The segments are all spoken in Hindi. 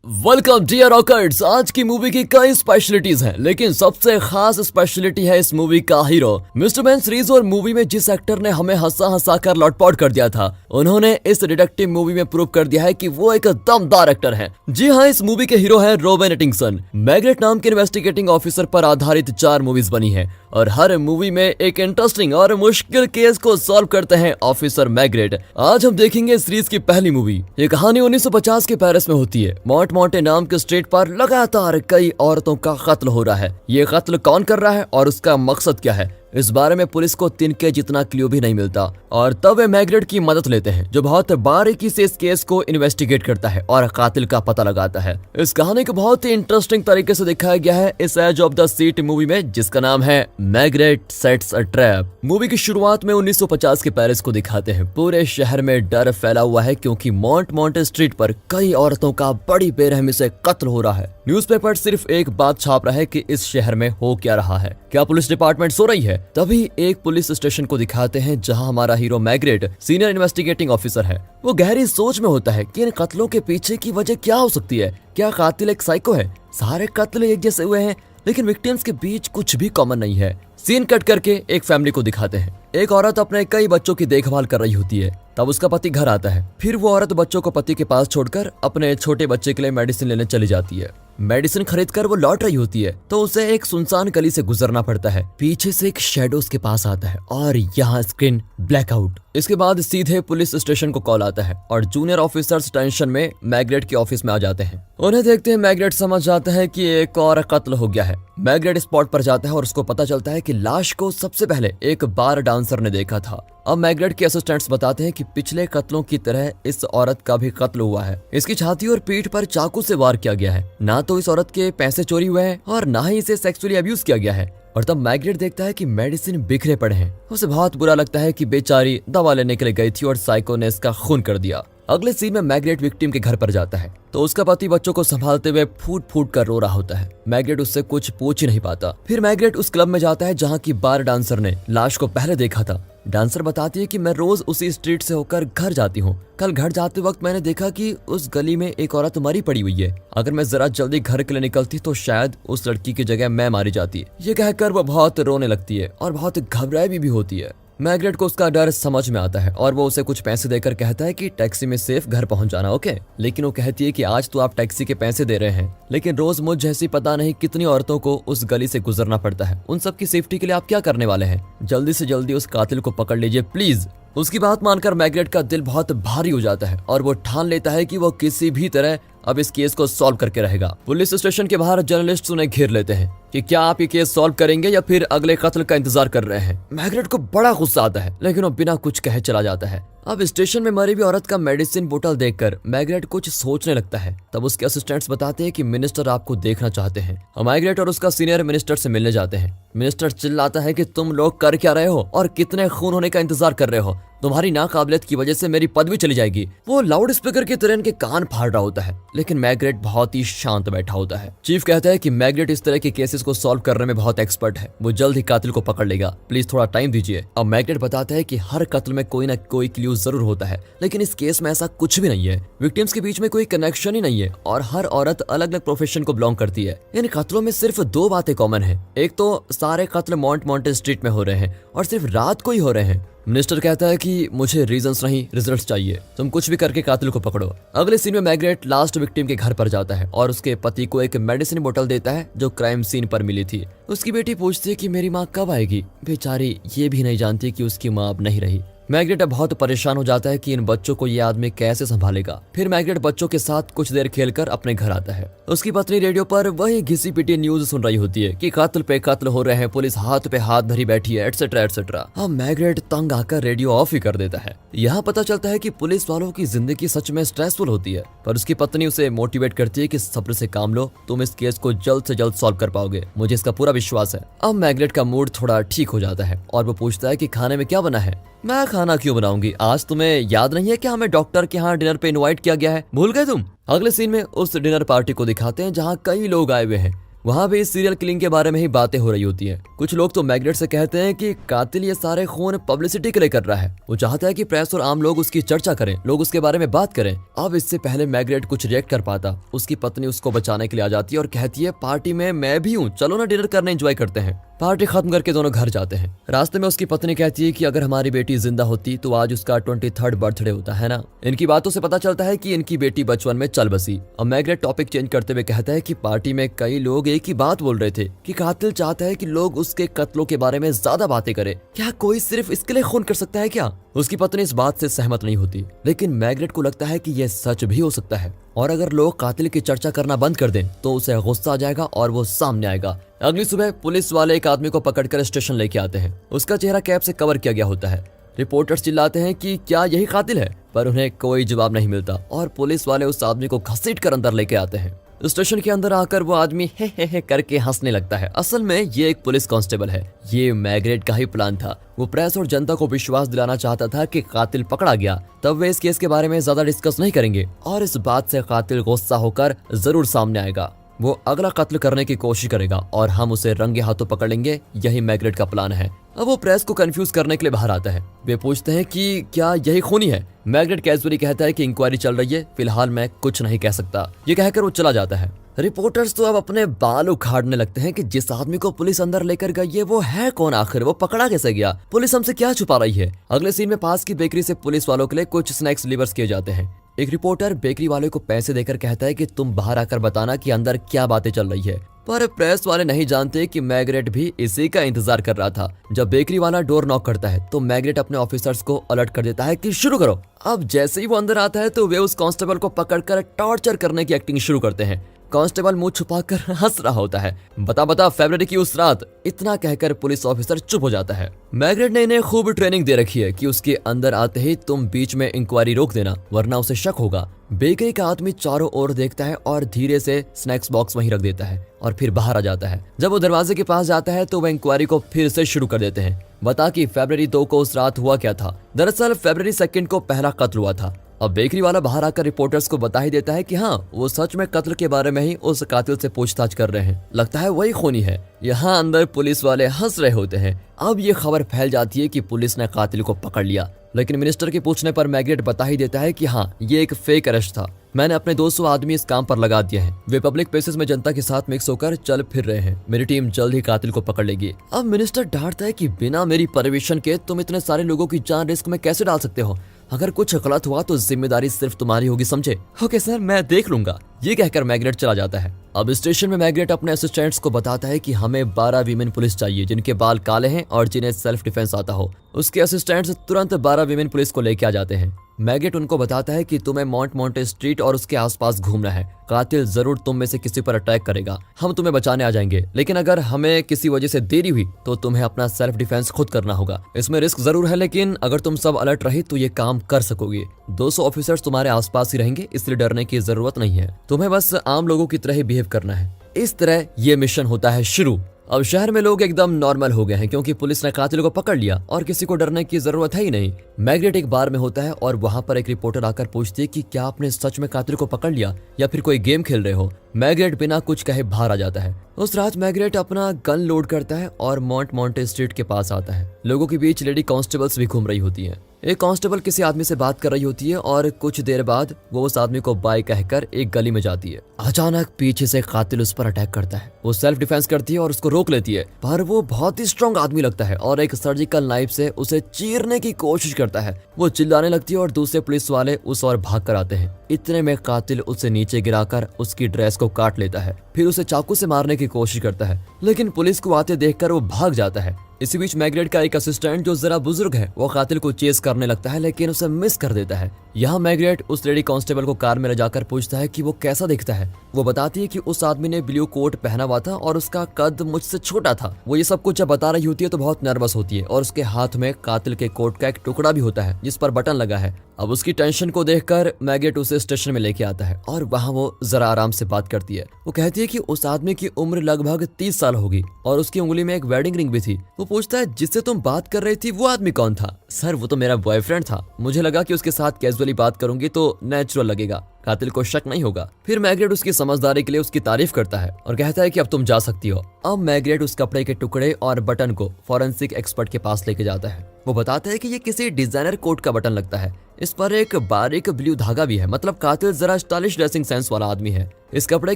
Welcome dear rockers. आज की मूवी की कई स्पेशलिटीज हैं, लेकिन सबसे खास स्पेशलिटी है इस मूवी का हीरो। मिस्टर मैन सीरीज और मूवी में जिस एक्टर ने हमें हंसा हंसा कर लौटपॉट कर दिया था, उन्होंने इस डिटेक्टिव मूवी में प्रूव कर दिया है कि वो एक दमदार एक्टर है। जी हाँ, इस मूवी के हीरो है रॉबिन एटिंगसन। मैग्रेट नाम के इन्वेस्टिगेटिंग ऑफिसर पर आधारित 4 मूवीज बनी है और हर मूवी में एक इंटरेस्टिंग और मुश्किल केस को सॉल्व करते हैं ऑफिसर मैग्रेट। आज हम देखेंगे सीरीज की पहली मूवी। ये कहानी 1950 के पेरिस में होती है। मोंटे नाम के स्ट्रीट पर लगातार कई औरतों का कत्ल हो रहा है। ये कत्ल कौन कर रहा है और उसका मकसद क्या है, इस बारे में पुलिस को तिनके जितना क्लू भी नहीं मिलता। और तब वे मैग्रेट की मदद लेते हैं, जो बहुत बारीकी से इस केस को इन्वेस्टिगेट करता है और कातिल का पता लगाता है। इस कहानी को बहुत ही इंटरेस्टिंग तरीके से दिखाया गया है इस edge of the seat movie में, जिसका नाम है Maigret sets a trap. Movie की शुरुआत में 1950 के पेरिस को दिखाते हैं। पूरे शहर में डर फैला हुआ है क्योंकि मोंटे स्ट्रीट पर कई औरतों का बड़ी बेरहमी से कत्ल हो रहा है। न्यूज़पेपर सिर्फ एक बात छाप रहा है कि इस शहर में हो क्या रहा है, क्या पुलिस डिपार्टमेंट सो रही है। तभी एक पुलिस स्टेशन को दिखाते हैं जहां हमारा hero Maigret senior investigating officer है। वो गहरी सोच में होता है कि इन कत्लों के पीछे की वजह क्या हो सकती है। क्या कातिल एक साइको है? सारे कत्ल एक जैसे हुए हैं, लेकिन विक्टिम्स के बीच कुछ भी कॉमन नहीं है। सीन कट करके एक फैमिली को दिखाते हैं। एक औरत अपने कई बच्चों की देखभाल कर रही होती है। तब उसका पति घर आता है। फिर वो औरत बच्चों को पति के पास छोड़कर अपने छोटे बच्चे के लिए मेडिसिन लेने चली जाती है। मेडिसिन खरीदकर वो लौट रही होती है तो उसे एक सुनसान गली से गुजरना पड़ता है। पीछे से एक शैडो उसके पास आता है और यहाँ स्क्रीन ब्लैकआउट। इसके बाद सीधे पुलिस स्टेशन को कॉल आता है और जूनियर ऑफिसर्स टेंशन में मैग्रेट के ऑफिस में आ जाते हैं। उन्हें देखते हैं मैग्रेट समझ जाता है कि एक और कत्ल हो गया है। मैग्रेट स्पॉट पर जाता है और उसको पता चलता है कि लाश को सबसे पहले एक बार डांसर ने देखा था। अब मैग्रेट के असिस्टेंट्स बताते हैं कि पिछले कत्लों की तरह इस औरत का भी कत्ल हुआ है। इसकी छाती और पीठ पर चाकू से वार किया गया है। ना तो इस औरत के पैसे चोरी हुए हैं और ना ही इसे सेक्सुअली अब्यूज किया गया है। और तब मैग्रेट देखता है कि मेडिसिन बिखरे पड़े हैं। उसे बहुत बुरा लगता है कि बेचारी दवा लेने के लिए गई थी और साइको ने इसका खून कर दिया। अगले सीन में मैग्रेट विक्टिम के घर पर जाता है तो उसका पति बच्चों को संभालते हुए फूट फूट कर रो रहा होता है। मैग्रेट उससे कुछ पूछ ही नहीं पाता। फिर मैग्रेट उस क्लब में जाता है जहाँ की बार डांसर ने लाश को पहले देखा था। डांसर बताती है कि मैं रोज उसी स्ट्रीट से होकर घर जाती हूँ। कल घर जाते वक्त मैंने देखा कि उस गली में एक औरत मरी पड़ी हुई है। अगर मैं जरा जल्दी घर के लिए निकलती तो शायद उस लड़की की जगह मैं मारी जाती। ये कहकर वो बहुत रोने लगती है और बहुत घबराई भी होती है। मैग्रेट को उसका डर समझ में आता है और वो उसे कुछ पैसे देकर कहता है कि टैक्सी में सेफ घर पहुंच जाना, ओके। लेकिन वो कहती है कि आज तो आप टैक्सी के पैसे दे रहे हैं, लेकिन रोज मुझ जैसी पता नहीं कितनी औरतों को उस गली से गुजरना पड़ता है। उन सब की सेफ्टी के लिए आप क्या करने वाले हैं? जल्दी से जल्दी उस कातिल को पकड़ लीजिए प्लीज। उसकी बात मानकर मैग्रेट का दिल बहुत भारी हो जाता है और वो ठान लेता है कि वो किसी भी तरह अब इस केस को सॉल्व करके रहेगा। पुलिस स्टेशन के बाहर जर्नलिस्ट उन्हें घेर लेते हैं कि क्या आप ये केस सॉल्व करेंगे या फिर अगले कत्ल का इंतजार कर रहे हैं। मैग्रेट को बड़ा गुस्सा आता है, लेकिन वो बिना कुछ कहे चला जाता है। अब स्टेशन में मरी हुई औरत का मेडिसिन बोतल देखकर मैग्रेट कुछ सोचने लगता है। तब उसके असिस्टेंट्स बताते हैं कि मिनिस्टर आपको देखना चाहते हैं। मैग्रेट और उसका सीनियर मिनिस्टर से मिलने जाते हैं। मिनिस्टर चिल्लाता है कि तुम लोग कर क्या रहे हो और कितने खून होने का इंतजार कर रहे हो? तुम्हारी नाकाबिलियत की वजह से मेरी पदवी चली जाएगी। वो लाउड स्पीकर की तरह इनके कान फाड़ रहा होता है, लेकिन मैग्रेट बहुत ही शांत बैठा होता है। चीफ कहता है कि मैग्रेट इस तरह के केसेस को सॉल्व करने में बहुत एक्सपर्ट है, वो जल्द ही कातिल को पकड़ लेगा, प्लीज थोड़ा टाइम दीजिए। अब मैग्रेट बताता है कि हर कत्ल में कोई ना कोई क्लू जरूर होता है, लेकिन इस केस में ऐसा कुछ भी नहीं है। विक्टिम्स के बीच में कोई कनेक्शन ही नहीं है और हर औरत अलग अलग प्रोफेशन को बिलोंग करती है। इन कत्लों में सिर्फ 2 बातें कॉमन है। एक तो सारे कत्ल मोंटे स्ट्रीट में हो रहे हैं और सिर्फ रात को ही हो रहे हैं। मिनिस्टर कहता है कि मुझे रीजंस नहीं, रिजल्ट्स चाहिए। तुम कुछ भी करके कातिल को पकड़ो। अगले सीन में मैग्रेट लास्ट विक्टिम के घर पर जाता है और उसके पति को एक मेडिसिन बोतल देता है जो क्राइम सीन पर मिली थी। उसकी बेटी पूछती है कि मेरी माँ कब आएगी। बेचारी ये भी नहीं जानती कि उसकी माँ अब नहीं रही। मैग्रेट अब बहुत परेशान हो जाता है कि इन बच्चों को ये आदमी कैसे संभालेगा। फिर मैग्रेट बच्चों के साथ कुछ देर खेलकर अपने घर आता है। उसकी पत्नी रेडियो पर वही घिसी पिटी न्यूज सुन रही होती है कि कत्ल पे कत्ल हो रहे हैं, पुलिस हाथ पे हाथ धरी बैठी है, एटसेट्रा एटसेट्रा। अब मैग्रेट तंग आकर रेडियो ऑफ ही कर देता है। यहाँ पता चलता है कि पुलिस वालों की जिंदगी सच में स्ट्रेसफुल होती है, पर उसकी पत्नी उसे मोटिवेट करती है कि सब्र से काम लो, तुम इस केस को जल्द से जल्द सॉल्व कर पाओगे, मुझे इसका पूरा विश्वास है। अब मैग्रेट का मूड थोड़ा ठीक हो जाता है और वो पूछता है कि खाने में क्या बना है। मैं खाना क्यों बनाऊंगी, आज तुम्हें याद नहीं है कि हमें डॉक्टर के यहाँ डिनर पे इनवाइट किया गया है, भूल गए तुम? अगले सीन में उस डिनर पार्टी को दिखाते हैं जहाँ कई लोग आए हुए हैं। वहाँ भी इस सीरियल किलिंग के बारे में ही बातें हो रही होती हैं। कुछ लोग तो मैग्नेट से कहते हैं कि कातिल ये सारे खून पब्लिसिटी के लिए कर रहा है। वो चाहता है कि प्रेस और आम लोग उसकी चर्चा करें, लोग उसके बारे में बात करें। अब इससे पहले मैग्नेट कुछ रिएक्ट कर पाता, उसकी पत्नी उसको बचाने के लिए आ जाती है और कहती है पार्टी में मैं भी हूँ, चलो ना डिनर करने एंजॉय करते हैं। पार्टी खत्म करके दोनों घर जाते हैं। रास्ते में उसकी पत्नी कहती है कि अगर हमारी बेटी जिंदा होती तो आज उसका 23rd बर्थडे होता है ना। इनकी बातों से पता चलता है कि इनकी बेटी बचपन में चल बसी। अब मैग्नेट टॉपिक चेंज करते हुए कहता है कि पार्टी में कई लोग एक ही बात बोल रहे थे कि कातिल चाहता है कि लोग उसके कत्लों के बारे में ज्यादा बातें करें। क्या कोई सिर्फ इसके लिए खून कर सकता है क्या? उसकी पत्नी इस बात से सहमत नहीं होती, लेकिन मैग्नेट को लगता है कि यह सच भी हो सकता है और अगर लोग कातिल की चर्चा करना बंद कर दें तो उसे गुस्सा आ जाएगा और वो सामने आएगा। अगली सुबह पुलिस वाले एक आदमी को पकड़कर स्टेशन लेके आते हैं। उसका चेहरा कैप से कवर किया गया होता है। रिपोर्टर्स चिल्लाते हैं कि क्या यही कातिल है, पर उन्हें कोई जवाब नहीं मिलता और पुलिस वाले उस आदमी को घसीट कर अंदर लेके आते हैं। स्टेशन के अंदर आकर वो आदमी हे करके हंसने लगता है। असल में ये एक पुलिस कांस्टेबल है। ये मैग्नेट का ही प्लान था। वो प्रेस और जनता को विश्वास दिलाना चाहता था कि कातिल पकड़ा गया, तब वे इस केस के बारे में ज्यादा डिस्कस नहीं करेंगे और इस बात से कातिल गुस्सा होकर जरूर सामने आएगा। वो अगला कत्ल करने की कोशिश करेगा और हम उसे रंगे हाथों पकड़ लेंगे। यही मैग्नेट का प्लान है। अब वो प्रेस को कंफ्यूज करने के लिए बाहर आता है। वे पूछते हैं कि क्या यही खूनी है। मैग्नेट कैजुअली कहता है कि इंक्वायरी चल रही है, फिलहाल मैं कुछ नहीं कह सकता। ये कहकर वो चला जाता है। रिपोर्टर्स तो अब अपने बाल उखाड़ने लगते हैं कि जिस आदमी को पुलिस अंदर लेकर गई है वो है कौन, आखिर वो पकड़ा कैसे गया, पुलिस हमसे क्या छुपा रही है। अगले सीन में पास की बेकरी से पुलिस वालों के लिए कुछ स्नैक्स डिलीवर किए जाते हैं। एक रिपोर्टर बेकरी वाले को पैसे देकर कहता है कि तुम बाहर आकर बताना कि अंदर क्या बातें चल रही है, पर प्रेस वाले नहीं जानते कि मैग्नेट भी इसी का इंतजार कर रहा था। जब बेकरी वाला डोर नॉक करता है तो मैग्नेट अपने ऑफिसर्स को अलर्ट कर देता है कि शुरू करो। अब जैसे ही वो अंदर आता है तो वे उस कांस्टेबल को पकड़कर टॉर्चर करने की एक्टिंग शुरू करते हैं। कांस्टेबल मुंह छुपाकर हंस रहा होता है। बता फरवरी की उस रात, इतना कहकर पुलिस ऑफिसर चुप हो जाता है। मैग्नेट ने इन्हें खूब ट्रेनिंग दे रखी है कि उसके अंदर आते ही तुम बीच में इंक्वायरी रोक देना, वरना उसे शक होगा। बेकरी का आदमी चारों ओर देखता है और धीरे से स्नैक्स बॉक्स वहीं रख देता है और फिर बाहर आ जाता है। जब वो दरवाजे के पास जाता है तो वह इंक्वायरी को फिर से शुरू कर देते हैं। बता कि फरवरी 2 को उस रात हुआ क्या था। दरअसल फरवरी 2 को पहला कत्ल हुआ था। अब बेकरी वाला बाहर आकर रिपोर्टर्स को बता ही देता है कि हाँ, वो सच में कत्ल के बारे में ही उस कातिल से पूछताछ कर रहे हैं। लगता है वही खूनी है। यहाँ अंदर पुलिस वाले हंस रहे होते हैं। अब ये खबर फैल जाती है कि पुलिस ने कातिल को पकड़ लिया, लेकिन मिनिस्टर के पूछने पर मैग्नेट बता ही देता है कि हाँ, ये एक फेक अरेस्ट था। मैंने अपने 200 आदमी इस काम पर लगा दिए हैं। वे पब्लिक प्लेसेस में जनता के साथ मिक्स होकर चल फिर रहे हैं। मेरी टीम जल्द ही कातिल को पकड़ लेगी। अब मिनिस्टर डांटता है कि बिना मेरी परमिशन के तुम इतने सारे लोगों की जान रिस्क में कैसे डाल सकते हो। अगर कुछ गलत हुआ तो जिम्मेदारी सिर्फ तुम्हारी होगी, समझे? ओके सर, मैं देख लूंगा। ये कहकर मैग्नेट चला जाता है। अब स्टेशन में मैग्नेट अपने असिस्टेंट्स को बताता है कि हमें 12 वीमेन पुलिस चाहिए जिनके बाल काले हैं और जिन्हें सेल्फ डिफेंस आता हो। उसके असिस्टेंट्स तुरंत 12 वीमेन पुलिस को लेके आ जाते हैं। मैग्नेट उनको बताता है कि तुम्हें मोंटे स्ट्रीट और उसके आसपास घूमना है। कातिल जरूर तुम में से किसी पर अटैक करेगा। हम तुम्हें बचाने आ जाएंगे, लेकिन अगर हमें किसी वजह से देरी हुई तो तुम्हें अपना सेल्फ डिफेंस खुद करना होगा। इसमें रिस्क जरूर है, लेकिन अगर तुम सब अलर्ट रहे तो ये काम कर सकोगे। 200 ऑफिसर्स तुम्हारे आसपास ही रहेंगे, इसलिए डरने की जरूरत नहीं है। तुम्हें बस आम लोगों की तरह ही बिहेव करना है। इस तरह ये मिशन होता है शुरू। अब शहर में लोग एकदम नॉर्मल हो गए हैं क्योंकि पुलिस ने कातिल को पकड़ लिया और किसी को डरने की जरूरत है ही नहीं। मैग्नेट एक बार में होता है और वहां पर एक रिपोर्टर आकर पूछती है कि क्या आपने सच में कातिल को पकड़ लिया या फिर कोई गेम खेल रहे हो। मैग्नेट बिना कुछ कहे बाहर आ जाता है। उस रात मैग्नेट अपना गन लोड करता है और मोंटे स्ट्रीट के पास आता है। लोगों के बीच लेडी कांस्टेबल्स भी घूम रही होती हैं। एक कांस्टेबल किसी आदमी से बात कर रही होती है और कुछ देर बाद वो उस आदमी को बाय कहकर एक गली में जाती है। अचानक पीछे से कातिल उस पर अटैक करता है। वो सेल्फ डिफेंस करती है और उसको रोक लेती है, पर वो बहुत ही स्ट्रॉन्ग आदमी लगता है और एक सर्जिकल नाइफ से उसे चीरने की कोशिश करता है। वो चिल्लाने लगती है और दूसरे पुलिस वाले उस ओर भाग कर आते हैं। इतने में कातिल उसे नीचे गिराकर उसकी ड्रेस को काट लेता है, फिर उसे चाकू से मारने की कोशिश करता है, लेकिन पुलिस को आते देखकर वो भाग जाता है। इसी बीच मैग्नेट का एक असिस्टेंट जो जरा बुजुर्ग है वो कातिल को चेस करने लगता है, लेकिन उसे मिस कर देता है। यहाँ मैग्नेट उस लेडी कांस्टेबल को कार में ले जाकर पूछता है कि वो कैसा दिखता है। वो बताती है कि उस आदमी ने ब्लू कोट पहना हुआ था और उसका कद मुझसे छोटा था। वो ये सब कुछ जब बता रही होती है तो बहुत नर्वस होती है और उसके हाथ में कातिल के कोट का एक टुकड़ा भी होता है जिस पर बटन लगा है। अब उसकी टेंशन को देखकर मैग्नेट उसे स्टेशन में लेके आता है और वहाँ वो जरा आराम से बात करती है। वो कहती है कि उस आदमी की उम्र लगभग 30 साल होगी और उसकी उंगली में एक वेडिंग रिंग भी थी। वो पूछता है जिससे तुम बात कर रही थी वो आदमी कौन था? सर वो तो मेरा बॉयफ्रेंड था, मुझे लगा कि उसके साथ कैजुअली बात करूंगी तो नेचुरल लगेगा, कातिल को शक नहीं होगा। फिर मैग्रेट उसकी समझदारी के लिए उसकी तारीफ करता है और कहता है कि अब तुम जा सकती हो। अब मैग्रेट उस कपड़े के टुकड़े और बटन को फॉरेंसिक एक्सपर्ट के पास लेके जाता है। वो बताता है कि ये किसी डिजाइनर कोट का बटन लगता है, इस पर एक बारीक ब्लू धागा भी है, मतलब कातिल जरा स्टाइलिश ड्रेसिंग सेंस वाला आदमी है। इस कपड़े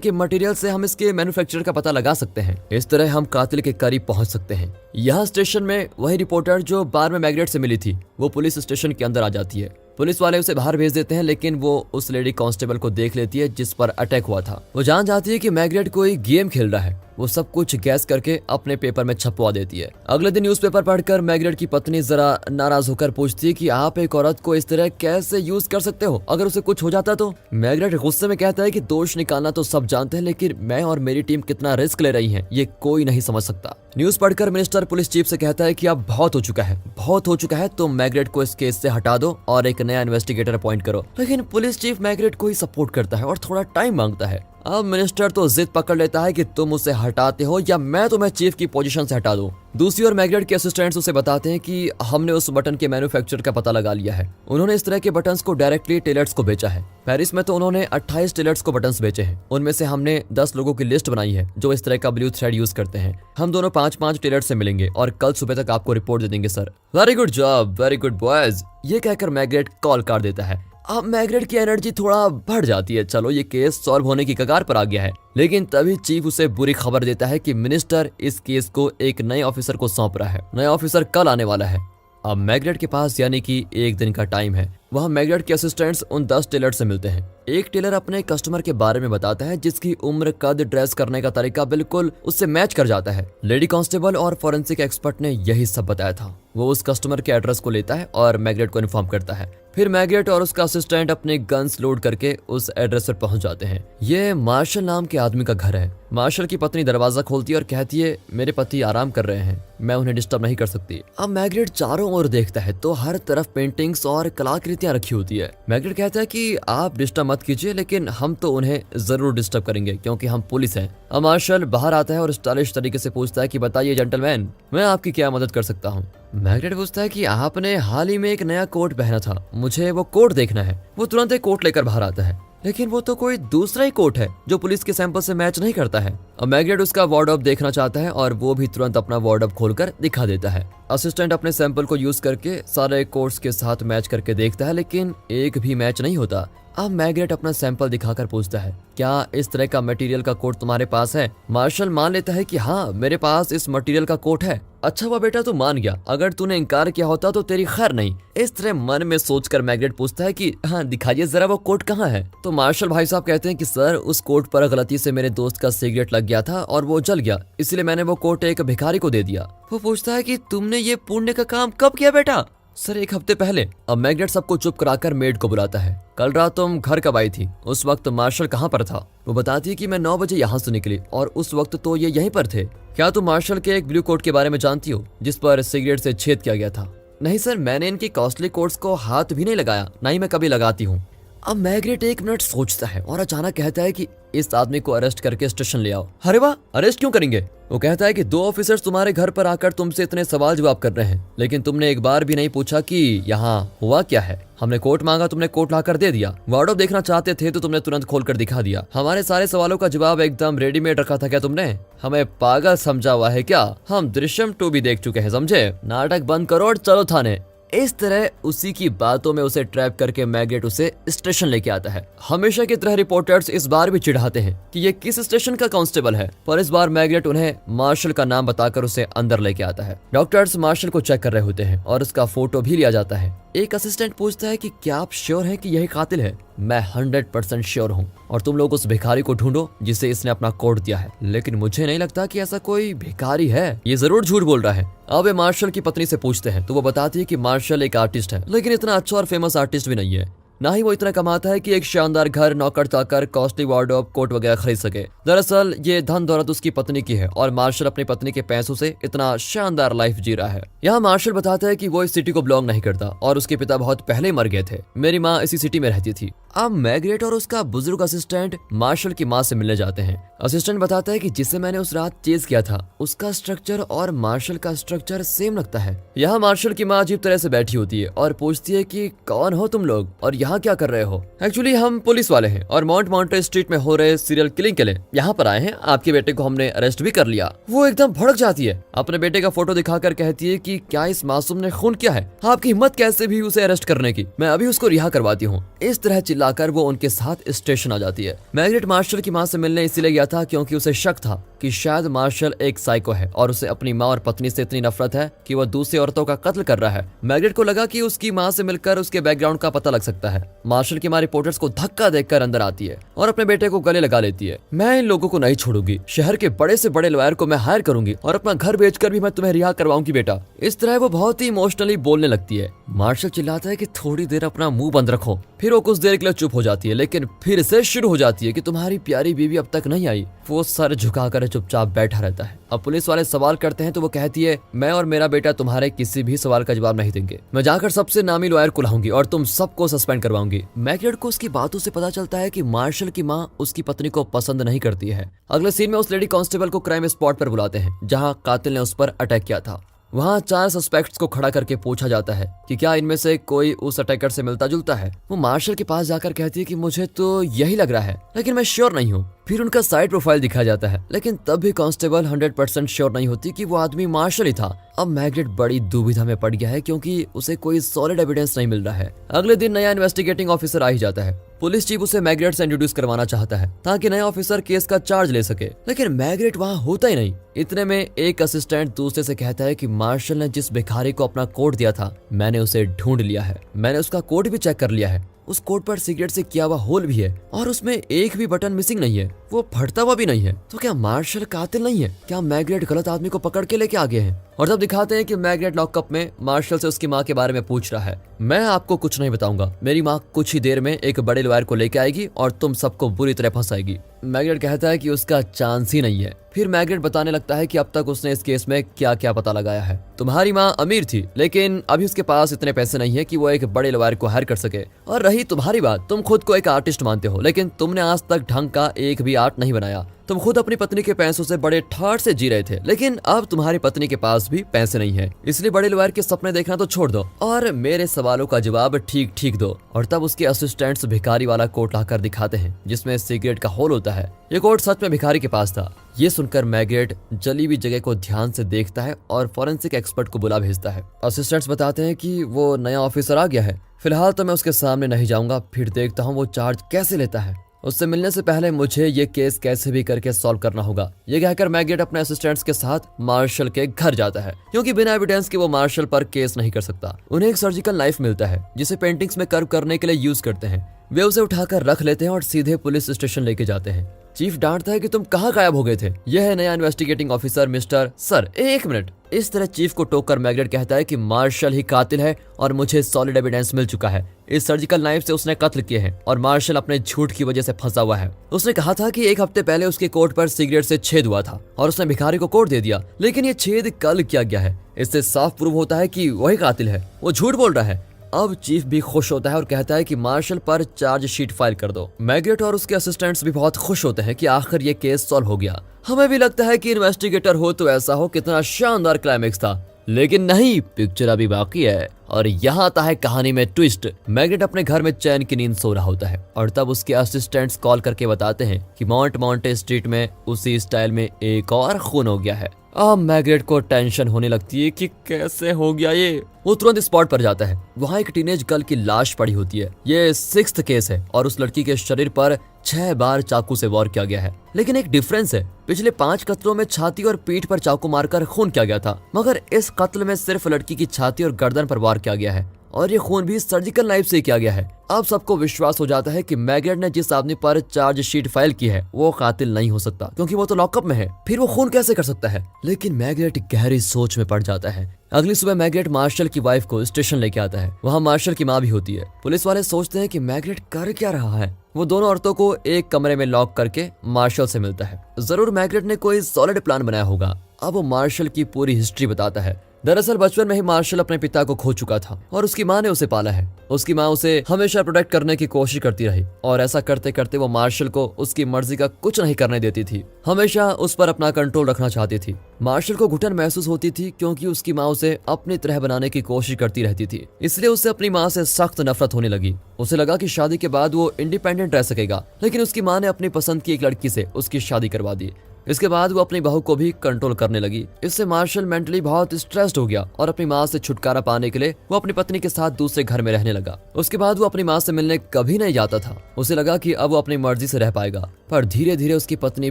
के मटेरियल से हम इसके मैन्युफैक्चरर का पता लगा सकते हैं, इस तरह हम कातिल के करीब पहुंच सकते हैं। यहाँ स्टेशन में वही रिपोर्टर जो बार में मैग्रेट से मिली थी वो पुलिस स्टेशन के अंदर आ जाती है। पुलिस वाले उसे बाहर भेज देते हैं, लेकिन वो उस लेडी कांस्टेबल को देख लेती है जिस पर अटैक हुआ था। वो जान जाती है कि मैग्रेट कोई गेम खेल रहा है। वो सब कुछ गैस करके अपने पेपर में छपवा देती है। अगले दिन न्यूज़पेपर पढ़कर मैग्रेट की पत्नी जरा नाराज होकर पूछती है कि आप एक औरत को इस तरह कैसे यूज कर सकते हो, अगर उसे कुछ हो जाता तो? मैग्रेट गुस्से में कहता है कि दोष निकालना तो सब जानते हैं, लेकिन मैं और मेरी टीम कितना रिस्क ले रही है ये कोई नहीं समझ सकता। न्यूज पढ़कर मिनिस्टर पुलिस चीफ से कहता है कि अब बहुत हो चुका है, तुम मैग्रेट को इस केस से हटा दो और एक नया इन्वेस्टिगेटर अपॉइंट करो। लेकिन पुलिस चीफ मैग्रेट को ही सपोर्ट करता है और थोड़ा टाइम मांगता है। अब मिनिस्टर तो जिद पकड़ लेता है कि तुम उसे हटाते हो या मैं तुम्हें चीफ की पोजीशन से हटा दूं। दूसरी ओर मैग्रेट के असिस्टेंट्स उसे बताते हैं कि हमने उस बटन के मैन्युफैक्चरर का पता लगा लिया है। उन्होंने इस तरह के बटन्स को डायरेक्टली टेलर्स को बेचा है। पेरिस में तो उन्होंने 28 टेलर्स को बटन्स बेचे हैं। उनमें से हमने 10 लोगों की लिस्ट बनाई है जो इस तरह का ब्लू थ्रेड यूज करते हैं। हम दोनों 5-5 टेलर से मिलेंगे और कल सुबह तक आपको रिपोर्ट दे देंगे sir. Very good job, very good boys. ये कहकर मैग्रेट कॉल काट देता है। अब मैग्रेट की एनर्जी थोड़ा बढ़ जाती है, चलो ये केस सॉल्व होने की कगार पर आ गया है। लेकिन तभी चीफ उसे बुरी खबर देता है कि मिनिस्टर इस केस को एक नए ऑफिसर को सौंप रहा है। नया ऑफिसर कल आने वाला है। अब मैग्रेट के पास यानी कि एक दिन का टाइम है। वहाँ मैग्रेट के असिस्टेंट्स उन 10 टेलर से मिलते हैं। एक टेलर अपने कस्टमर के बारे में बताता है जिसकी उम्र, कद, ड्रेस करने का तरीका बिल्कुल उससे मैच कर जाता है। लेडी कांस्टेबल और फॉरेंसिक एक्सपर्ट ने यही सब बताया था। वो उस कस्टमर के एड्रेस को लेता है और मैग्रेट को इन्फॉर्म करता है। फिर मैग्रेट और उसका असिस्टेंट अपने गन्स लोड करके उस एड्रेस पर पहुंच जाते हैं। ये मार्शल नाम के आदमी का घर है। मार्शल की पत्नी दरवाजा खोलती है और कहती है मेरे पति आराम कर रहे हैं, मैं उन्हें डिस्टर्ब नहीं कर सकती। अब मैग्रेट चारों ओर देखता है तो हर तरफ पेंटिंग्स और कलाकृतियां रखी होती है। मैग्रेट कहता है कि आप डिस्टर्ब मत कीजिए, लेकिन हम तो उन्हें जरूर डिस्टर्ब करेंगे क्योंकि हम पुलिस हैं। अब मार्शल बाहर आता है और स्टाइलिश तरीके से पूछता है कि बताइए जेंटलमैन, मैं आपकी क्या मदद कर सकता हूँ? मैग्रेट पूछता है कि आपने हाल ही में एक नया कोट पहना था, मुझे वो कोट देखना है। वो तुरंत एक कोट लेकर बाहर आता है, लेकिन वो तो कोई दूसरा ही कोट है जो पुलिस के सैंपल से मैच नहीं करता है। अब मैग्रेट उसका वार्डरोब देखना चाहता है और वो भी तुरंत अपना वार्डरोब खोलकर दिखा देता है। असिस्टेंट अपने सैंपल को यूज करके सारे कोट्स के साथ मैच करके देखता है, लेकिन एक भी मैच नहीं होता। अब मैग्रेट अपना सैंपल दिखाकर पूछता है क्या इस तरह का मटेरियल का कोट तुम्हारे पास है? मार्शल मान लेता है कि हाँ मेरे पास इस मटेरियल का कोट है। अच्छा हुआ बेटा तू मान गया, अगर तूने इनकार किया होता तो तेरी खैर नहीं। इस तरह मन में सोचकर मैग्रेट पूछता है कि हाँ दिखाइए जरा वो कोट कहाँ है। तो मार्शल भाई साहब कहते हैं कि सर उस कोट पर गलती से मेरे दोस्त का सिगरेट लग गया था और वो जल गया, इसलिए मैंने वो कोट एक भिखारी को दे दिया। वो पूछता है कि तुमने ये पुण्य का काम कब किया बेटा? सर 1 हफ्ते पहले। अब मैग्रेट सबको चुप कराकर मेड को बुलाता है। कल रात तुम घर कब आई थी? उस वक्त मार्शल कहाँ पर था? वो बताती है कि मैं 9 बजे यहाँ से निकली और उस वक्त तो ये यहीं पर थे। क्या तुम मार्शल के एक ब्लू कोट के बारे में जानती हो जिस पर सिगरेट से छेद किया गया था? नहीं सर, मैंने इनकी कॉस्टली कोट्स को हाथ भी नहीं लगाया, ना ही मैं कभी लगाती हूँ। अब मैग्रेट 1 मिनट सोचता है और अचानक कहता है कि इस आदमी को अरेस्ट करके स्टेशन ले आओ। अरे वाह, अरेस्ट क्यों करेंगे? वो कहता है कि 2 ऑफिसर्स तुम्हारे घर पर आकर तुमसे इतने सवाल जवाब कर रहे हैं, लेकिन तुमने एक बार भी नहीं पूछा कि यहाँ हुआ क्या है। हमने कोट मांगा, तुमने कोट लाकर दे दिया। वार्डरोब देखना चाहते थे तो तुमने तुरंत खोलकर दिखा दिया। हमारे सारे सवालों का जवाब एकदम रेडीमेड रखा था क्या तुमने? हमें पागल समझा हुआ है क्या? हम दृश्यम 2 भी देख चुके हैं, समझे? नाटक बंद करो और चलो थाने। इस तरह उसी की बातों में उसे ट्रैप करके मैग्रेट उसे स्टेशन लेके आता है। हमेशा की तरह रिपोर्टर्स इस बार भी चिढ़ाते हैं कि ये किस स्टेशन का कांस्टेबल है, पर इस बार मैग्रेट उन्हें मार्शल का नाम बताकर उसे अंदर लेके आता है। डॉक्टर्स मार्शल को चेक कर रहे होते हैं और उसका फोटो भी लिया जाता है। एक असिस्टेंट पूछता है कि क्या आप श्योर हैं कि यही कातिल है? मैं 100% श्योर हूँ और तुम लोग उस भिखारी को ढूंढो जिसे इसने अपना कोट दिया है, लेकिन मुझे नहीं लगता कि ऐसा कोई भिखारी है, ये जरूर झूठ बोल रहा है। अब वे मार्शल की पत्नी से पूछते हैं तो वो बताती है कि मार्शल एक आर्टिस्ट है, लेकिन इतना अच्छा और फेमस आर्टिस्ट भी नहीं है। ना ही वो इतना कमाता है कि एक शानदार घर, नौकर चाकर, कॉस्टली वार्डरोब, कोट वगैरह खरीद सके। दरअसल ये धन दौलत उसकी पत्नी की है और मार्शल अपनी पत्नी के पैसों से इतना शानदार लाइफ जी रहा है। यहाँ मार्शल बताता है कि वो इस सिटी को बिलोंग नहीं करता और उसके पिता बहुत पहले ही मर गए थे। मेरी माँ इसी सिटी में रहती थी। अब मैग्रेट और उसका बुजुर्ग असिस्टेंट मार्शल की माँ से मिलने जाते हैं। असिस्टेंट बताता है कि जिसे मैंने उस रात चेज किया था उसका स्ट्रक्चर और मार्शल का स्ट्रक्चर सेम लगता है। यहाँ मार्शल की माँ अजीब तरह से बैठी होती है और पूछती है कि कौन हो तुम लोग और यहाँ क्या कर रहे हो। एक्चुअली हम पुलिस वाले हैं और मॉन्टे स्ट्रीट में हो रहे सीरियल किलिंग के लिए यहाँ पर आए हैं। आपके बेटे को हमने अरेस्ट भी कर लिया। वो एकदम भड़क जाती है, अपने बेटे का फोटो दिखाकर कहती है कि क्या इस मासूम ने खून किया है? आपकी हिम्मत कैसे भी उसे अरेस्ट करने की? मैं अभी उसको रिहा करवाती हूँ। इस तरह चिल्लाकर वो उनके साथ स्टेशन आ जाती है। मैग्रेट मार्शल की माँ से मिलने इसीलिए गया था क्योंकि उसे शक था कि शायद मार्शल एक साइको है और उसे अपनी माँ और पत्नी से इतनी नफरत है कि वह दूसरी औरतों का कत्ल कर रहा है। मैग्रेट को लगा कि उसकी माँ से मिलकर उसके बैकग्राउंड का पता लग सकता है। मार्शल की माँ रिपोर्टर्स को धक्का देकर अंदर आती है और अपने बेटे को गले लगा लेती है। मैं इन लोगों को नहीं छोड़ूंगी, शहर के बड़े से बड़े लॉयर को मैं हायर करूंगी और अपना घर बेचकर भी मैं तुम्हें रिहा करवाऊंगी बेटा। इस तरह वो बहुत ही इमोशनली बोलने लगती है। मार्शल चिल्लाता है कि थोड़ी देर अपना मुंह बंद रखो। फिर वो कुछ देर के लिए चुप हो जाती है, लेकिन फिर से शुरू हो जाती है कि तुम्हारी प्यारी बीवी अब तक नहीं आई। वो सर झुकाकर चुपचाप बैठा रहता है। अब पुलिस वाले सवाल करते हैं तो वो कहती है, मैं और मेरा बेटा तुम्हारे किसी भी सवाल का जवाब नहीं देंगे। मैं जाकर सबसे नामी लॉयर को लाऊंगी और तुम सबको सस्पेंड करवाऊंगी। मैग्रेट को उसकी बातों से पता चलता है कि मार्शल की माँ उसकी पत्नी को पसंद नहीं करती है। अगले सीन में उस लेडी कांस्टेबल को क्राइम स्पॉट पर बुलाते हैं जहाँ कातिल ने उस पर अटैक किया था। वहाँ 4 सस्पेक्ट्स को खड़ा करके पूछा जाता है कि क्या इनमें से कोई उस अटैकर से मिलता जुलता है। वो मार्शल के पास जाकर कहती है कि मुझे तो यही लग रहा है, लेकिन मैं श्योर नहीं हूँ। फिर उनका साइड प्रोफाइल दिखाया जाता है, लेकिन तब भी कांस्टेबल 100% श्योर नहीं होती कि वो आदमी मार्शल ही था। अब मैग्रेट बड़ी दुविधा में पड़ गया है क्योंकि उसे कोई सॉलिड एविडेंस नहीं मिल रहा है। अगले दिन नया इन्वेस्टिगेटिंग ऑफिसर आ ही जाता है। पुलिस चीफ उसे मैग्रेट से इंट्रोड्यूस करवाना चाहता है ताकि नया ऑफिसर केस का चार्ज ले सके, लेकिन मैग्रेट वहाँ होता ही नहीं। इतने में एक असिस्टेंट दूसरे से कहता है कि मार्शल ने जिस भिखारी को अपना कोट दिया था मैंने उसे ढूंढ लिया है। मैंने उसका कोट भी चेक कर लिया है। उस कोट पर सिगरेट से किया हुआ होल भी है और उसमें एक भी बटन मिसिंग नहीं है। वो फटता हुआ भी नहीं है। तो क्या मार्शल कातिल नहीं है? क्या मैग्रेट गलत आदमी को पकड़ के लेके आ गए हैं? और तब दिखाते हैं कि मैग्रेट लॉकअप में मार्शल से उसकी माँ के बारे में पूछ रहा है। मैं आपको कुछ नहीं बताऊंगा, मेरी माँ कुछ ही देर में एक बड़े लॉयर को लेके आएगी और तुम सबको बुरी तरह फंसाएगी। मैग्रेट कहता है कि उसका चांस ही नहीं है। फिर मैग्रेट बताने लगता है कि अब तक उसने इस केस में क्या क्या पता लगाया है। तुम्हारी माँ अमीर थी, लेकिन अभी उसके पास इतने पैसे नहीं है कि वो एक बड़े लॉयर को हायर कर सके। और रही तुम्हारी बात, तुम खुद को एक आर्टिस्ट मानते हो, लेकिन तुमने आज तक ढंग का एक भी आर्ट नहीं बनाया। तुम खुद अपनी पत्नी के पैसों से बड़े ठाठ से जी रहे थे, लेकिन अब तुम्हारी पत्नी के पास भी पैसे नहीं है, इसलिए बड़े लॉयर के सपने देखना तो छोड़ दो और मेरे सवालों का जवाब ठीक ठीक दो। और तब उसके असिस्टेंट्स भिखारी वाला कोट लाकर दिखाते हैं जिसमें सिगरेट का होल होता है। ये कोट सच में भिखारी के पास था। ये सुनकर मैग्रेट जली हुई जगह को ध्यान से देखता है और फॉरेंसिक एक्सपर्ट को बुला भेजता है। असिस्टेंट्स बताते हैं कि वो नया ऑफिसर आ गया है, फिलहाल तो मैं उसके सामने नहीं जाऊंगा, फिर देखता हूँ वो चार्ज कैसे लेता है। उससे मिलने से पहले मुझे ये केस कैसे भी करके सॉल्व करना होगा। ये कहकर मैग्रेट अपने असिस्टेंट्स के साथ मार्शल के घर जाता है क्योंकि बिना एविडेंस के वो मार्शल पर केस नहीं कर सकता। उन्हें एक सर्जिकल नाइफ मिलता है जिसे पेंटिंग्स में कर्व करने के लिए यूज करते हैं। वे उसे उठाकर रख लेते हैं और सीधे पुलिस स्टेशन लेके जाते हैं। चीफ डांटता है कि तुम कहाँ गायब हो गए थे। यह है नया इन्वेस्टिगेटिंग ऑफिसर मिस्टर सर, एक मिनट। इस तरह चीफ को टोककर मैग्रेट कहता है कि मार्शल ही कातिल है और मुझे सॉलिड एविडेंस मिल चुका है। इस सर्जिकल नाइफ से उसने कत्ल किए हैं और मार्शल अपने झूठ की वजह से फंसा हुआ है। उसने कहा था कि 1 हफ्ते पहले उसके कोट पर सिगरेट से छेद हुआ था और उसने भिखारी को कोट दे दिया, लेकिन ये छेद कल किया गया है। इससे साफ प्रूव होता है कि वही कातिल है। वो झूठ बोल रहा है। अब चीफ भी खुश होता है और कहता है कि मार्शल पर चार्ज शीट फाइल कर दो। मैग्रेट और उसके असिस्टेंट्स भी बहुत खुश होते हैं कि आखिर ये केस सॉल्व हो गया। हमें भी लगता है कि इन्वेस्टिगेटर हो तो ऐसा हो, कितना शानदार क्लाइमेक्स था। लेकिन नहीं, पिक्चर अभी बाकी है और यहाँ आता है कहानी में ट्विस्ट। मैग्रेट अपने घर में चैन की नींद सो रहा होता है और तब उसके असिस्टेंट्स कॉल करके बताते हैं कि मॉन्टे स्ट्रीट में उसी स्टाइल में एक और खून हो गया है। अब मैग्रेट को टेंशन होने लगती है कि कैसे हो गया ये। वो तुरंत स्पॉट पर जाता है। वहाँ एक टीनेज गर्ल की लाश पड़ी होती है। ये 6th केस है और उस लड़की के शरीर पर 6 बार चाकू से वार किया गया है, लेकिन एक डिफरेंस है। पिछले 5 कत्लों में छाती और पीठ पर चाकू मारकर खून किया गया था, मगर इस कत्ल में सिर्फ लड़की की छाती और गर्दन पर वार किया गया है। और ये खून भी सर्जिकल नाइफ से किया गया है। अब सबको विश्वास हो जाता है कि मैग्रेट ने जिस आदमी पर चार्जशीट फाइल की है वो कातिल नहीं हो सकता, क्योंकि वो तो लॉकअप में है, फिर वो खून कैसे कर सकता है। लेकिन मैग्रेट गहरी सोच में पड़ जाता है। अगली सुबह मैग्रेट मार्शल की वाइफ को स्टेशन लेके आता है। वहाँ मार्शल की माँ भी होती है। पुलिस वाले सोचते हैं कि मैग्रेट कर क्या रहा है। वो दोनों औरतों को एक कमरे में लॉक करके मार्शल से मिलता है। जरूर मैग्रेट ने कोई सॉलिड प्लान बनाया होगा। अब वो मार्शल की पूरी हिस्ट्री बताता है। दरअसल बचपन में ही मार्शल अपने पिता को खो चुका था और उसकी माँ ने उसे पाला है। उसकी माँ उसे हमेशा प्रोटेक्ट करने की कोशिश करती रही और ऐसा करते करते वो मार्शल को उसकी मर्जी का कुछ नहीं करने देती थी। हमेशा उस पर अपना कंट्रोल रखना चाहती थी। मार्शल को घुटन महसूस होती थी क्योंकि उसकी माँ उसे अपनी तरह बनाने की कोशिश करती रहती थी। इसलिए उसे अपनी माँ से सख्त नफरत होने लगी। उसे लगा कि शादी के बाद वो इंडिपेंडेंट रह सकेगा, लेकिन उसकी माँ ने अपनी पसंद की एक लड़की से उसकी शादी करवा दी। इसके बाद वो अपनी बहू को भी कंट्रोल करने लगी। इससे मार्शल मेंटली बहुत स्ट्रेस्ड हो गया और अपनी माँ से छुटकारा पाने के लिए वो अपनी पत्नी के साथ दूसरे घर में रहने लगा। उसके बाद वो अपनी माँ से मिलने कभी नहीं जाता था। उसे लगा कि अब वो अपनी मर्जी से रह पाएगा, पर धीरे धीरे उसकी पत्नी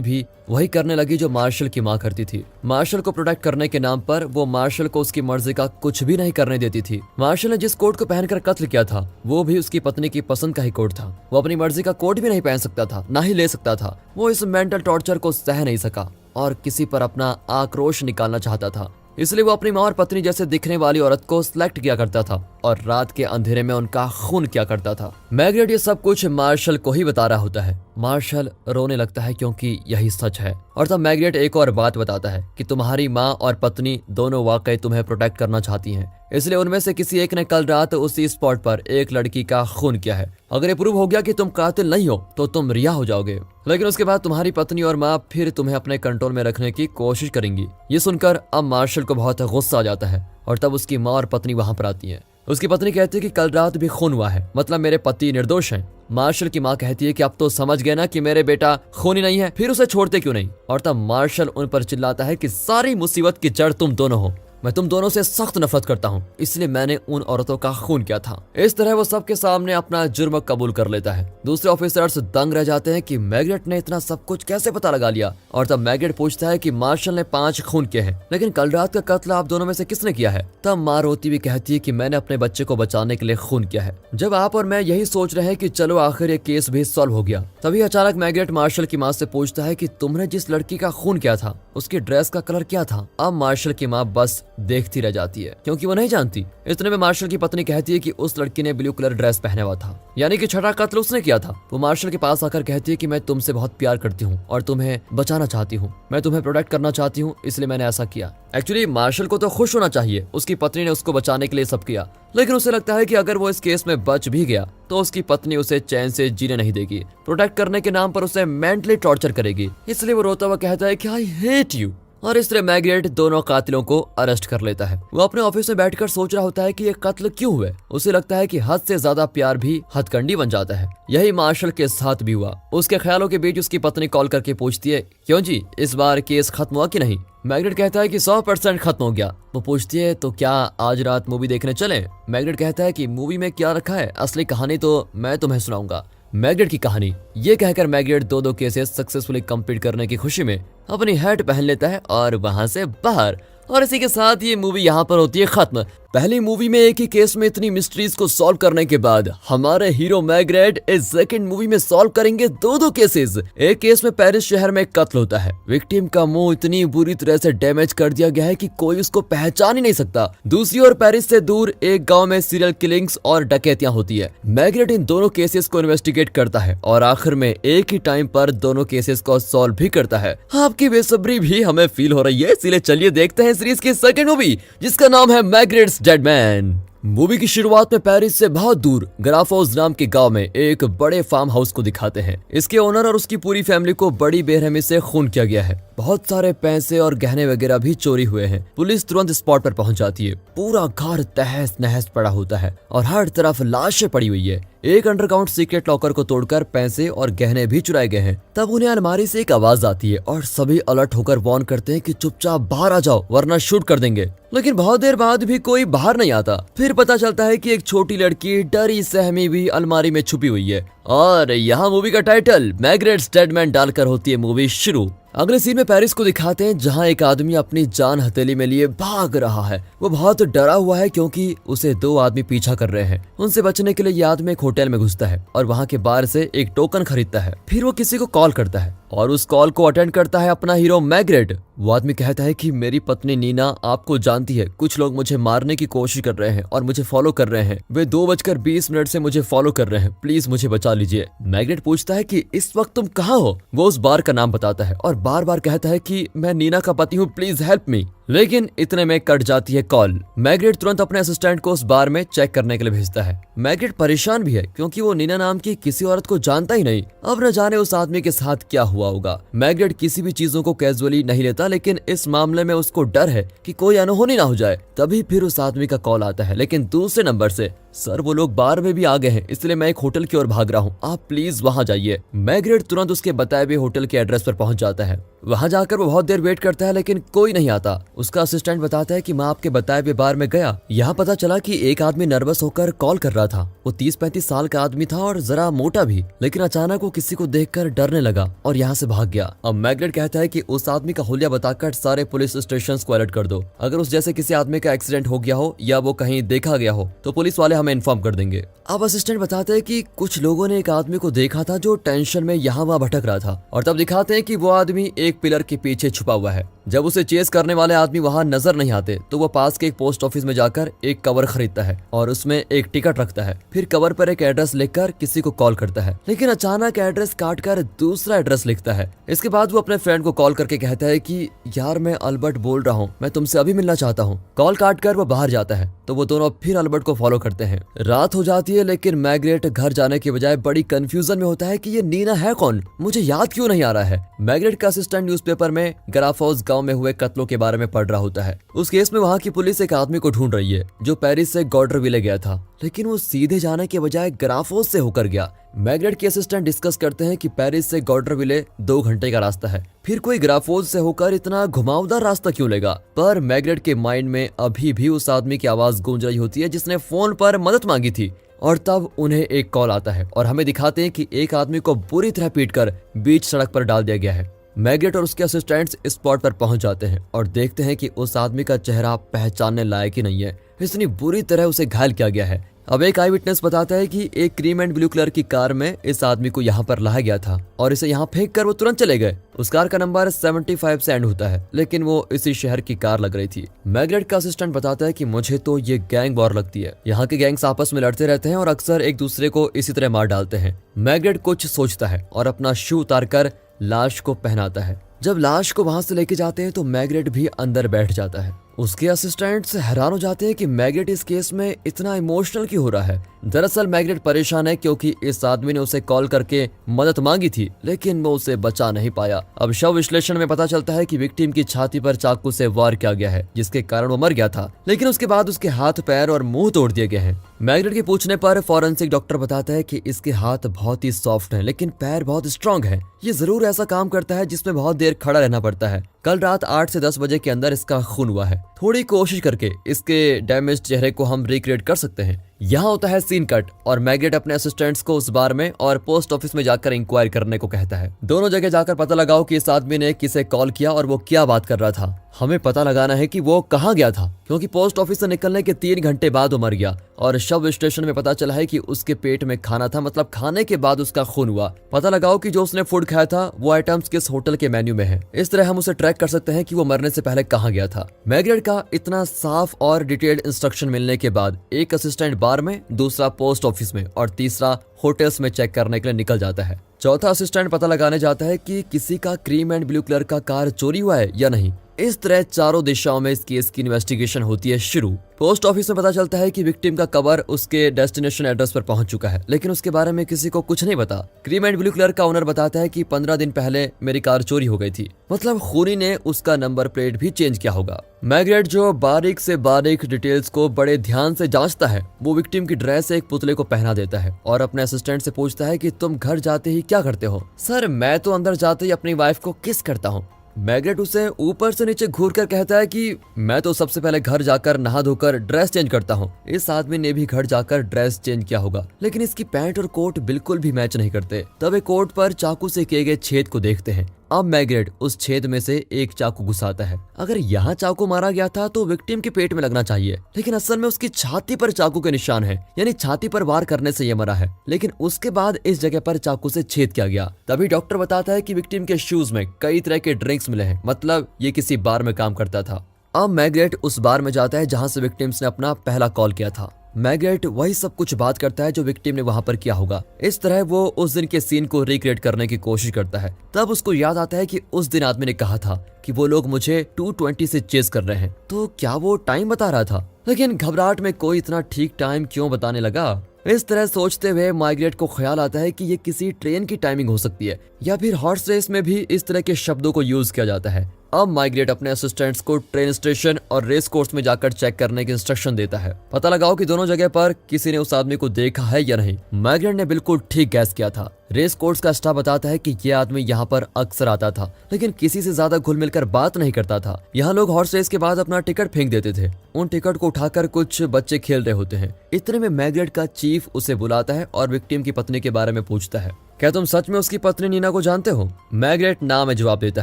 भी वही करने लगी जो मार्शल की माँ करती थी। मार्शल को प्रोटेक्ट करने के नाम पर वो मार्शल को उसकी मर्जी का कुछ भी नहीं करने देती थी। मार्शल ने जिस कोट को पहनकर कत्ल किया था वो भी उसकी पत्नी की पसंद का ही कोट था। वो अपनी मर्जी का कोट भी नहीं पहन सकता था, ना ही ले सकता था। वो इस मेंटल टॉर्चर को सह नहीं सका और किसी पर अपना आक्रोश निकालना चाहता था। इसलिए वो अपनी माँ और पत्नी जैसे दिखने वाली औरत को सिलेक्ट किया करता था और रात के अंधेरे में उनका खून किया करता था। मैग्रेट ये सब कुछ मार्शल को ही बता रहा होता है। मार्शल रोने लगता है क्योंकि यही सच है। और तब मैग्रेट एक और बात बताता है कि तुम्हारी माँ और पत्नी दोनों वाकई तुम्हें प्रोटेक्ट करना चाहती हैं, इसलिए उनमें से किसी एक ने कल रात उसी स्पॉट पर एक लड़की का खून किया है। अगर ये प्रूव हो गया कि तुम कातिल नहीं हो तो तुम रिहा हो जाओगे, लेकिन उसके बाद तुम्हारी पत्नी और माँ फिर तुम्हें अपने कंट्रोल में रखने की कोशिश करेंगी। ये सुनकर अब मार्शल को बहुत गुस्सा आ जाता है और तब उसकी माँ और पत्नी वहां पर आती है। उसकी पत्नी कहती है कि कल रात भी खून हुआ है, मतलब मेरे पति निर्दोष हैं। मार्शल की माँ कहती है कि अब तो समझ गए ना कि मेरे बेटा खूनी नहीं है, फिर उसे छोड़ते क्यों नहीं। और तब मार्शल उन पर चिल्लाता है कि सारी मुसीबत की जड़ तुम दोनों हो। मैं तुम दोनों से सख्त नफरत करता हूँ, इसलिए मैंने उन औरतों का खून किया था। इस तरह वो सबके सामने अपना जुर्म कबूल कर लेता है। दूसरे ऑफिसर्स दंग रह जाते हैं कि मैग्रेट ने इतना सब कुछ कैसे पता लगा लिया। और तब मैग्रेट पूछता है कि मार्शल ने 5 खून किए हैं, लेकिन कल रात का कत्ल आप दोनों में से किसने किया है। तब माँ रोती हुई कहती है कि मैंने अपने बच्चे को बचाने के लिए खून किया है। जब आप और मैं यही सोच रहे हैं कि चलो आखिर ये केस भी सॉल्व हो गया, तभी अचानक मैग्रेट मार्शल की माँ से पूछता है कि तुमने जिस लड़की का खून किया था उसकी ड्रेस का कलर क्या था। अब मार्शल की माँ बस देखती रह जाती है क्योंकि वो नहीं जानती। इतने में मार्शल की पत्नी कहती है कि उस लड़की ने ब्लू कलर ड्रेस पहना हुआ था, यानी कि छठा कत्ल उसने किया था। वो मार्शल के पास आकर कहती है कि मैं तुमसे बहुत प्यार करती हूँ और तुम्हें बचाना चाहती हूँ, मैं तुम्हें प्रोटेक्ट करना चाहती हूँ, इसलिए मैंने ऐसा किया। एक्चुअली मार्शल को तो खुश होना चाहिए, उसकी पत्नी ने उसको बचाने के लिए सब किया, लेकिन उसे लगता है कि अगर वो इस केस में बच भी गया तो उसकी पत्नी उसे चैन से जीने नहीं देगी, प्रोटेक्ट करने के नाम पर उसे मेंटली टॉर्चर करेगी। इसलिए वो रोता हुआ कहता है कि आई हेट यू। और इस तरह मैग्रेट दोनों कातिलों को अरेस्ट कर लेता है। वो अपने ऑफिस में बैठकर सोच रहा होता है कि ये कत्ल क्यों हुए। उसे लगता है कि हद से ज्यादा प्यार भी हथकंडी बन जाता है। यही मार्शल के साथ भी हुआ। उसके ख्यालों के बीच उसकी पत्नी कॉल करके पूछती है, क्यों जी, इस बार केस खत्म हुआ कि नहीं। मैग्रेट कहता है कि 100% खत्म हो गया। वो पूछती है, तो क्या आज रात मूवी देखने चलें। मैग्रेट कहता है कि मूवी में क्या रखा है, असली कहानी तो मैं तुम्हें सुनाऊंगा। मैग्रेट की कहानी। ये कहकर मैग्रेट दो केसेस सक्सेसफुली कंप्लीट करने की खुशी में अपनी हैट पहन लेता है और वहां से बाहर। और इसी के साथ ये मूवी यहाँ पर होती है खत्म। पहली मूवी में एक ही केस में इतनी मिस्ट्रीज को सॉल्व करने के बाद हमारे हीरो मैग्रेट इस सेकंड मूवी में सॉल्व करेंगे दो केसेस। एक केस में पेरिस शहर में कत्ल होता है। विक्टिम का मुंह इतनी बुरी तरह से डैमेज कर दिया गया है कि कोई उसको पहचान ही नहीं सकता। दूसरी ओर पेरिस से दूर एक गांव में सीरियल किलिंग्स और डकैतियां होती है। मैग्रेट इन दोनों केसेस को इन्वेस्टिगेट करता है और आखिर में एक ही टाइम पर दोनों केसेस को सॉल्व भी करता है। आपकी बेसब्री भी हमें फील हो रही है, इसलिए चलिए देखते हैं सीरीज की सेकंड मूवी जिसका नाम है मैग्रेट्स डेड मैन। मूवी की शुरुआत में पेरिस से बहुत दूर ग्राफोस नाम के गांव में एक बड़े फार्म हाउस को दिखाते हैं। इसके ओनर और उसकी पूरी फैमिली को बड़ी बेरहमी से खून किया गया है। बहुत सारे पैसे और गहने वगैरह भी चोरी हुए हैं। पुलिस तुरंत स्पॉट पर पहुंच जाती है। पूरा घर तहस नहस पड़ा होता है और हर तरफ लाशें पड़ी हुई है। एक अंडरग्राउंड सीक्रेट लॉकर को तोड़कर पैसे और गहने भी चुराए गए हैं। तब उन्हें अलमारी से एक आवाज आती है और सभी अलर्ट होकर वार्न करते हैं कि चुपचाप बाहर आ जाओ वरना शूट कर देंगे। लेकिन बहुत देर बाद भी कोई बाहर नहीं आता। फिर पता चलता है कि एक छोटी लड़की डरी सहमी भी अलमारी में छुपी हुई है। और यहाँ मूवी का टाइटल मैग्रेट्स डेड मैन डालकर होती है मूवी शुरू। अगले सीन में पेरिस को दिखाते हैं जहां एक आदमी अपनी जान हथेली में लिए भाग रहा है। वो बहुत डरा हुआ है क्योंकि उसे 2 आदमी पीछा कर रहे हैं। उनसे बचने के लिए ये आदमी एक होटल में घुसता है और वहां के बार से एक टोकन खरीदता है। फिर वो किसी को कॉल करता है और उस कॉल को अटेंड करता है अपना हीरो मैग्रेट। वो आदमी कहता है कि मेरी पत्नी नीना आपको जानती है, कुछ लोग मुझे मारने की कोशिश कर रहे हैं और मुझे फॉलो कर रहे हैं। वे 2:20 से मुझे फॉलो कर रहे हैं, प्लीज मुझे बचा लीजिए। मैग्रेट पूछता है कि इस वक्त तुम कहाँ हो। वो उस बार का नाम बताता है और बार बार कहता है कि मैं नीना का पति हूँ, प्लीज हेल्प मी। लेकिन इतने में कट जाती है कॉल। मैग्रेट तुरंत अपने असिस्टेंट को उस बार में चेक करने के लिए भेजता है। मैग्रेट परेशान भी है क्योंकि वो नीना नाम की किसी औरत को जानता ही नहीं। अब न जाने उस आदमी के साथ क्या हुआ होगा। मैग्रेट किसी भी चीजों को कैजुअली नहीं लेता, लेकिन इस मामले में उसको डर है कि कोई अनहोनी ना हो जाए। तभी फिर उस आदमी का कॉल आता है, लेकिन दूसरे नंबर से। सर वो लोग बार में भी आ गए हैं, इसलिए मैं एक होटल की ओर भाग रहा हूँ, आप प्लीज वहाँ जाइए। मैग्रेट तुरंत उसके बताए हुए होटल के एड्रेस पर पहुंच जाता है। वहां जाकर वो बहुत देर वेट करता है लेकिन कोई नहीं आता। उसका असिस्टेंट बताता है कि मैं आपके बताए हुए बार में गया। यहाँ पता चला कि एक आदमी नर्वस होकर कॉल कर रहा था। वो 30-35 साल का आदमी था और जरा मोटा भी, लेकिन अचानक वो किसी को देखकर डरने लगा और यहाँ से भाग गया। अब मैग्रेट कहता है कि उस आदमी का हुलिया बताकर सारे पुलिस स्टेशन को अलर्ट कर दो। अगर उस जैसे किसी आदमी का एक्सीडेंट हो गया हो या वो कहीं देखा गया हो तो पुलिस वाले हमें इन्फॉर्म कर देंगे। अब असिस्टेंट बताते हैं कि कुछ लोगों ने एक आदमी को देखा था जो टेंशन में यहाँ वहाँ भटक रहा था, और तब दिखाते हैं कि वो आदमी एक पिलर के पीछे छुपा हुआ है। जब उसे चेस करने वाले आदमी वहां नजर नहीं आते तो वो पास के एक पोस्ट ऑफिस में जाकर एक कवर खरीदता है और उसमें एक टिकट रखता है। फिर कवर पर एक एड्रेस लिखकर किसी को कॉल करता है, लेकिन अचानक एड्रेस काट कर दूसरा एड्रेस लिखता है। इसके बाद वो अपने फ्रेंड को कॉल करके कहता है कि यार मैं अल्बर्ट बोल रहा हूँ, मैं तुमसे अभी मिलना चाहता हूँ। कॉल काट कर वो बाहर जाता है तो वो दोनों फिर अल्बर्ट को फॉलो करते हैं। रात हो जाती है लेकिन मैग्रेट घर जाने के बजाय बड़ी कंफ्यूजन में होता है कि ये नीना है कौन, मुझे याद क्यों नहीं आ रहा है। मैग्रेट का असिस्टेंट न्यूज़पेपर में ग्राफोस गांव में हुए कत्लों के बारे में पढ़ रहा होता है। उस केस में वहां की पुलिस एक आदमी को ढूंढ रही है जो पेरिस से गॉर्डरविले गया था, लेकिन वो सीधे जाने के बजाय ग्राफोस से होकर गया। मैग्रेट के असिस्टेंट डिस्कस करते हैं कि पेरिस से गॉर्डरविले 2 घंटे का रास्ता है, फिर कोई ग्राफोस से होकर इतना घुमावदार रास्ता क्यों लेगा। पर मैग्रेट के माइंड में अभी भी उस आदमी की आवाज गूंज रही होती है जिसने फोन पर मदद मांगी थी। और तब उन्हें एक कॉल आता है और हमें दिखाते हैं कि एक आदमी को बुरी तरह पीटकर बीच सड़क पर डाल दिया गया है। मैग्रेट और उसके असिस्टेंट्स स्पॉट पर पहुंच जाते हैं और देखते हैं कि उस आदमी का चेहरा पहचानने लायक ही नहीं है, इतनी बुरी तरह उसे घायल किया गया है। अब एक आई विटनेस बताता है कि एक क्रीम एंड ब्लू कलर की कार में इस आदमी को यहाँ पर लाया गया था और इसे यहाँ फेंक कर वो तुरंत चले गए। उस कार का नंबर 75 से एंड होता है, लेकिन वो इसी शहर की कार लग रही थी। मैग्रेट का असिस्टेंट बताता है कि मुझे तो ये गैंग वॉर लगती है, यहाँ के गैंग्स आपस में लड़ते रहते हैं और अक्सर एक दूसरे को इसी तरह मार डालते हैं। मैग्रेट कुछ सोचता है और अपना शू उतारकर लाश को पहनाता है। जब लाश को वहां से लेके जाते हैं तो मैग्रेट भी अंदर बैठ जाता है। उसके असिस्टेंट्स हैरान हो जाते हैं कि मैग्रेट इस केस में इतना इमोशनल क्यों हो रहा है। दरअसल मैग्रेट परेशान है क्योंकि इस आदमी ने उसे कॉल करके मदद मांगी थी, लेकिन वो उसे बचा नहीं पाया। अब शव विश्लेषण में पता चलता है कि विक्टिम की छाती पर चाकू से वार किया गया है, जिसके कारण वो मर गया था, लेकिन उसके बाद उसके हाथ, पैर और मुंह तोड़ दिए गए हैं। मैग्रेट के पूछने पर फॉरेंसिक डॉक्टर बताता है कि इसके हाथ बहुत ही सॉफ्ट हैं, लेकिन पैर बहुत स्ट्रांग हैं। ये जरूर ऐसा काम करता है जिसमें बहुत देर खड़ा रहना पड़ता है। कल रात 8 से 10 बजे के अंदर इसका खून हुआ है। थोड़ी कोशिश करके इसके डैमेज चेहरे को हम रिक्रिएट कर सकते हैं। यहाँ होता है सीन कट और मैग्रेट अपने असिस्टेंट्स को उस बार में और पोस्ट ऑफिस में जाकर इंक्वायरी करने को कहता है। दोनों जगह जाकर पता लगाओ कि इस आदमी ने किसे कॉल किया और वो क्या बात कर रहा था। हमें पता लगाना है कि वो कहाँ गया था, क्योंकि पोस्ट ऑफिस से निकलने के 3 घंटे बाद वो मर गया और शव स्टेशन में पता चला है कि उसके पेट में खाना था, मतलब खाने के बाद उसका खून हुआ। पता लगाओ कि जो उसने फूड खाया था वो आइटम्स किस होटल के मेन्यू में है। इस तरह हम उसे ट्रैक कर सकते हैं कि वो मरने से पहले कहाँ गया था। मैग्रेट का इतना साफ और डिटेल्ड इंस्ट्रक्शन मिलने के बाद एक असिस्टेंट बार में, दूसरा पोस्ट ऑफिस में और तीसरा होटल्स में चेक करने के लिए निकल जाता है। चौथा असिस्टेंट पता लगाने जाता है कि किसी का क्रीम एंड ब्लू कलर का कार चोरी हुआ है या नहीं। इस तरह चारों दिशाओं में इस केस की इन्वेस्टिगेशन होती है शुरू। पोस्ट ऑफिस में पता चलता है कि विक्टिम का कवर उसके डेस्टिनेशन एड्रेस पर पहुंच चुका है, लेकिन उसके बारे में किसी को कुछ नहीं पता। क्रीम एंड ब्लू कलर का ओनर बताता है कि 15 दिन पहले मेरी कार चोरी हो गई थी, मतलब खूनी ने उसका नंबर प्लेट भी चेंज किया होगा। मैग्रेट जो बारीक से बारीक डिटेल्स को बड़े ध्यान से जांचता है, वो विक्टिम की ड्रेस एक पुतले को पहना देता है और अपने असिस्टेंट से पूछता है कि तुम घर जाते ही क्या करते हो। सर मैं तो अंदर जाते ही अपनी वाइफ को किस करता हूँ। मैग्रेट उसे ऊपर से नीचे घूर कर कहता है कि मैं तो सबसे पहले घर जाकर नहा धोकर ड्रेस चेंज करता हूँ। इस आदमी ने भी घर जाकर ड्रेस चेंज किया होगा, लेकिन इसकी पैंट और कोट बिल्कुल भी मैच नहीं करते। तब एक कोट पर चाकू से किए गए छेद को देखते हैं। अब मैग्रेट उस छेद में से एक चाकू घुसाता है। अगर यहाँ चाकू मारा गया था तो विक्टिम के पेट में लगना चाहिए, लेकिन असल में उसकी छाती पर चाकू के निशान है, यानी छाती पर वार करने से ये मरा है। लेकिन उसके बाद इस जगह पर चाकू से छेद किया गया। तभी डॉक्टर बताता है कि विक्टिम के शूज में कई तरह के ड्रिंक्स मिले हैं, मतलब ये किसी बार में काम करता था। अब मैग्रेट उस बार में जाता है जहाँ से विक्टिम्स ने अपना पहला कॉल किया था। मैग्रेट वही सब कुछ बात करता है जो विक्टिम ने वहां पर किया होगा। इस तरह वो उस दिन के सीन को रिक्रिएट करने की कोशिश करता है। तब उसको याद आता है कि उस दिन आदमी ने कहा था कि वो लोग मुझे 220 से चेस कर रहे हैं, तो क्या वो टाइम बता रहा था? लेकिन घबराहट में कोई इतना ठीक टाइम क्यों बताने लगा? इस तरह सोचते हुए मैग्रेट को ख्याल आता है कि ये किसी ट्रेन की टाइमिंग हो सकती है, या फिर हॉर्स रेस में भी इस तरह के शब्दों को यूज किया जाता है। अब मैग्रेट अपने असिस्टेंट्स को ट्रेन स्टेशन और रेस कोर्स में जाकर चेक करने की इंस्ट्रक्शन देता है। पता लगाओ कि दोनों जगह पर किसी ने उस आदमी को देखा है या नहीं। मैग्रेट ने बिल्कुल ठीक गैस किया था। रेस कोर्स का स्टाफ बताता है कि यह आदमी यहाँ पर अक्सर आता था, लेकिन किसी से ज्यादा घुल मिलकर बात नहीं करता था। यहाँ लोग हॉर्स रेस के बाद अपना टिकट फेंक देते थे। उन टिकट को उठाकर कुछ बच्चे खेल रहे होते हैं। इतने में मैग्रेट का चीफ उसे बुलाता है और विक्टिम की पत्नी के बारे में पूछता है। क्या तुम सच में उसकी पत्नी नीना को जानते हो? मैग्रेट ना में जवाब देता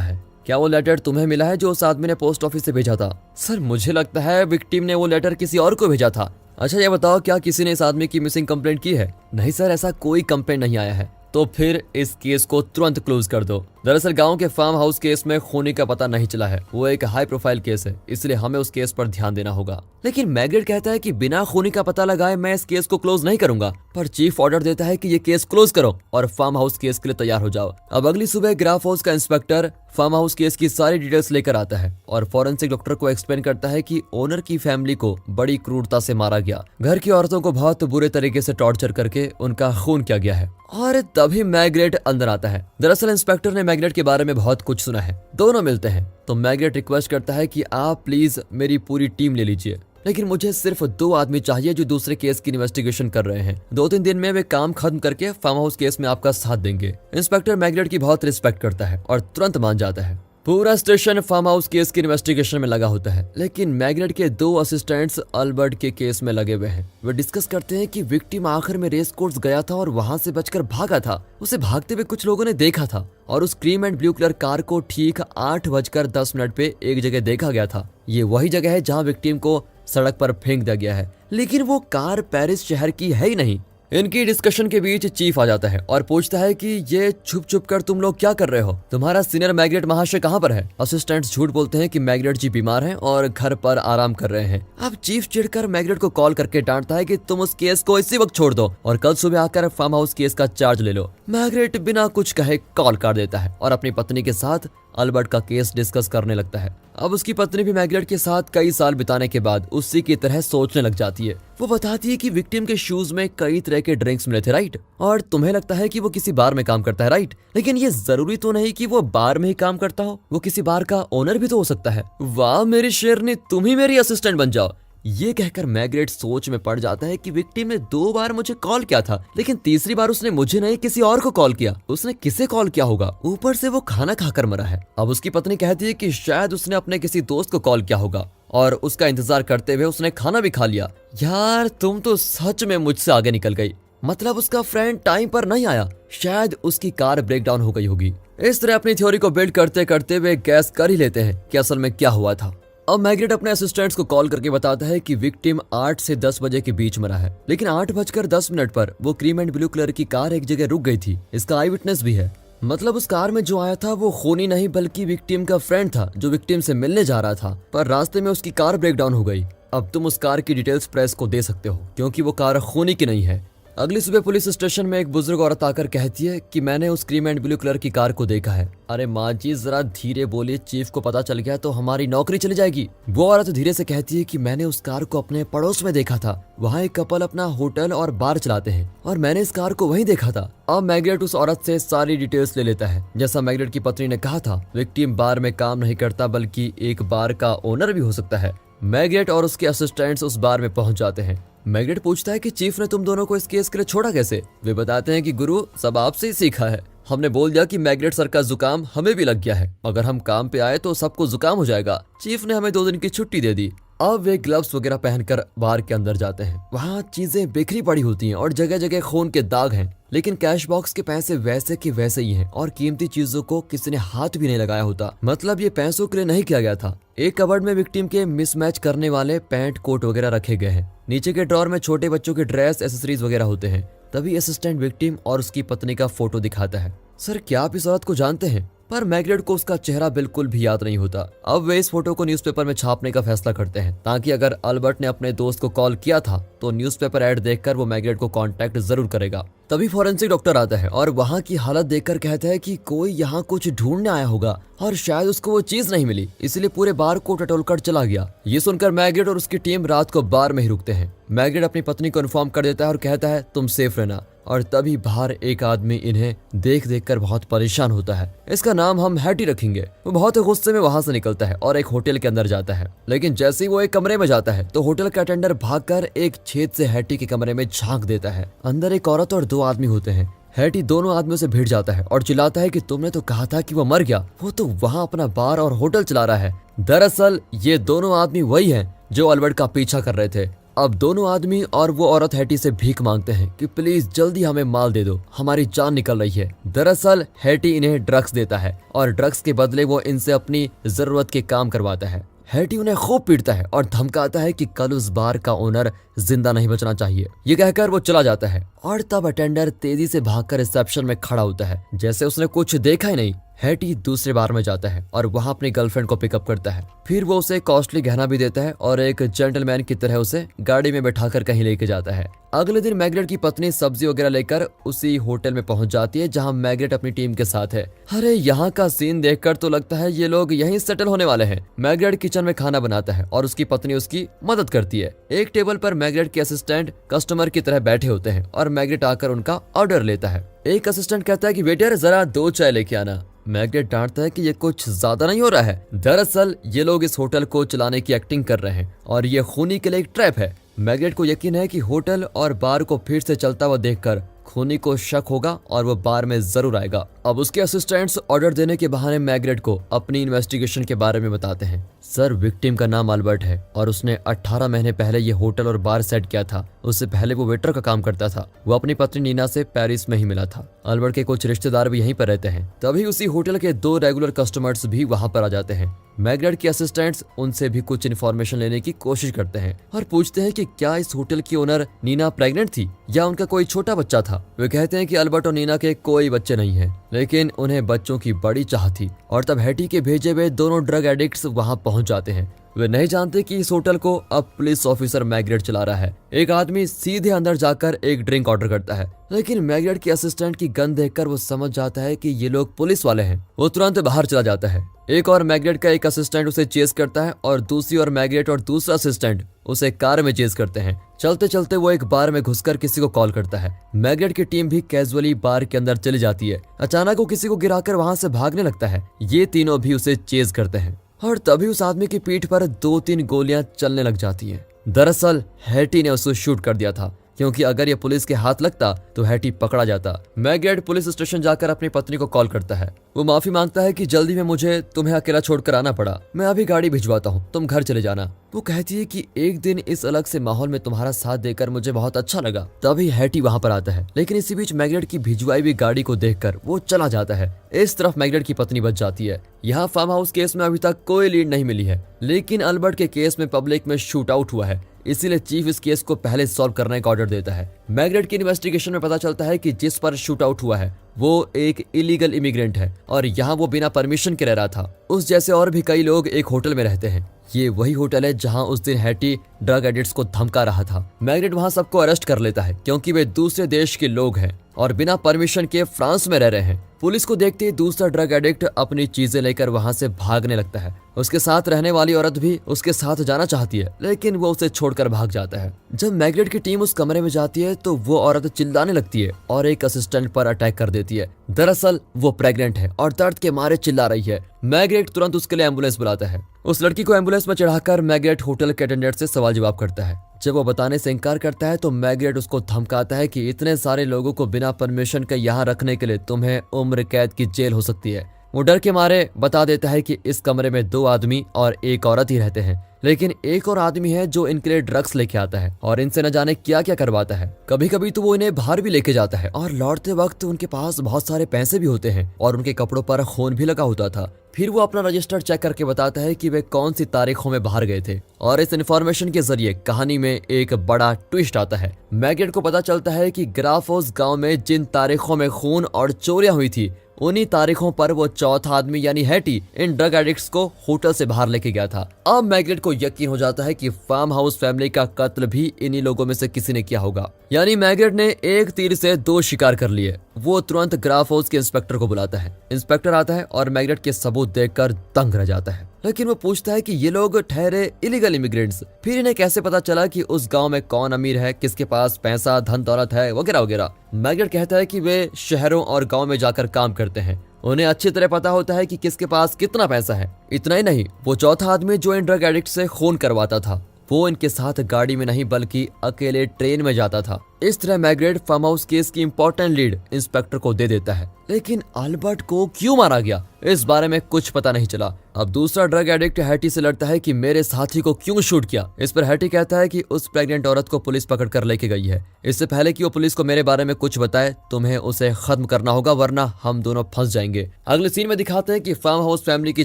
है। क्या वो लेटर तुम्हें मिला है जो उस आदमी ने पोस्ट ऑफिस से भेजा था? सर, मुझे लगता है विक्टिम ने वो लेटर किसी और को भेजा था। अच्छा, ये बताओ, क्या किसी ने इस आदमी की मिसिंग कंप्लेंट की है? नहीं सर, ऐसा कोई कंप्लेंट नहीं आया है। तो फिर इस केस को तुरंत क्लोज कर दो। दरअसल गांव के फार्म हाउस केस में खूनी का पता नहीं चला है। वो एक हाई प्रोफाइल केस है, इसलिए हमें उस केस पर ध्यान देना होगा। लेकिन मैग्रेट कहता है कि बिना खूनी का पता लगाए मैं इस केस को क्लोज नहीं करूंगा। पर चीफ ऑर्डर देता है कि ये केस क्लोज करो और फार्म हाउस केस के लिए तैयार हो जाओ। अब अगली सुबह ग्राफ हाउस का इंस्पेक्टर फार्म हाउस केस की सारी डिटेल्स लेकर आता है और फॉरेंसिक डॉक्टर को एक्सप्लेन करता है कि ओनर की फैमिली को बड़ी क्रूरता से मारा गया। घर की औरतों को बहुत बुरे तरीके से टॉर्चर करके उनका खून किया गया है। और तभी मैग्रेट अंदर आता है। दरअसल इंस्पेक्टर ने मैग्रेट के बारे में बहुत कुछ सुना है। दोनों मिलते हैं तो मैग्रेट रिक्वेस्ट करता है कि आप प्लीज मेरी पूरी टीम ले लीजिए, लेकिन मुझे सिर्फ 2 आदमी चाहिए जो दूसरे केस की इन्वेस्टिगेशन कर रहे हैं। 2-3 दिन में वे काम खत्म करके फार्म हाउस केस में आपका साथ देंगे। इंस्पेक्टर मैग्रेट की बहुत रिस्पेक्ट करता है और तुरंत मान जाता है। पूरा स्टेशन फार्म हाउस केस की इन्वेस्टिगेशन में लगा होता है, लेकिन मैग्रेट के 2 असिस्टेंट्स अल्बर्ट के केस में लगे हुए हैं। वे डिस्कस करते हैं कि विक्टिम आखिर में रेस कोर्स गया था और वहां से बचकर भागा था। उसे भागते हुए कुछ लोगों ने देखा था और उस cream and blue colour car को ठीक 8:10 पे एक जगह देखा गया था। ये वही जगह है जहाँ विक्टिम को सड़क पर फेंक दिया गया है, लेकिन वो कार पेरिस शहर की है ही नहीं। इनकी डिस्कशन के बीच चीफ आ जाता है और पूछता है कि ये छुप छुप कर तुम लोग क्या कर रहे हो? तुम्हारा सीनियर मैग्रेट महाशय कहाँ पर है? असिस्टेंट्स झूठ बोलते हैं कि मैग्रेट जी बीमार हैं और घर पर आराम कर रहे हैं। अब चीफ चिढ़कर मैग्रेट को कॉल करके डांटता है कि तुम उस केस को इसी वक्त छोड़ दो और कल सुबह आकर फार्म हाउस केस का चार्ज ले लो। मैग्रेट बिना कुछ कहे कॉल काट देता है और अपनी पत्नी के साथ अल्बर्ट का केस डिस्कस करने लगता है। अब उसकी पत्नी भी मैग्रेट के साथ कई साल बिताने के बाद उसी की तरह सोचने लग जाती है। वो बताती है कि विक्टिम के शूज में कई तरह के ड्रिंक्स मिले थे, राइट? और तुम्हें लगता है कि वो किसी बार में काम करता है, राइट? लेकिन ये जरूरी तो नहीं कि वो बार में ही काम करता हो, वो किसी बार का ओनर भी तो हो सकता है। वाह मेरी शेरनी, तुम ही मेरी असिस्टेंट बन जाओ। ये कहकर मैग्रेट सोच में पड़ जाता है कि विक्टिम ने 2 बार मुझे कॉल किया था, लेकिन तीसरी बार उसने मुझे नहीं किसी और को कॉल किया। उसने किसे कॉल किया होगा? ऊपर से वो खाना खाकर मरा है। अब उसकी पत्नी कहती है कि शायद उसने अपने किसी दोस्त को कॉल किया होगा और उसका इंतजार करते हुए उसने खाना भी खा लिया। यार तुम तो सच में मुझसे आगे निकल गई। मतलब उसका फ्रेंड टाइम पर नहीं आया, शायद उसकी कार ब्रेक डाउन हो गई होगी। इस तरह अपनी थ्योरी को बिल्ड करते करते वे गैस कर ही लेते हैं कि असल में क्या हुआ था। अब मैग्रेट अपने असिस्टेंट्स को कॉल करके बताता है कि विक्टिम 8 से 10 बजे के बीच मरा है, लेकिन 8:10 पर वो क्रीम एंड ब्लू कलर की कार एक जगह रुक गई थी। इसका आई विटनेस भी है। मतलब उस कार में जो आया था वो खूनी नहीं बल्कि विक्टिम का फ्रेंड था जो विक्टिम से मिलने जा रहा था, पर रास्ते में उसकी कार ब्रेक डाउन हो गई। अब तुम उस कार की डिटेल्स प्रेस को दे सकते हो क्योंकि वो कार खूनी की नहीं है। अगली सुबह पुलिस स्टेशन में एक बुजुर्ग औरत आकर कहती है कि मैंने उस क्रीम एंड ब्लू कलर की कार को देखा है। अरे माँ जी जरा धीरे बोलिए, चीफ को पता चल गया तो हमारी नौकरी चली जाएगी। वो औरत धीरे से कहती है कि मैंने उस कार को अपने पड़ोस में देखा था। वहाँ एक कपल अपना होटल और बार चलाते हैं और मैंने इस कार को वहीं देखा था। अब मैग्रेट उस औरत से सारी डिटेल्स ले लेता है। जैसा मैग्रेट की पत्नी ने कहा था, विक्टिम बार में काम नहीं करता बल्कि एक बार का ओनर भी हो सकता है। मैग्रेट और उसके असिस्टेंट्स उस बार में पहुंच जाते हैं। मैग्रेट पूछता है कि चीफ ने तुम दोनों को इस केस के लिए छोड़ा कैसे? वे बताते हैं कि गुरु सब आपसे ही सीखा है। हमने बोल दिया कि मैग्रेट सर का जुकाम हमें भी लग गया है, अगर हम काम पे आए तो सबको जुकाम हो जाएगा। चीफ ने हमें 2 दिन की छुट्टी दे दी। अब वे ग्लव्स वगैरह पहनकर बार के अंदर जाते हैं। वहाँ चीजें बिखरी पड़ी होती हैं और जगह जगह खून के दाग हैं, लेकिन कैश बॉक्स के पैसे वैसे के वैसे ही हैं और कीमती चीजों को किसी ने हाथ भी नहीं लगाया होता। मतलब ये पैसों के लिए नहीं किया गया था। एक कबर्ड में विक्टिम के मिसमैच करने वाले पैंट कोट वगैरह रखे गए हैं। नीचे के ड्रॉर में छोटे बच्चों के ड्रेस एसेसरीज वगैरह होते हैं। तभी असिस्टेंट विक्टिम और उसकी पत्नी का फोटो दिखाता है। सर, क्या आप इस औरत को जानते हैं? पर मैग्रेट को उसका चेहरा बिल्कुल भी याद नहीं होता। अब वे इस फोटो को न्यूज़पेपर में छापने का फैसला करते हैं, ताकि अगर अल्बर्ट ने अपने दोस्त को कॉल किया था तो न्यूज़पेपर ऐड देखकर वो मैग्रेट को कांटेक्ट जरूर करेगा। तभी फॉरेंसिक डॉक्टर आता है और वहाँ की हालत देखकर कहता है कि कोई यहाँ कुछ ढूंढने आया होगा और शायद उसको वो चीज नहीं मिली, इसलिए पूरे बार को टटोलकर चला गया। ये सुनकर मैग्रेट और उसकी टीम रात को बार में ही रुकते हैं। मैग्रेट अपनी पत्नी को इन्फॉर्म कर देता है और कहता है तुम सेफ रहना। और तभी बाहर एक आदमी इन्हें देख देख कर बहुत परेशान होता है। इसका नाम हम हैटी रखेंगे। वो बहुत गुस्से में वहां से निकलता है और एक होटल के अंदर जाता है, लेकिन जैसे ही वो एक कमरे में जाता है तो होटल का अटेंडर भागकर एक छेद से हैटी के कमरे में झांक देता है। अंदर एक औरत और 2 आदमी होते हैं। हैटी दोनों आदमियों से भिड़ जाता है और चिल्लाता है कि तुमने तो कहा था कि वो मर गया, वो तो वहाँ अपना बार और होटल चला रहा है। दरअसल ये दोनों आदमी वही हैं जो अल्बर्ट का पीछा कर रहे थे। अब दोनों आदमी और वो औरत हैटी से भीख मांगते हैं कि प्लीज जल्दी हमें माल दे दो, हमारी जान निकल रही है। दरअसल हैटी इन्हें ड्रग्स देता है और ड्रग्स के बदले वो इनसे अपनी जरूरत के काम करवाता है। हैटी उन्हें खूब पीटता है और धमकाता है कि कल उस बार का ओनर जिंदा नहीं बचना चाहिए। ये कहकर वो चला जाता है और तब अटेंडर तेजी से भागकर रिसेप्शन में खड़ा होता है, जैसे उसने कुछ देखा ही नहीं। हैटी दूसरे बार में जाता है और वहाँ अपनी गर्लफ्रेंड को पिकअप करता है। फिर वो उसे कॉस्टली गहना भी देता है और एक जेंटलमैन की तरह उसे गाड़ी में बैठाकर कहीं लेके जाता है। अगले दिन मैग्रेट की पत्नी सब्जी वगैरह लेकर उसी होटल में पहुंच जाती है जहां मैग्रेट अपनी टीम के साथ है। अरे यहाँ का सीन देखकर तो लगता है ये लोग यहीं सेटल होने वाले हैं। मैग्रेट किचन में खाना बनाता है और उसकी पत्नी उसकी मदद करती है। एक टेबल पर मैग्रेट के असिस्टेंट कस्टमर की तरह बैठे होते हैं और मैग्रेट आकर उनका ऑर्डर लेता है। एक असिस्टेंट कहता है कि वेटर जरा 2 चाय लेके आना। मैग्रेट डांटता है कि ये कुछ ज्यादा नहीं हो रहा है। दरअसल ये लोग इस होटल को चलाने की एक्टिंग कर रहे हैं और ये खूनी के लिए एक ट्रैप है। मैग्रेट को यकीन है कि होटल और बार को फिर से चलता हुआ देखकर खूनी को शक होगा और वो बार में जरूर आएगा। अब उसके असिस्टेंट्स ऑर्डर देने के बहाने मैग्रेट को अपनी इन्वेस्टिगेशन के बारे में बताते हैं। सर, विक्टिम का नाम अल्बर्ट है और उसने 18 महीने पहले ये होटल और बार सेट किया था। उससे पहले वो वेटर का काम करता था। वो अपनी पत्नी नीना से पेरिस में ही मिला था। अल्बर्ट के कुछ रिश्तेदार भी यहीं पर रहते हैं। तभी उसी होटल के 2 रेगुलर कस्टमर्स भी वहाँ पर आ जाते हैं। मैग्रेट के असिस्टेंट्स उनसे भी कुछ इन्फॉर्मेशन लेने की कोशिश करते हैं और पूछते हैं कि क्या इस होटल की ओनर नीना प्रेग्नेंट थी या उनका कोई छोटा बच्चा था। वे कहते हैं कि अल्बर्ट और नीना के कोई बच्चे नहीं हैं, लेकिन उन्हें बच्चों की बड़ी चाह थी। और तब हैटी के भेजे हुए दोनों ड्रग एडिक्ट्स वहां पहुंच जाते हैं। वे नहीं जानते कि इस होटल को अब पुलिस ऑफिसर मैग्रेट चला रहा है। एक आदमी सीधे अंदर जाकर एक ड्रिंक ऑर्डर करता है, लेकिन मैग्रेट के असिस्टेंट की गंध देखकर वो समझ जाता है कि ये लोग पुलिस वाले हैं। वो तुरंत बाहर चला जाता है। एक और मैग्रेट का एक असिस्टेंट उसे चेस करता है और दूसरी ओर मैग्रेट और दूसरा असिस्टेंट उसे कार में चेस करते हैं। चलते चलते वो एक बार में घुसकर किसी को कॉल करता है। मैग्रेट की टीम भी कैजुअली बार के अंदर चली जाती है। अचानक वो किसी को गिराकर वहां से भागने लगता है। ये तीनों भी उसे चेस करते हैं और तभी उस आदमी की पीठ पर 2-3 गोलियां चलने लग जाती हैं। दरअसल हैटी ने उसे शूट कर दिया था, क्योंकि अगर ये पुलिस के हाथ लगता तो हैटी पकड़ा जाता। मैग्रेट पुलिस स्टेशन जाकर अपनी पत्नी को कॉल करता है। वो माफी मांगता है कि जल्दी में मुझे तुम्हें अकेला छोड़कर आना पड़ा, मैं अभी गाड़ी भिजवाता हूँ, तुम घर चले जाना। वो कहती है कि एक दिन इस अलग से माहौल में तुम्हारा साथ देकर मुझे बहुत अच्छा लगा। तभी हैटी वहाँ पर आता है, लेकिन इसी बीच मैग्रेट की भिजवाई हुई गाड़ी को देखकर वो चला जाता है। इस तरफ मैग्रेट की पत्नी बच जाती है। यहाँ फार्म हाउस केस में अभी तक कोई लीड नहीं मिली है, लेकिन अल्बर्ट के केस में पब्लिक में शूट आउट हुआ है, इसीलिए चीफ इस केस को पहले सॉल्व करने का ऑर्डर देता है। मैग्रेट की इन्वेस्टिगेशन में पता चलता है कि जिस पर शूट आउट हुआ है वो एक इलीगल इमिग्रेंट है और यहाँ वो बिना परमिशन के रह रहा था। उस जैसे और भी कई लोग एक होटल में रहते हैं। ये वही होटल है जहां उस दिन हैटी ड्रग एडिक्ट्स को धमका रहा था। मैग्रेट वहां सबको अरेस्ट कर लेता है, क्योंकि वे दूसरे देश के लोग हैं और बिना परमिशन के फ्रांस में रह रहे हैं। पुलिस को देखते ही दूसरा ड्रग एडिक्ट अपनी चीजें लेकर वहां से भागने लगता है। उसके साथ रहने वाली औरत भी उसके साथ जाना चाहती है, लेकिन वो उसे छोड़कर भाग जाता है। जब मैग्रेट की टीम उस कमरे में जाती है तो वो औरत चिल्लाने लगती है और एक असिस्टेंट पर अटैक कर देती है। दरअसल वो प्रेग्नेंट है और दर्द के मारे चिल्ला रही है। मैग्रेट तुरंत उसके लिए एम्बुलेंस बुलाता है। उस लड़की को एम्बुलेंस में चढ़ाकर मैग्रेट होटल के अटेंडेंट से सवाल जवाब करता है। जब वो बताने से इनकार करता है तो मैग्रेट उसको धमकाता है कि इतने सारे लोगों को बिना परमिशन के यहाँ रखने के लिए तुम्हें उम्र कैद की जेल हो सकती है। वो डर के मारे बता देता है कि इस कमरे में 2 आदमी और 1 औरत ही रहते हैं, लेकिन एक और आदमी है जो इनके लिए ड्रग्स लेके आता है और इनसे न जाने क्या क्या करवाता है। कभी कभी तो वो इन्हें बाहर भी लेके जाता है और लौटते वक्त उनके पास बहुत सारे पैसे भी होते हैं और उनके कपड़ों पर खून भी लगा होता था। फिर वो अपना रजिस्टर चेक करके बताता है कि वे कौन सी तारीखों में बाहर गए थे और इस इन्फॉर्मेशन के जरिए कहानी में एक बड़ा ट्विस्ट आता है। मैग्रेट को पता चलता है कि ग्राफोस गांव में जिन तारीखों में खून और चोरियां हुई थी, उन्हीं तारीखों पर वो चौथा आदमी यानी हैटी इन ड्रग एडिक्ट्स को होटल से बाहर लेके गया था। अब मैग्रेट को यकीन हो जाता है कि फार्म हाउस फैमिली का कत्ल भी इन्हीं लोगों में से किसी ने किया होगा। यानी मैग्रेट ने एक तीर से 2 शिकार कर लिए। वो तुरंत ग्राफोस के इंस्पेक्टर को बुलाता है। इंस्पेक्टर आता है और मैग्रेट के सबूत देखकर दंग रह जाता है, लेकिन वो पूछता है कि ये लोग ठहरे इलीगल इमिग्रेंट्स, फिर इन्हें कैसे पता चला कि उस गांव में कौन अमीर है, किसके पास पैसा धन दौलत है, वगैरह वगैरह। मैग्रेट कहता है कि वे शहरों और गांव में जाकर काम करते हैं, उन्हें अच्छी तरह पता होता है कि किसके पास कितना पैसा है। इतना ही नहीं, वो चौथा आदमी जो इन ड्रग एडिक्ट से खून करवाता था, वो इनके साथ गाड़ी में नहीं बल्कि अकेले ट्रेन में जाता था। इस तरह मैग्रेट फार्म हाउस केस की इंपॉर्टेंट लीड इंस्पेक्टर को दे देता है। लेकिन अल्बर्ट को क्यों मारा गया, इस बारे में कुछ पता नहीं चला। अब दूसरा ड्रग एडिक्ट हैटी से लड़ता है कि मेरे साथी को क्यों शूट किया। इस पर हैटी कहता है कि उस प्रेग्नेंट औरत को पुलिस पकड़ कर लेके गई है। इससे पहले कि वो पुलिस को मेरे बारे में कुछ बताए, तुम्हें उसे खत्म करना होगा वरना हम दोनों फंस जाएंगे। अगले सीन में दिखाते हैं कि फार्म हाउस फैमिली की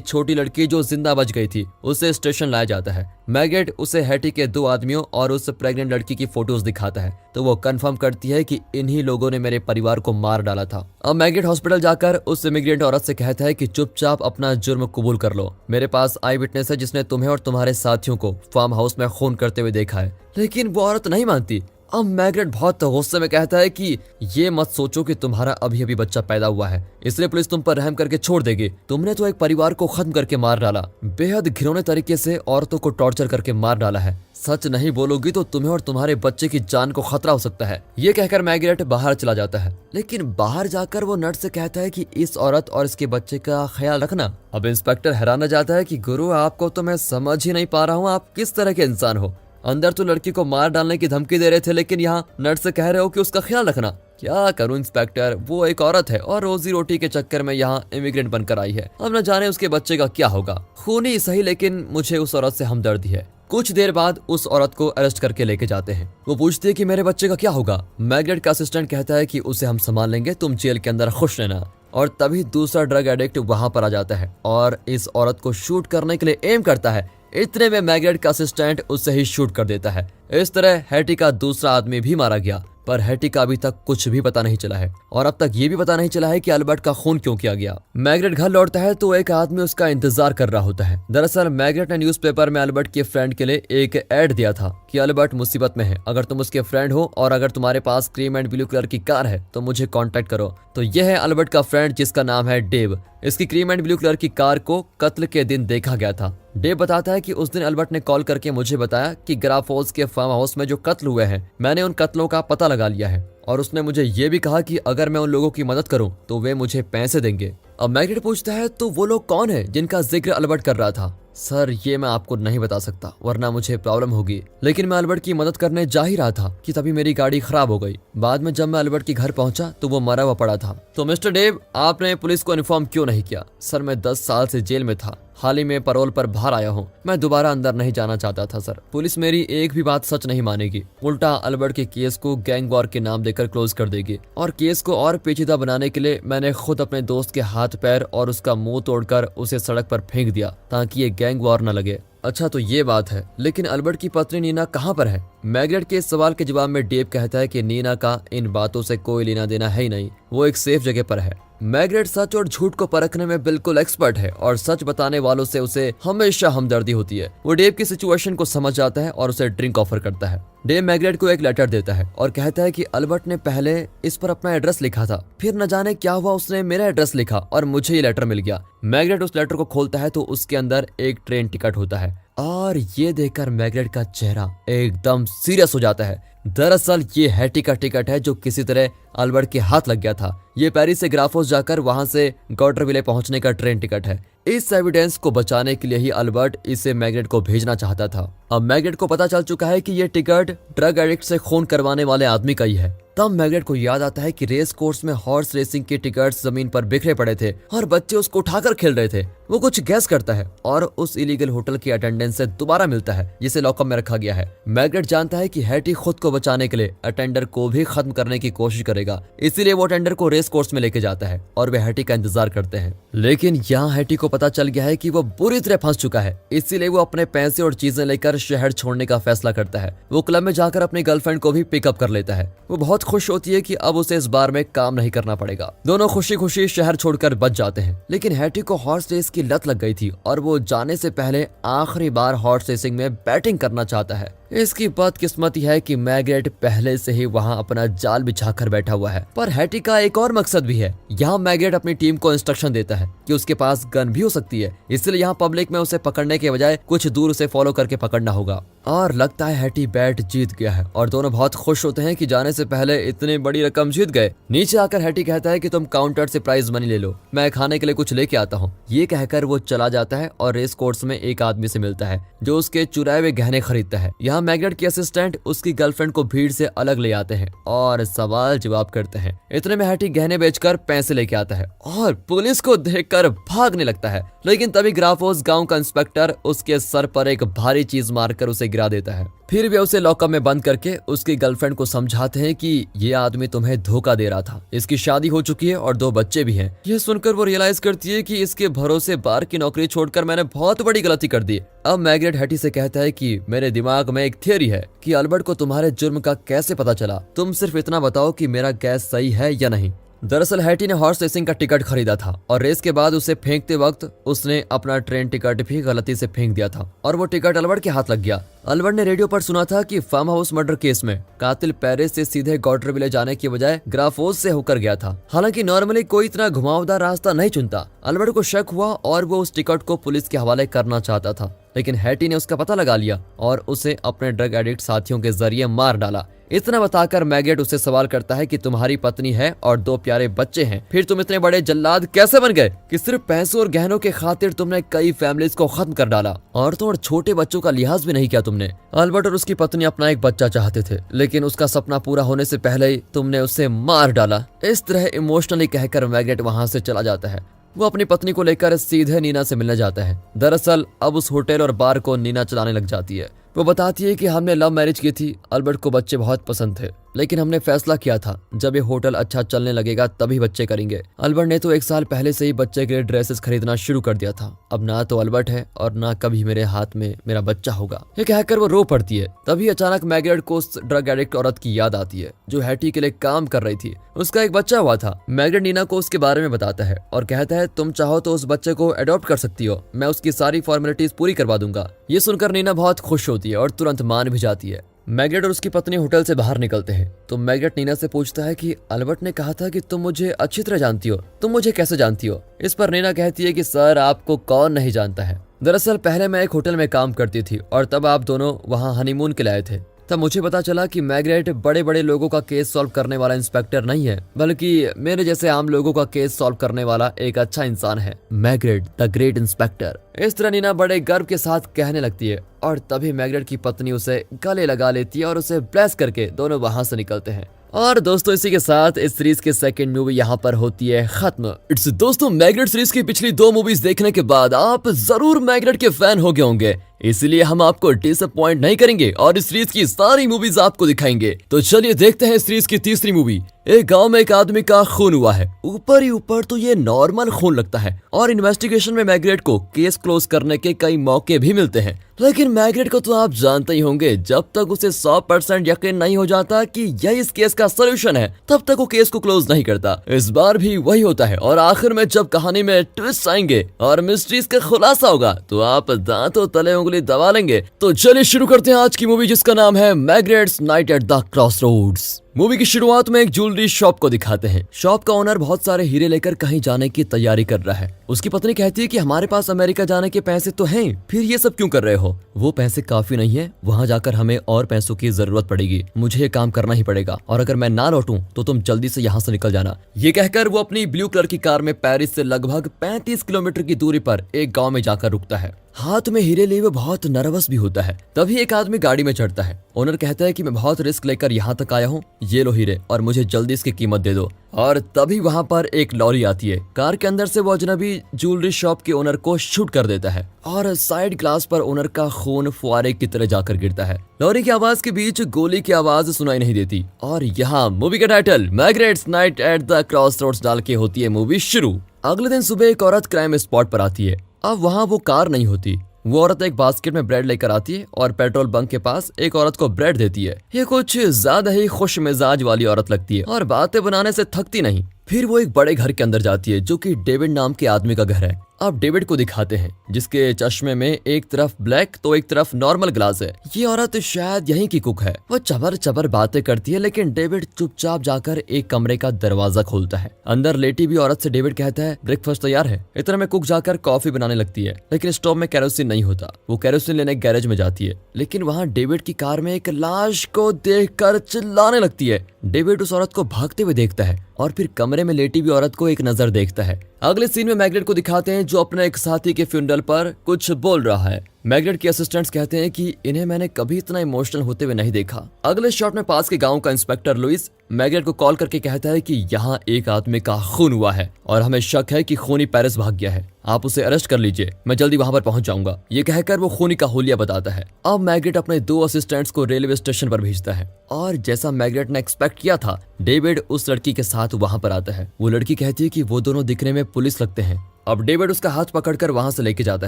छोटी लड़की जो जिंदा बच गई थी, उसे स्टेशन लाया जाता है। मैग्रेट उसे हैटी के 2 आदमियों और उस प्रेग्नेंट लड़की की फोटोज दिखाता है, तो वो कंफर्म करती है कि इन्हीं लोगों ने मेरे परिवार को मार डाला था। अब मैग्रेट हॉस्पिटल जाकर उस इमिग्रेंट औरत से कहता है कि चुपचाप अपना जुर्म कबूल कर लो। मेरे पास आई विटनेस है जिसने तुम्हें और तुम्हारे साथियों को फार्म हाउस में खून करते हुए देखा है। लेकिन वो औरत नहीं मानती। अब मैग्रेट बहुत गुस्से में कहता है कि ये मत सोचो कि तुम्हारा अभी अभी बच्चा पैदा हुआ है इसलिए पुलिस तुम पर रहम करके छोड़ देगी। तुमने तो एक परिवार को खत्म करके मार डाला, बेहद घिनौने तरीके से औरतों को टॉर्चर करके मार डाला है। सच नहीं बोलोगी तो तुम्हें और तुम्हारे बच्चे की जान को खतरा हो सकता है। ये कहकर मैग्रेट बाहर चला जाता है, लेकिन बाहर जाकर वो नर्स से कहता है कि इस औरत और इसके बच्चे का ख्याल रखना। अब इंस्पेक्टर हैरान जाता है कि गुरु, आपको तो मैं समझ ही नहीं पा रहा हूँ, आप किस तरह के इंसान हो। अंदर तो लड़की को मार डालने की धमकी दे रहे थे, लेकिन यहाँ नर्स से कह रहे हो कि उसका ख्याल रखना। क्या करूं इंस्पेक्टर, वो एक औरत है और रोजी रोटी के चक्कर में यहाँ इमिग्रेंट बनकर आई है। अब न जाने उसके बच्चे का क्या होगा। खूनी सही, लेकिन मुझे उस औरत से हमदर्दी है। कुछ देर बाद उस औरत को अरेस्ट करके लेके जाते हैं। वो पूछती है कि मेरे बच्चे का क्या होगा। मैग्रेट का असिस्टेंट कहता है कि उसे हम संभाल लेंगे, तुम जेल के अंदर खुश रहना। और तभी दूसरा ड्रग एडिक्ट वहां पर आ जाता है और इस औरत को शूट करने के लिए एम करता है। इतने में मैग्रेट का असिस्टेंट उससे ही शूट कर देता है। इस तरह हैटी का दूसरा आदमी भी मारा गया, पर हैटी का अभी तक कुछ भी पता नहीं चला है और अब तक ये भी पता नहीं चला है कि अल्बर्ट का खून क्यों किया गया। मैग्रेट घर लौटता है तो एक आदमी उसका इंतजार कर रहा होता है। दरअसल मैग्रेट ने न्यूज़पेपर में अल्बर्ट के फ्रेंड के लिए एक एड दिया था कि अल्बर्ट मुसीबत में है, अगर तुम उसके फ्रेंड हो और अगर तुम्हारे पास क्रीम एंड ब्लू कलर की कार है तो मुझे कांटेक्ट करो। तो यह है अल्बर्ट का फ्रेंड जिसका नाम है डेव। इसकी क्रीम एंड ब्लू कलर की कार को कत्ल के दिन देखा गया था। डेव बताता है कि उस दिन अल्बर्ट ने कॉल करके मुझे बताया कि ग्राफोल्स के फार्म हाउस में जो कत्ल हुए हैं, मैंने उन कत्लों का पता लगा लिया है और उसने मुझे ये भी कहा कि अगर मैं उन लोगों की मदद करूं तो वे मुझे पैसे देंगे। अब मैग्रेट पूछता है तो वो लोग कौन है जिनका जिक्र अल्बर्ट कर रहा था। सर ये मैं आपको नहीं बता सकता वरना मुझे प्रॉब्लम होगी, लेकिन मैं अल्बर्ट की मदद करने जा ही रहा था कि तभी मेरी गाड़ी खराब हो गई। बाद में जब मैं अल्बर्ट के घर पहुंचा तो वो मरा हुआ पड़ा था। तो मिस्टर डेव, आपने पुलिस को इन्फॉर्म क्यों नहीं किया? सर मैं 10 साल से जेल में था, हाल ही में पैरोल पर बाहर आया हूँ, मैं दोबारा अंदर नहीं जाना चाहता था सर। पुलिस मेरी एक भी बात सच नहीं मानेगी, उल्टा अल्बर्ट के केस को गैंग वॉर के नाम देकर क्लोज कर देगी और केस को और पेचीदा बनाने के लिए मैंने खुद अपने दोस्त के हाथ पैर और उसका मुंह तोड़कर उसे सड़क पर फेंक दिया ताकि ये गैंग वॉर न लगे। अच्छा तो ये बात है, लेकिन अल्बर्ट की पत्नी नीना कहाँ पर है? मैग्रेट के इस सवाल के जवाब में डेव कहता है कि नीना का इन बातों से कोई लेना देना है ही नहीं, वो एक सेफ जगह पर है। मैग्रेट सच और झूठ को परखने में बिल्कुल एक्सपर्ट है और सच बताने वालों से उसे हमेशा हमदर्दी होती है। वो डेव की सिचुएशन को समझ जाता है और उसे ड्रिंक ऑफर करता है। डेव मैग्रेट को एक लेटर देता है और कहता है कि अल्बर्ट ने पहले इस पर अपना एड्रेस लिखा था, फिर न जाने क्या हुआ उसने मेरा एड्रेस लिखा और मुझे ये लेटर मिल गया। मैग्रेट उस लेटर को खोलता है तो उसके अंदर एक ट्रेन टिकट होता है और ये देखकर मैग्रेट का चेहरा एकदम सीरियस हो जाता है। दरअसल ये हैटी का टिकट है जो किसी तरह अल्बर्ट के हाथ लग गया था। ये पेरिस से ग्राफोस जाकर वहां से गॉर्डरविले पहुंचने का ट्रेन टिकट है। इस एविडेंस को बचाने के लिए ही अल्बर्ट इसे मैग्नेट को भेजना चाहता था। अब मैग्नेट को पता चल चुका है कि ये टिकट ड्रग एडिक्ट से खून करवाने वाले आदमी का ही है। तब मैग्नेट को याद आता है कि रेस कोर्स में हॉर्स रेसिंग के टिकट्स जमीन पर बिखरे पड़े थे और बच्चे उसको उठाकर खेल रहे थे। वो कुछ गैस करता है और उस इलीगल होटल की अटेंडेंट से दोबारा मिलता है जिसे लॉकअप में रखा गया है। मैग्नेट जानता है कि हैटी खुद को बचाने के लिए अटेंडर को भी खत्म करने की कोशिश करेगा, इसीलिए वो अटेंडर को रेस कोर्स में लेके जाता है और वे हैटी का इंतजार करते हैं। लेकिन यहाँ हैटी को पता चल गया है कि वो बुरी तरह फंस चुका है, इसीलिए वो अपने पैसे और चीजें लेकर शहर छोड़ने का फैसला करता है। वो क्लब में जाकर अपनी गर्लफ्रेंड को भी पिकअप कर लेता है। वो बहुत खुश होती है कि अब उसे इस बार में काम नहीं करना पड़ेगा। दोनों खुशी खुशी शहर छोड़कर बच जाते हैं। लेकिन हैटी को हॉर्स रेस की लत लग गई थी और वो जाने से पहले आखिरी बार हॉर्स रेसिंग में बैटिंग करना चाहता है। इसकी बदकिस्मती है कि मैग्नेट पहले से ही वहां अपना जाल बिछाकर बैठा हुआ है। पर हैटी का एक और मकसद भी है। यहाँ मैग्नेट अपनी टीम को इंस्ट्रक्शन देता है कि उसके पास गन भी हो सकती है, इसलिए यहाँ पब्लिक में उसे पकड़ने के बजाय कुछ दूर उसे फॉलो करके पकड़ना होगा। और लगता है हैटी बैट जीत गया है और दोनों बहुत खुश होते हैं कि जाने से पहले इतनी बड़ी रकम जीत गए। नीचे आकर हैटी कहता है कि तुम काउंटर से प्राइज मनी ले लो, मैं खाने के लिए कुछ लेके आता हूँ। ये कहकर वो चला जाता है और रेस कोर्स में एक आदमी से मिलता है जो उसके चुराए हुए गहने खरीदता है। यहाँ मैग्नेट के असिस्टेंट उसकी गर्लफ्रेंड को भीड़ से अलग ले आते हैं और सवाल जवाब करते हैं। इतने में हैटी गहने बेचकर पैसे लेके आता है और पुलिस को देखकर भागने लगता है। लेकिन तभी ग्राफोस गांव का इंस्पेक्टर उसके सर पर एक भारी चीज मारकर उसे गिरा देता है। फिर वे उसे लॉकअप में बंद करके उसकी गर्लफ्रेंड को समझाते हैं कि ये आदमी तुम्हें धोखा दे रहा था, इसकी शादी हो चुकी है और 2 बच्चे भी हैं। ये सुनकर वो रियलाइज करती है कि इसके भरोसे बार की नौकरी छोड़कर मैंने बहुत बड़ी गलती कर दी। अब मैग्नेट हैटी से कहता है कि मेरे दिमाग में एक थियरी है कि अल्बर्ट को तुम्हारे जुर्म का कैसे पता चला, तुम सिर्फ इतना बताओ कि मेरा गैस सही है या नहीं। दरअसल हैटी ने हॉर्स रेसिंग का टिकट खरीदा था और रेस के बाद उसे फेंकते वक्त उसने अपना ट्रेन टिकट भी गलती से फेंक दिया था और वो टिकट अल्बर्ट के हाथ लग गया। अल्बर्ट ने रेडियो पर सुना था कि फार्म हाउस मर्डर केस में कातिल पेरिस से सीधे गॉर्डरविले जाने की बजाय ग्राफोस से होकर गया था। हालांकि नॉर्मली कोई इतना घुमावदार रास्ता नहीं चुनता। अल्बर्ट को शक हुआ और वो उस टिकट को पुलिस के हवाले करना चाहता था, लेकिन हैटी ने उसका पता लगा लिया और उसे अपने ड्रग एडिक्ट साथियों के जरिए मार डाला। इतना बताकर मैग्नेट उससे सवाल करता है कि तुम्हारी पत्नी है और 2 प्यारे बच्चे हैं, फिर तुम इतने बड़े जल्लाद कैसे बन गए कि सिर्फ पैसों और गहनों के खातिर तुमने कई फैमिलीज को खत्म कर डाला, औरतों और छोटे बच्चों का लिहाज भी नहीं किया तुमने। अल्बर्ट और उसकी पत्नी अपना एक बच्चा चाहते थे, लेकिन उसका सपना पूरा होने से पहले ही तुमने उसे मार डाला। इस तरह इमोशनली कहकर मैग्नेट वहां से चला जाता है। वो अपनी पत्नी को लेकर सीधे नीना से मिलने जाता है। दरअसल अब उस होटल और बार को नीना चलाने लग जाती है। वो बताती है कि हमने लव मैरिज की थी, अल्बर्ट को बच्चे बहुत पसंद थे, लेकिन हमने फैसला किया था जब ये होटल अच्छा चलने लगेगा तभी बच्चे करेंगे। अल्बर्ट ने तो 1 साल पहले से ही बच्चे के लिए ड्रेसेस खरीदना शुरू कर दिया था। अब ना तो अल्बर्ट है और ना कभी मेरे हाथ में मेरा बच्चा होगा। ये कहकर वो रो पड़ती है। तभी अचानक मैग्नेट को उस ड्रग एडिक्ट औरत की याद आती है जो हैटी के लिए काम कर रही थी। उसका एक बच्चा हुआ था। मैग्नेट नीना को उसके बारे में बताता है और कहता है तुम चाहो तो उस बच्चे को अडॉप्ट कर सकती हो, मैं उसकी सारी फॉर्मेलिटीज पूरी करवा दूंगा। ये सुनकर नीना बहुत खुश होती है और तुरंत मान भी जाती है। मैग्नेट और उसकी पत्नी होटल से बाहर निकलते हैं तो मैग्नेट नीना से पूछता है कि अल्बर्ट ने कहा था कि तुम मुझे अच्छी तरह जानती हो, तुम मुझे कैसे जानती हो? इस पर नीना कहती है कि सर आपको कौन नहीं जानता है। दरअसल पहले मैं एक होटल में काम करती थी और तब आप दोनों वहाँ हनीमून के लिए आए थे। तब मुझे पता चला कि मैग्नेट बड़े बड़े लोगों का केस सॉल्व करने वाला इंस्पेक्टर नहीं है, बल्कि मेरे जैसे आम लोगों का केस सॉल्व करने वाला एक अच्छा इंसान है, मैग्नेट द ग्रेट इंस्पेक्टर। इस तरह नीना बड़े गर्व के साथ कहने लगती है और तभी मैग्नेट की पत्नी उसे गले लगा लेती है और उसे ब्लेस करके दोनों वहां से निकलते हैं। और दोस्तों इसी के साथ इस सीरीज की 2nd मूवी यहाँ पर होती है खत्म। इट्स दोस्तों मैग्नेट सीरीज की पिछली 2 मूवीज देखने के बाद आप जरूर मैग्नेट के फैन हो गए होंगे, इसलिए हम आपको डिसअपॉइंट नहीं करेंगे और इस सीरीज की सारी मूवीज आपको दिखाएंगे। तो चलिए देखते हैं इस सीरीज की 3री मूवी। एक गांव में एक आदमी का खून हुआ है। ऊपर ही ऊपर तो ये नॉर्मल खून लगता है और इन्वेस्टिगेशन में मैग्नेट को केस क्लोज करने के कई मौके भी मिलते हैं, लेकिन मैग्नेट को तो आप जानते ही होंगे, जब तक उसे 100% यकीन नहीं हो जाता कि यही इस केस का सोल्यूशन है तब तक वो केस को क्लोज नहीं करता। इस बार भी वही होता है और आखिर में जब कहानी में ट्विस्ट आएंगे और मिस्ट्रीज का खुलासा होगा तो आप दांतों तले उंगली दबा लेंगे। तो चलिए शुरू करते हैं आज की मूवी जिसका नाम है magnets night at the crossroads. Movie की शुरुआत में एक ज्वेलरी शॉप को दिखाते हैं। शॉप का ओनर बहुत सारे हीरे लेकर कहीं जाने की तैयारी कर रहा है। उसकी पत्नी कहती है कि हमारे पास अमेरिका जाने के पैसे तो हैं, फिर ये सब क्यों कर रहे हो? वो पैसे काफी नहीं है, वहाँ जाकर हमें और पैसों की जरूरत पड़ेगी, मुझे ये काम करना ही पड़ेगा, और अगर मैं ना लौटूं तो तुम जल्दी से यहाँ से निकल जाना। ये कहकर वो अपनी ब्लू कलर की कार में पेरिस से लगभग 35 किलोमीटर की दूरी पर एक गाँव में जाकर रुकता है। हाथ में हीरे लिए वो बहुत नर्वस भी होता है। तभी एक आदमी गाड़ी में चढ़ता है। ओनर कहता है कि मैं बहुत रिस्क लेकर यहाँ तक आया हूँ, ये लो हीरे और मुझे जल्दी इसकी कीमत दे दो। और तभी वहाँ पर एक लॉरी आती है। कार के अंदर से वो अजनबी ज्वेलरी शॉप के ओनर को शूट कर देता है और साइड ग्लास पर ओनर का खून फुआरे की तरह जाकर गिरता है। लॉरी की आवाज के बीच गोली की आवाज सुनाई नहीं देती और यहाँ मूवी का title Maigret's night at the crossroads डाल के होती है मूवी शुरू। अगले दिन सुबह एक औरत क्राइम स्पॉट पर आती है। अब वहाँ वो कार नहीं होती। वो औरत एक बास्केट में ब्रेड लेकर आती है और पेट्रोल बंक के पास एक औरत को ब्रेड देती है। ये कुछ ज्यादा ही खुश मिजाज वाली औरत लगती है और बातें बनाने से थकती नहीं। फिर वो एक बड़े घर के अंदर जाती है जो कि डेविड नाम के आदमी का घर है। अब डेविड को दिखाते हैं जिसके चश्मे में एक तरफ ब्लैक तो एक तरफ नॉर्मल ग्लास है। ये औरत शायद यहीं की कुक है। वो चबर चबर बातें करती है लेकिन डेविड चुपचाप जाकर एक कमरे का दरवाजा खोलता है। अंदर लेटी भी औरत से डेविड कहता है ब्रेकफास्ट तैयार है। इतना में कुक जाकर कॉफी बनाने लगती है लेकिन स्टोव में केरोसिन नहीं होता। वो केरोसिन लेने गैरेज में जाती है लेकिन वहाँ डेविड की कार में एक लाश को देखकर चिल्लाने लगती है। डेविड उस औरत को भागते हुए देखता है और फिर कमरे में लेटी हुई औरत को एक नजर देखता है। अगले सीन में मैग्रेट को दिखाते हैं जो अपने एक साथी के फ्यूनरल पर कुछ बोल रहा है। मैग्रेट के असिस्टेंट्स कहते हैं कि इन्हें मैंने कभी इतना इमोशनल होते हुए नहीं देखा। अगले शॉट में पास के गांव का इंस्पेक्टर लुइस मैग्रेट को कॉल करके कहता है कि यहाँ एक आदमी का खून हुआ है और हमें शक है कि खूनी पेरिस भाग गया है, आप उसे अरेस्ट कर लीजिए, मैं जल्दी वहां पर पहुंच जाऊंगा। ये कहकर वो खूनी का हुलिया बताता है। अब मैग्रेट अपने 2 असिस्टेंट्स को रेलवे स्टेशन पर भेजता है और जैसा मैग्रेट ने एक्सपेक्ट किया था डेविड उस लड़की के साथ वहां पर आता है। वो लड़की कहती है कि वो दोनों दिखने में पुलिस लगते हैं। अब डेविड उसका हाथ पकड़कर वहां से लेके जाता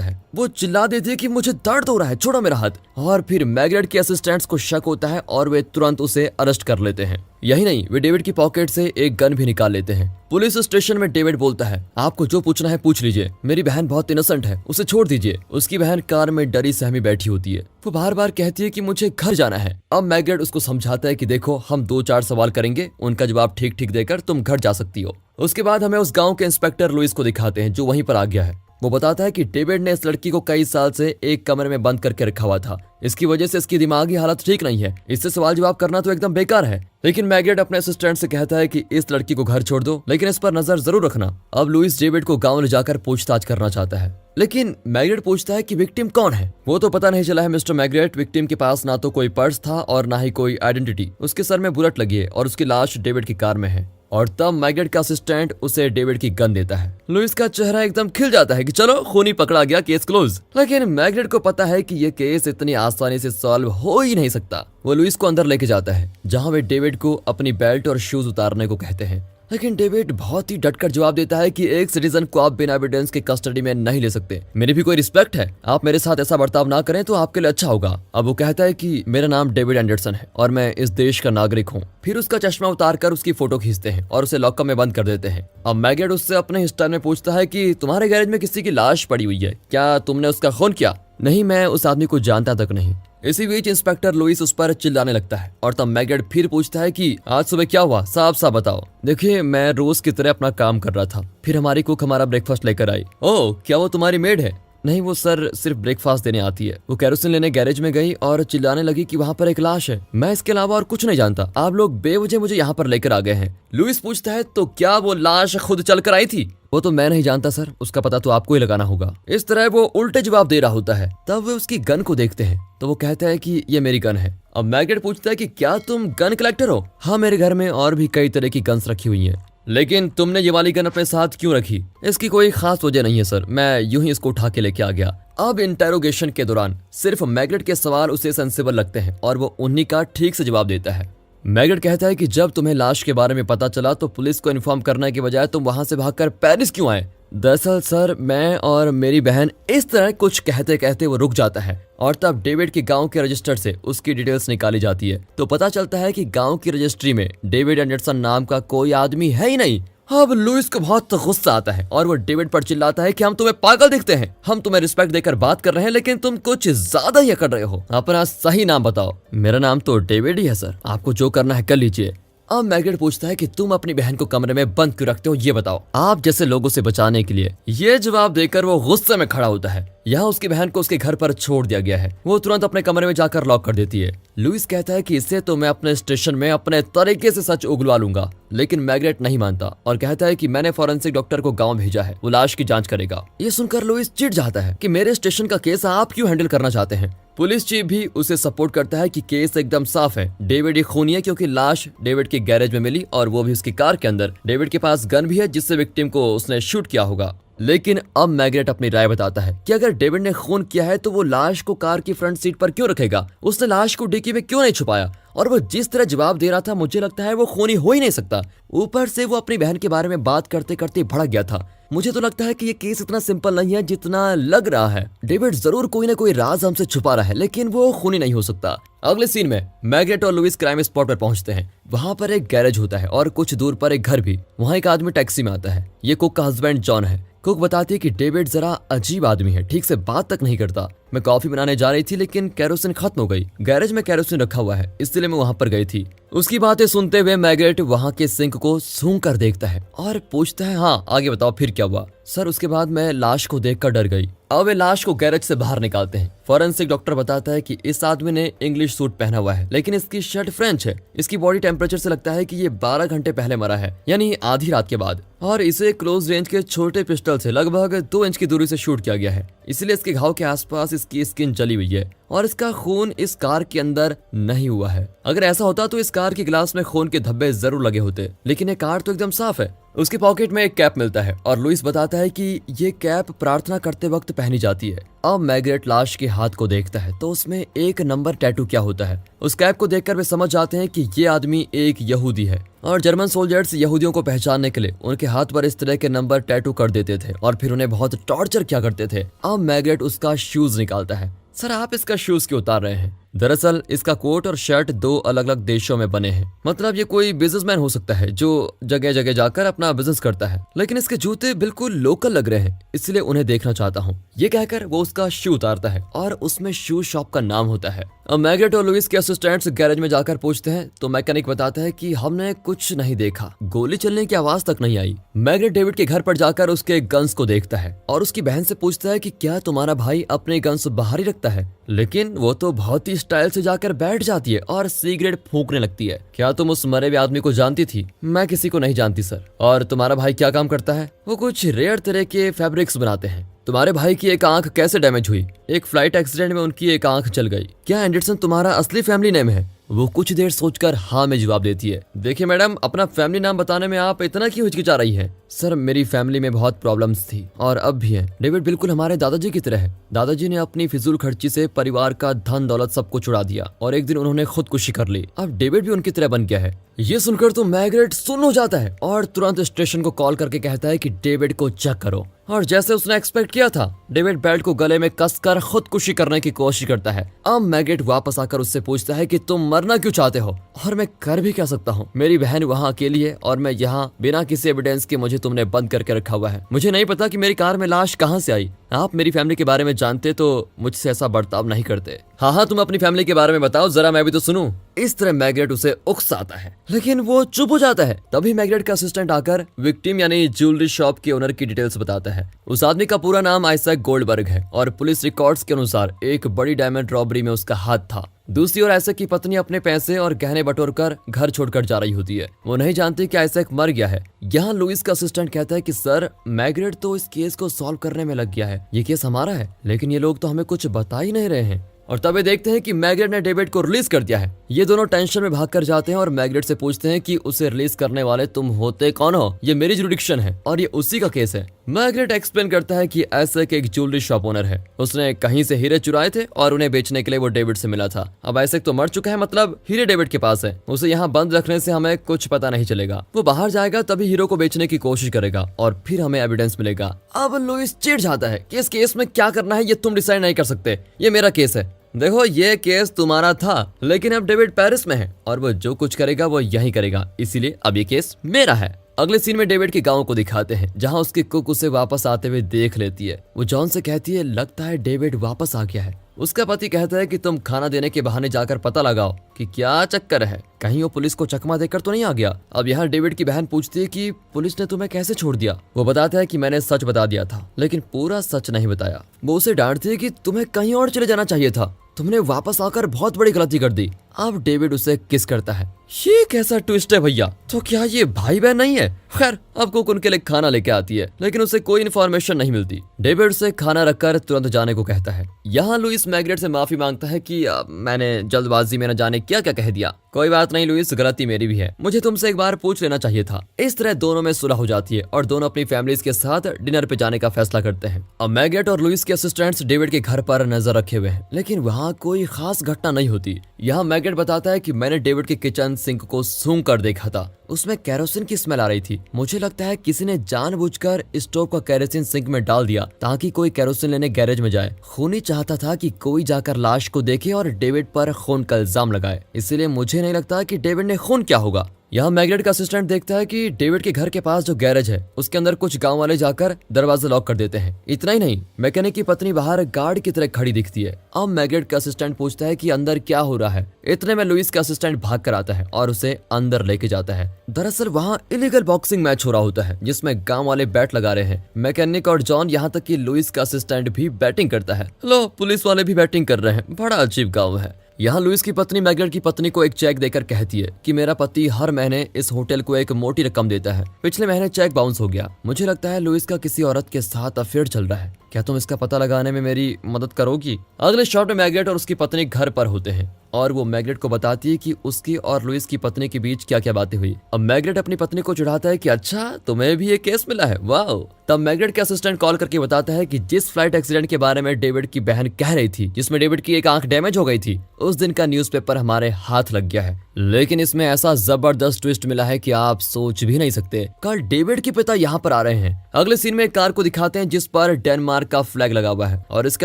है। वो चिल्ला देती है कि मुझे दर्द हो रहा है, छोड़ो मेरा हाथ। और फिर मैग्रेट के असिस्टेंट्स को शक होता है और वे तुरंत उसे अरेस्ट कर लेते हैं। यही नहीं, वे डेविड की पॉकेट से एक गन भी निकाल लेते हैं। पुलिस स्टेशन में डेविड बोलता है आपको जो पूछना है पूछ लीजिए, मेरी बहन बहुत इनोसेंट है, उसे छोड़ दीजिए। उसकी बहन कार में डरी सहमी बैठी होती है। वो बार बार कहती है कि मुझे घर जाना है। अब मैग्रेट उसको समझाता है कि देखो हम 2-4 सवाल करेंगे, उनका जवाब ठीक ठीक देकर तुम घर जा सकती हो। उसके बाद हमें उस गांव के इंस्पेक्टर लुइस को दिखाते हैं जो वहीं पर आ गया है। वो बताता है कि डेविड ने इस लड़की को कई साल से एक कमरे में बंद करके रखा हुआ था। इसकी वजह से इसकी दिमागी हालत ठीक नहीं है, इससे सवाल जवाब करना तो एकदम बेकार है। लेकिन मैग्रेट अपने असिस्टेंट से कहता है कि इस लड़की को घर छोड़ दो लेकिन इस पर नजर जरूर रखना। अब लुइस डेविड को गाँव ले जाकर पूछताछ करना चाहता है लेकिन मैग्रेट पूछता है कि विक्टिम कौन है। वो तो पता नहीं चला है मिस्टर मैग्रेट। विक्टिम के पास ना तो कोई पर्स था और ना ही कोई आइडेंटिटी। उसके सर में बुलेट लगी है और उसकी लाश डेविड की कार में है। और तब मैग्रेट का असिस्टेंट उसे डेविड की गन देता है। लुइस का चेहरा एकदम खिल जाता है कि चलो खूनी पकड़ा गया, केस क्लोज। लेकिन मैग्रेट को पता है कि ये केस इतनी आसानी से सॉल्व हो ही नहीं सकता। वो लुइस को अंदर लेके जाता है जहाँ वे डेविड को अपनी बेल्ट और शूज उतारने को कहते हैं। लेकिन डेविड बहुत ही डटकर जवाब देता है कि एक सिटीजन को आप बिना एविडेंस के कस्टडी में नहीं ले सकते, मेरी भी कोई रिस्पेक्ट है, आप मेरे साथ ऐसा बर्ताव ना करें तो आपके लिए अच्छा होगा। अब वो कहता है कि मेरा नाम डेविड एंडरसन है और मैं इस देश का नागरिक हूँ। फिर उसका चश्मा उतारकर उसकी फोटो खींचते हैं और उसे लॉकअप में बंद कर देते हैं। अब मैग्रेट उससे अपने स्टाइल में पूछता है कि तुम्हारे गैरेज में किसी की लाश पड़ी हुई है, क्या तुमने उसका खून किया? नहीं, मैं उस आदमी को जानता तक नहीं। इसी बीच इंस्पेक्टर लुइस उस पर चिल्लाने लगता है और तब मैग्रेट फिर पूछता है कि आज सुबह क्या हुआ, साफ साफ बताओ। देखिए, मैं रोज की तरह अपना काम कर रहा था, फिर हमारी कुक हमारा ब्रेकफास्ट लेकर आई। ओह, क्या वो तुम्हारी मेड है? नहीं, वो सर सिर्फ ब्रेकफास्ट देने आती है। वो केरोसिन लेने गैरेज में गई और चिल्लाने लगी कि वहाँ पर एक लाश है। मैं इसके अलावा और कुछ नहीं जानता, आप लोग बेवजह मुझे यहाँ पर लेकर आ गए हैं। लुइस पूछता है तो क्या वो लाश खुद चल कर आई थी? वो तो मैं नहीं जानता सर, उसका पता तो आपको ही लगाना होगा। इस तरह वो उल्टे जवाब दे रहा होता है। तब वे उसकी गन को देखते हैं तो वो कहता है कि ये मेरी गन है। अब मैग्रेट पूछता है कि क्या तुम गन कलेक्टर हो? हाँ, मेरे घर में और भी कई तरह की गन्स रखी हुई हैं। लेकिन तुमने ये वाली गन अपने साथ क्यों रखी? इसकी कोई खास वजह नहीं है सर, मैं यूं ही इसको उठा के लेके आ गया। अब इंटेरोगेशन के दौरान सिर्फ मैग्रेट के सवाल उसे सेंसिबल लगते हैं और वो उन्हीं का ठीक से जवाब देता है। मैग्रेट कहता है कि जब तुम्हें लाश के बारे में पता चला तो पुलिस को इन्फॉर्म करने के बजाय तुम वहां से भागकर पेरिस क्यों आए? दरअसल सर, मैं और मेरी बहन, इस तरह कुछ कहते कहते वो रुक जाता है और तब डेविड के गांव के रजिस्टर से उसकी डिटेल्स निकाली जाती है तो पता चलता है कि गांव की रजिस्ट्री में डेविड एंडरसन नाम का कोई आदमी है ही नहीं। अब लुइस को बहुत गुस्सा आता है और वो डेविड पर चिल्लाता है कि हम तुम्हें पागल दिखते हैं, हम तुम्हें रिस्पेक्ट देकर बात कर रहे हैं लेकिन तुम कुछ ज्यादा ही कर रहे हो, अपना सही नाम बताओ। मेरा नाम तो डेविड ही है सर, आपको जो करना है कर लीजिए। अब मैग्रेट पूछता है कि तुम अपनी बहन को कमरे में बंद क्यों रखते हो, ये बताओ। आप जैसे लोगों से बचाने के लिए। ये जवाब देकर वो गुस्से में खड़ा होता है। यहाँ उसकी बहन को उसके घर पर छोड़ दिया गया है। वो तुरंत अपने कमरे में जाकर लॉक कर देती है। लुइस कहता है कि इससे तो मैं अपने स्टेशन में अपने तरीके से सच उगलवा लूंगा, लेकिन मैग्रेट नहीं मानता और कहता है कि मैंने फॉरेंसिक डॉक्टर को गांव भेजा है, वो लाश की जांच करेगा। ये सुनकर लुइस चिढ़ जाता है कि मेरे स्टेशन का केस आप क्यों हैंडल करना चाहते हैं। पुलिस चीफ भी उसे सपोर्ट करता है कि केस एकदम साफ है, डेविड ही खूनी है क्योंकि लाश डेविड के गैरेज में मिली और वो भी उसकी कार के अंदर। डेविड के पास गन भी है जिससे विक्टिम को उसने शूट किया होगा। लेकिन अब मैग्रेट अपनी राय बताता है कि अगर डेविड ने खून किया है तो वो लाश को कार की फ्रंट सीट पर क्यों रखेगा, उसने लाश को डिक्की में क्यों नहीं छुपाया। और वो जिस तरह जवाब दे रहा था मुझे लगता है वो खूनी हो ही नहीं सकता। ऊपर से वो अपनी बहन के बारे में बात करते करते भड़क गया था। मुझे तो लगता है कि ये केस इतना सिंपल नहीं है जितना लग रहा है। डेविड जरूर कोई ना कोई राज हमसे छुपा रहा है, लेकिन वो खूनी नहीं हो सकता। अगले सीन में मैग्रेट और लुइस क्राइम स्पॉट पर पहुंचते हैं। वहां पर एक गैरेज होता है और कुछ दूर पर एक घर भी। वहां एक आदमी टैक्सी में आता है। ये कुक का हस्बैंड जॉन है। कुक बताती है कि डेविड जरा अजीब आदमी है, ठीक से बात तक नहीं करता। मैं कॉफी बनाने जा रही थी लेकिन केरोसिन खत्म हो गई। गैरेज में केरोसिन रखा हुआ है इसलिए मैं वहां पर गई थी। उसकी बातें सुनते हुए मैग्रेट वहां के सिंक को सूंघ कर देखता है और पूछता है, हाँ आगे बताओ फिर क्या हुआ। सर उसके बाद मैं लाश को देखकर डर गई। अब वे लाश को गैरेज से बाहर निकालते हैं। फॉरेंसिक डॉक्टर बताता है कि इस आदमी ने इंग्लिश सूट पहना हुआ है लेकिन इसकी शर्ट फ्रेंच है। इसकी बॉडी टेम्परेचर से लगता है कि ये 12 घंटे पहले मरा है, यानी आधी रात के बाद। और इसे क्लोज रेंज के छोटे पिस्टल से लगभग 2 इंच की दूरी से शूट किया गया है, इसलिए इसके घाव के आसपास इसकी स्किन जली हुई है और इसका खून इस कार के अंदर नहीं हुआ है। अगर ऐसा होता तो इस कार के गिलास में खून के धब्बे जरूर लगे होते, लेकिन ये कार तो एकदम साफ है। उसकी पॉकेट में एक कैप मिलता है और लुइस बताता है कि ये कैप प्रार्थना करते वक्त पहनी जाती है। अब मैग्रेट लाश के हाथ को देखता है तो उसमें एक नंबर टैटू क्या होता है। उस कैप को देखकर वे समझ जाते हैं कि ये आदमी एक यहूदी है और जर्मन सोल्जर्स यहूदियों को पहचानने के लिए उनके हाथ पर इस तरह के नंबर टैटू कर देते थे और फिर उन्हें बहुत टॉर्चर किया करते थे। अब मैग्रेट उसका शूज निकालता है। सर आप इसका शूज क्यों उतार रहे हैं? दरअसल इसका कोट और शर्ट 2 अलग अलग देशों में बने हैं। मतलब ये कोई बिजनेसमैन हो सकता है जो जगह जगह जाकर अपना बिजनेस करता है, लेकिन इसके जूते बिल्कुल लोकल लग रहे हैं, इसलिए उन्हें देखना चाहता हूँ। ये कहकर वो उसका शू उतारता है और उसमें शू शॉप का नाम होता है। अब मैग्रेट और लुइस के असिस्टेंट्स गैरेज में जाकर पूछते हैं तो मैकेनिक बताता है कि हमने कुछ नहीं देखा, गोली चलने की आवाज तक नहीं आई। मैग्रेट डेविड के घर पर जाकर उसके गन्स को देखता है और उसकी बहन से पूछता है कि क्या तुम्हारा भाई अपने गन्स बाहर ही रखता है, लेकिन वो तो बहुत ही स्टाइल से जाकर बैठ जाती है और सिगरेट फूंकने लगती है। क्या तुम उस मरे हुए आदमी को जानती थी? मैं किसी को नहीं जानती सर। और तुम्हारा भाई क्या काम करता है? वो कुछ रेयर तरह के फैब्रिक्स बनाते हैं। तुम्हारे भाई की एक आंख कैसे डैमेज हुई? एक फ्लाइट एक्सीडेंट में उनकी एक आंख चल गई। क्या एंडरसन तुम्हारा असली फैमिली नेम है? वो कुछ देर सोचकर हाँ में जवाब देती है। देखिए मैडम, अपना फैमिली नाम बताने में आप इतना क्यों हिचकिचा रही हैं? सर मेरी फैमिली में बहुत प्रॉब्लम्स थी और अब भी हैं। डेविड बिल्कुल हमारे दादाजी की तरह है। दादाजी ने अपनी फिजूल खर्ची से परिवार का धन दौलत सब कुछ उड़ा दिया और एक दिन उन्होंने खुदकुशी कर ली। अब डेविड भी उनकी तरह बन गया है। ये सुनकर तो मैग्रेट सुन्न हो जाता है और तुरंत स्टेशन को कॉल करके कहता है कि डेविड को चेक करो। और जैसे उसने एक्सपेक्ट किया था, डेविड बेल्ट को गले में कसकर खुदकुशी करने की कोशिश करता है। अब मैग्रेट वापस आकर उससे पूछता है कि तुम मरना क्यों चाहते हो? और मैं कर भी क्या सकता हूँ? मेरी बहन वहाँ अकेली है और मैं यहाँ बिना किसी एविडेंस के मुझे तुमने बंद करके रखा हुआ है। मुझे नहीं पता कि मेरी कार में लाश कहाँ से आई। आप मेरी फैमिली के बारे में जानते तो मुझसे ऐसा बर्ताव नहीं करते। हाँ तुम अपनी फैमिली के बारे में बताओ जरा, मैं भी तो सुनूं। इस तरह मैग्रेट उसे उकसाता है, लेकिन वो चुप हो जाता है। तभी मैग्रेट का असिस्टेंट आकर विक्टिम यानी ज्वेलरी शॉप के ओनर की डिटेल्स बताता है। उस आदमी का पूरा नाम आइजैक गोल्डबर्ग है और पुलिस रिकॉर्ड्स के अनुसार एक बड़ी डायमंड रॉबरी में उसका हाथ था। दूसरी ओर आइजैक की पत्नी अपने पैसे और गहने बटोरकर घर छोड़कर जा रही होती है। वो नहीं जानती कि आइजैक मर गया है। यहाँ लुइस का असिस्टेंट कहता है कि सर मैग्रेट तो इस केस को सॉल्व करने में लग गया है, ये केस हमारा है, लेकिन ये लोग तो हमें कुछ बता ही नहीं रहे हैं। और तब वे देखते हैं कि मैग्रेट ने डेविड को रिलीज कर दिया है। ये दोनों टेंशन में भागकर जाते हैं और मैग्रेट से पूछते हैं कि उसे रिलीज करने वाले तुम होते कौन हो? ये मेरी जुरिडिक्शन है और ये उसी का केस है। मैग्रेट एक्सप्लेन करता है कि आइजैक एक ज्वेलरी शॉप ओनर है। उसने कहीं से हीरे चुराए थे और उन्हें बेचने के लिए वो डेविड से मिला था। अब आइजैक तो मर चुका है, मतलब हीरे डेविड के पास है। उसे यहाँ बंद रखने से हमें कुछ पता नहीं चलेगा। वो बाहर जाएगा तभी हीरो को बेचने की कोशिश करेगा और फिर हमें एविडेंस मिलेगा। अब लुइस चिढ़ जाता है कि इस केस में क्या करना है ये तुम डिसाइड नहीं कर सकते, ये मेरा केस है। देखो ये केस तुम्हारा था, लेकिन अब डेविड पेरिस में है और वो जो कुछ करेगा वो यही करेगा, इसीलिए अब ये केस मेरा है। अगले सीन में डेविड के गांव को दिखाते हैं जहां उसकी कुक उसे वापस आते हुए देख लेती है। वो जॉन से कहती है लगता है डेविड वापस आ गया है। उसका पति कहता है कि तुम खाना देने के बहाने जाकर पता लगाओ कि क्या चक्कर है, कहीं वो पुलिस को चकमा देकर तो नहीं आ गया। अब यहाँ डेविड की बहन पूछती है कि पुलिस ने तुम्हें कैसे छोड़ दिया। वो बताता है कि मैंने सच बता दिया था लेकिन पूरा सच नहीं बताया। वो उसे डांटती है कि तुम्हें कहीं और चले जाना चाहिए था, तुमने वापस आकर बहुत बड़ी गलती कर दी। अब डेविड उसे किस करता है। ये कैसा ट्विस्ट है भैया, तो क्या ये भाई बहन नहीं है। खैर अब कुक उनके लिए खाना लेके आती है लेकिन उसे कोई इन्फॉर्मेशन नहीं मिलती। डेविड उसे खाना रखकर तुरंत जाने को कहता है। यहाँ लुइस मैग्रेट से माफी मांगता है कि मैंने जल्दबाजी में न जाने क्या क्या कह दिया। कोई बात नहीं लुइस, गलती मेरी भी है, मुझे तुमसे एक बार पूछ लेना चाहिए था। इस तरह दोनों में सुलह हो जाती है और दोनों अपनी फैमिलीज के साथ डिनर पे जाने का फैसला करते हैं। अब मैग्रेट और लुइस के असिस्टेंट्स डेविड के घर पर नजर रखे हुए हैं लेकिन वहाँ कोई खास घटना नहीं होती। यहाँ मैग्रेट बताता है कि मैंने डेविड के किचन सिंक को सूंघ कर देखा था, उसमें केरोसिन की स्मेल आ रही थी। मुझे लगता है किसी ने जानबूझकर स्टोव का केरोसिन सिंक में डाल दिया ताकि कोई केरोसिन लेने गैरेज में जाए। खूनी चाहता था कि कोई जाकर लाश को देखे और डेविड पर खून का इल्जाम लगाए, इसलिए मुझे नहीं लगता कि डेविड ने खून किया होगा। यहाँ मैग्रेट का असिस्टेंट देखता है कि डेविड के घर के पास जो गैरेज है उसके अंदर कुछ गांव वाले जाकर दरवाजा लॉक कर देते हैं। इतना ही नहीं, मैकेनिक की पत्नी बाहर गार्ड की तरह खड़ी दिखती है। अब मैग्रेट का असिस्टेंट पूछता है कि अंदर क्या हो रहा है। इतने में लुइस का असिस्टेंट भाग कर आता है और उसे अंदर लेके जाता है। दरअसल वहाँ इलीगल बॉक्सिंग मैच हो रहा होता है जिसमें गाँव वाले बैट लगा रहे हैं। मैकेनिक और जॉन, यहाँ तक कि लुइस का असिस्टेंट भी बैटिंग करता है। लो, पुलिस वाले भी बैटिंग कर रहे हैं, बड़ा अजीब गाँव है। यहाँ लुइस की पत्नी मैग्रेट की पत्नी को एक चेक देकर कहती है कि मेरा पति हर महीने इस होटल को एक मोटी रकम देता है, पिछले महीने चेक बाउंस हो गया। मुझे लगता है लुइस का किसी औरत के साथ अफेयर चल रहा है, क्या तुम इसका पता लगाने में मेरी मदद करोगी। अगले शॉट में मैग्रेट और उसकी पत्नी घर पर होते हैं और वो मैग्रेट को बताती है कि उसकी और लुइस की पत्नी के बीच क्या क्या बातें हुई। अब मैग्रेट अपनी पत्नी को चिढ़ाता है कि अच्छा तुम्हें भी ये केस मिला है, वाह। तब मैग्रेट के असिस्टेंट कॉल करके बताता है कि जिस फ्लाइट एक्सीडेंट के बारे में डेविड की बहन कह रही थी, जिसमें डेविड की एक आंख डैमेज हो गई थी, उस दिन का न्यूज़पेपर हमारे हाथ लग गया है। लेकिन इसमें ऐसा जबरदस्त ट्विस्ट मिला है कि आप सोच भी नहीं सकते। कल डेविड के पिता यहाँ पर आ रहे हैं। अगले सीन में एक कार को दिखाते हैं जिस पर डेनमार्क का फ्लैग लगा हुआ है और इसके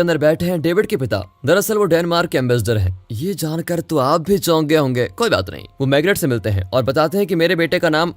अंदर बैठे हैं डेविड के पिता। दरअसल वो डेनमार्क के एम्बेसडर हैं। ये जानकर तो आप भी चौंक गए होंगे, कोई बात नहीं। वो मैग्रेट से मिलते हैं और बताते हैं कि मेरे बेटे का नाम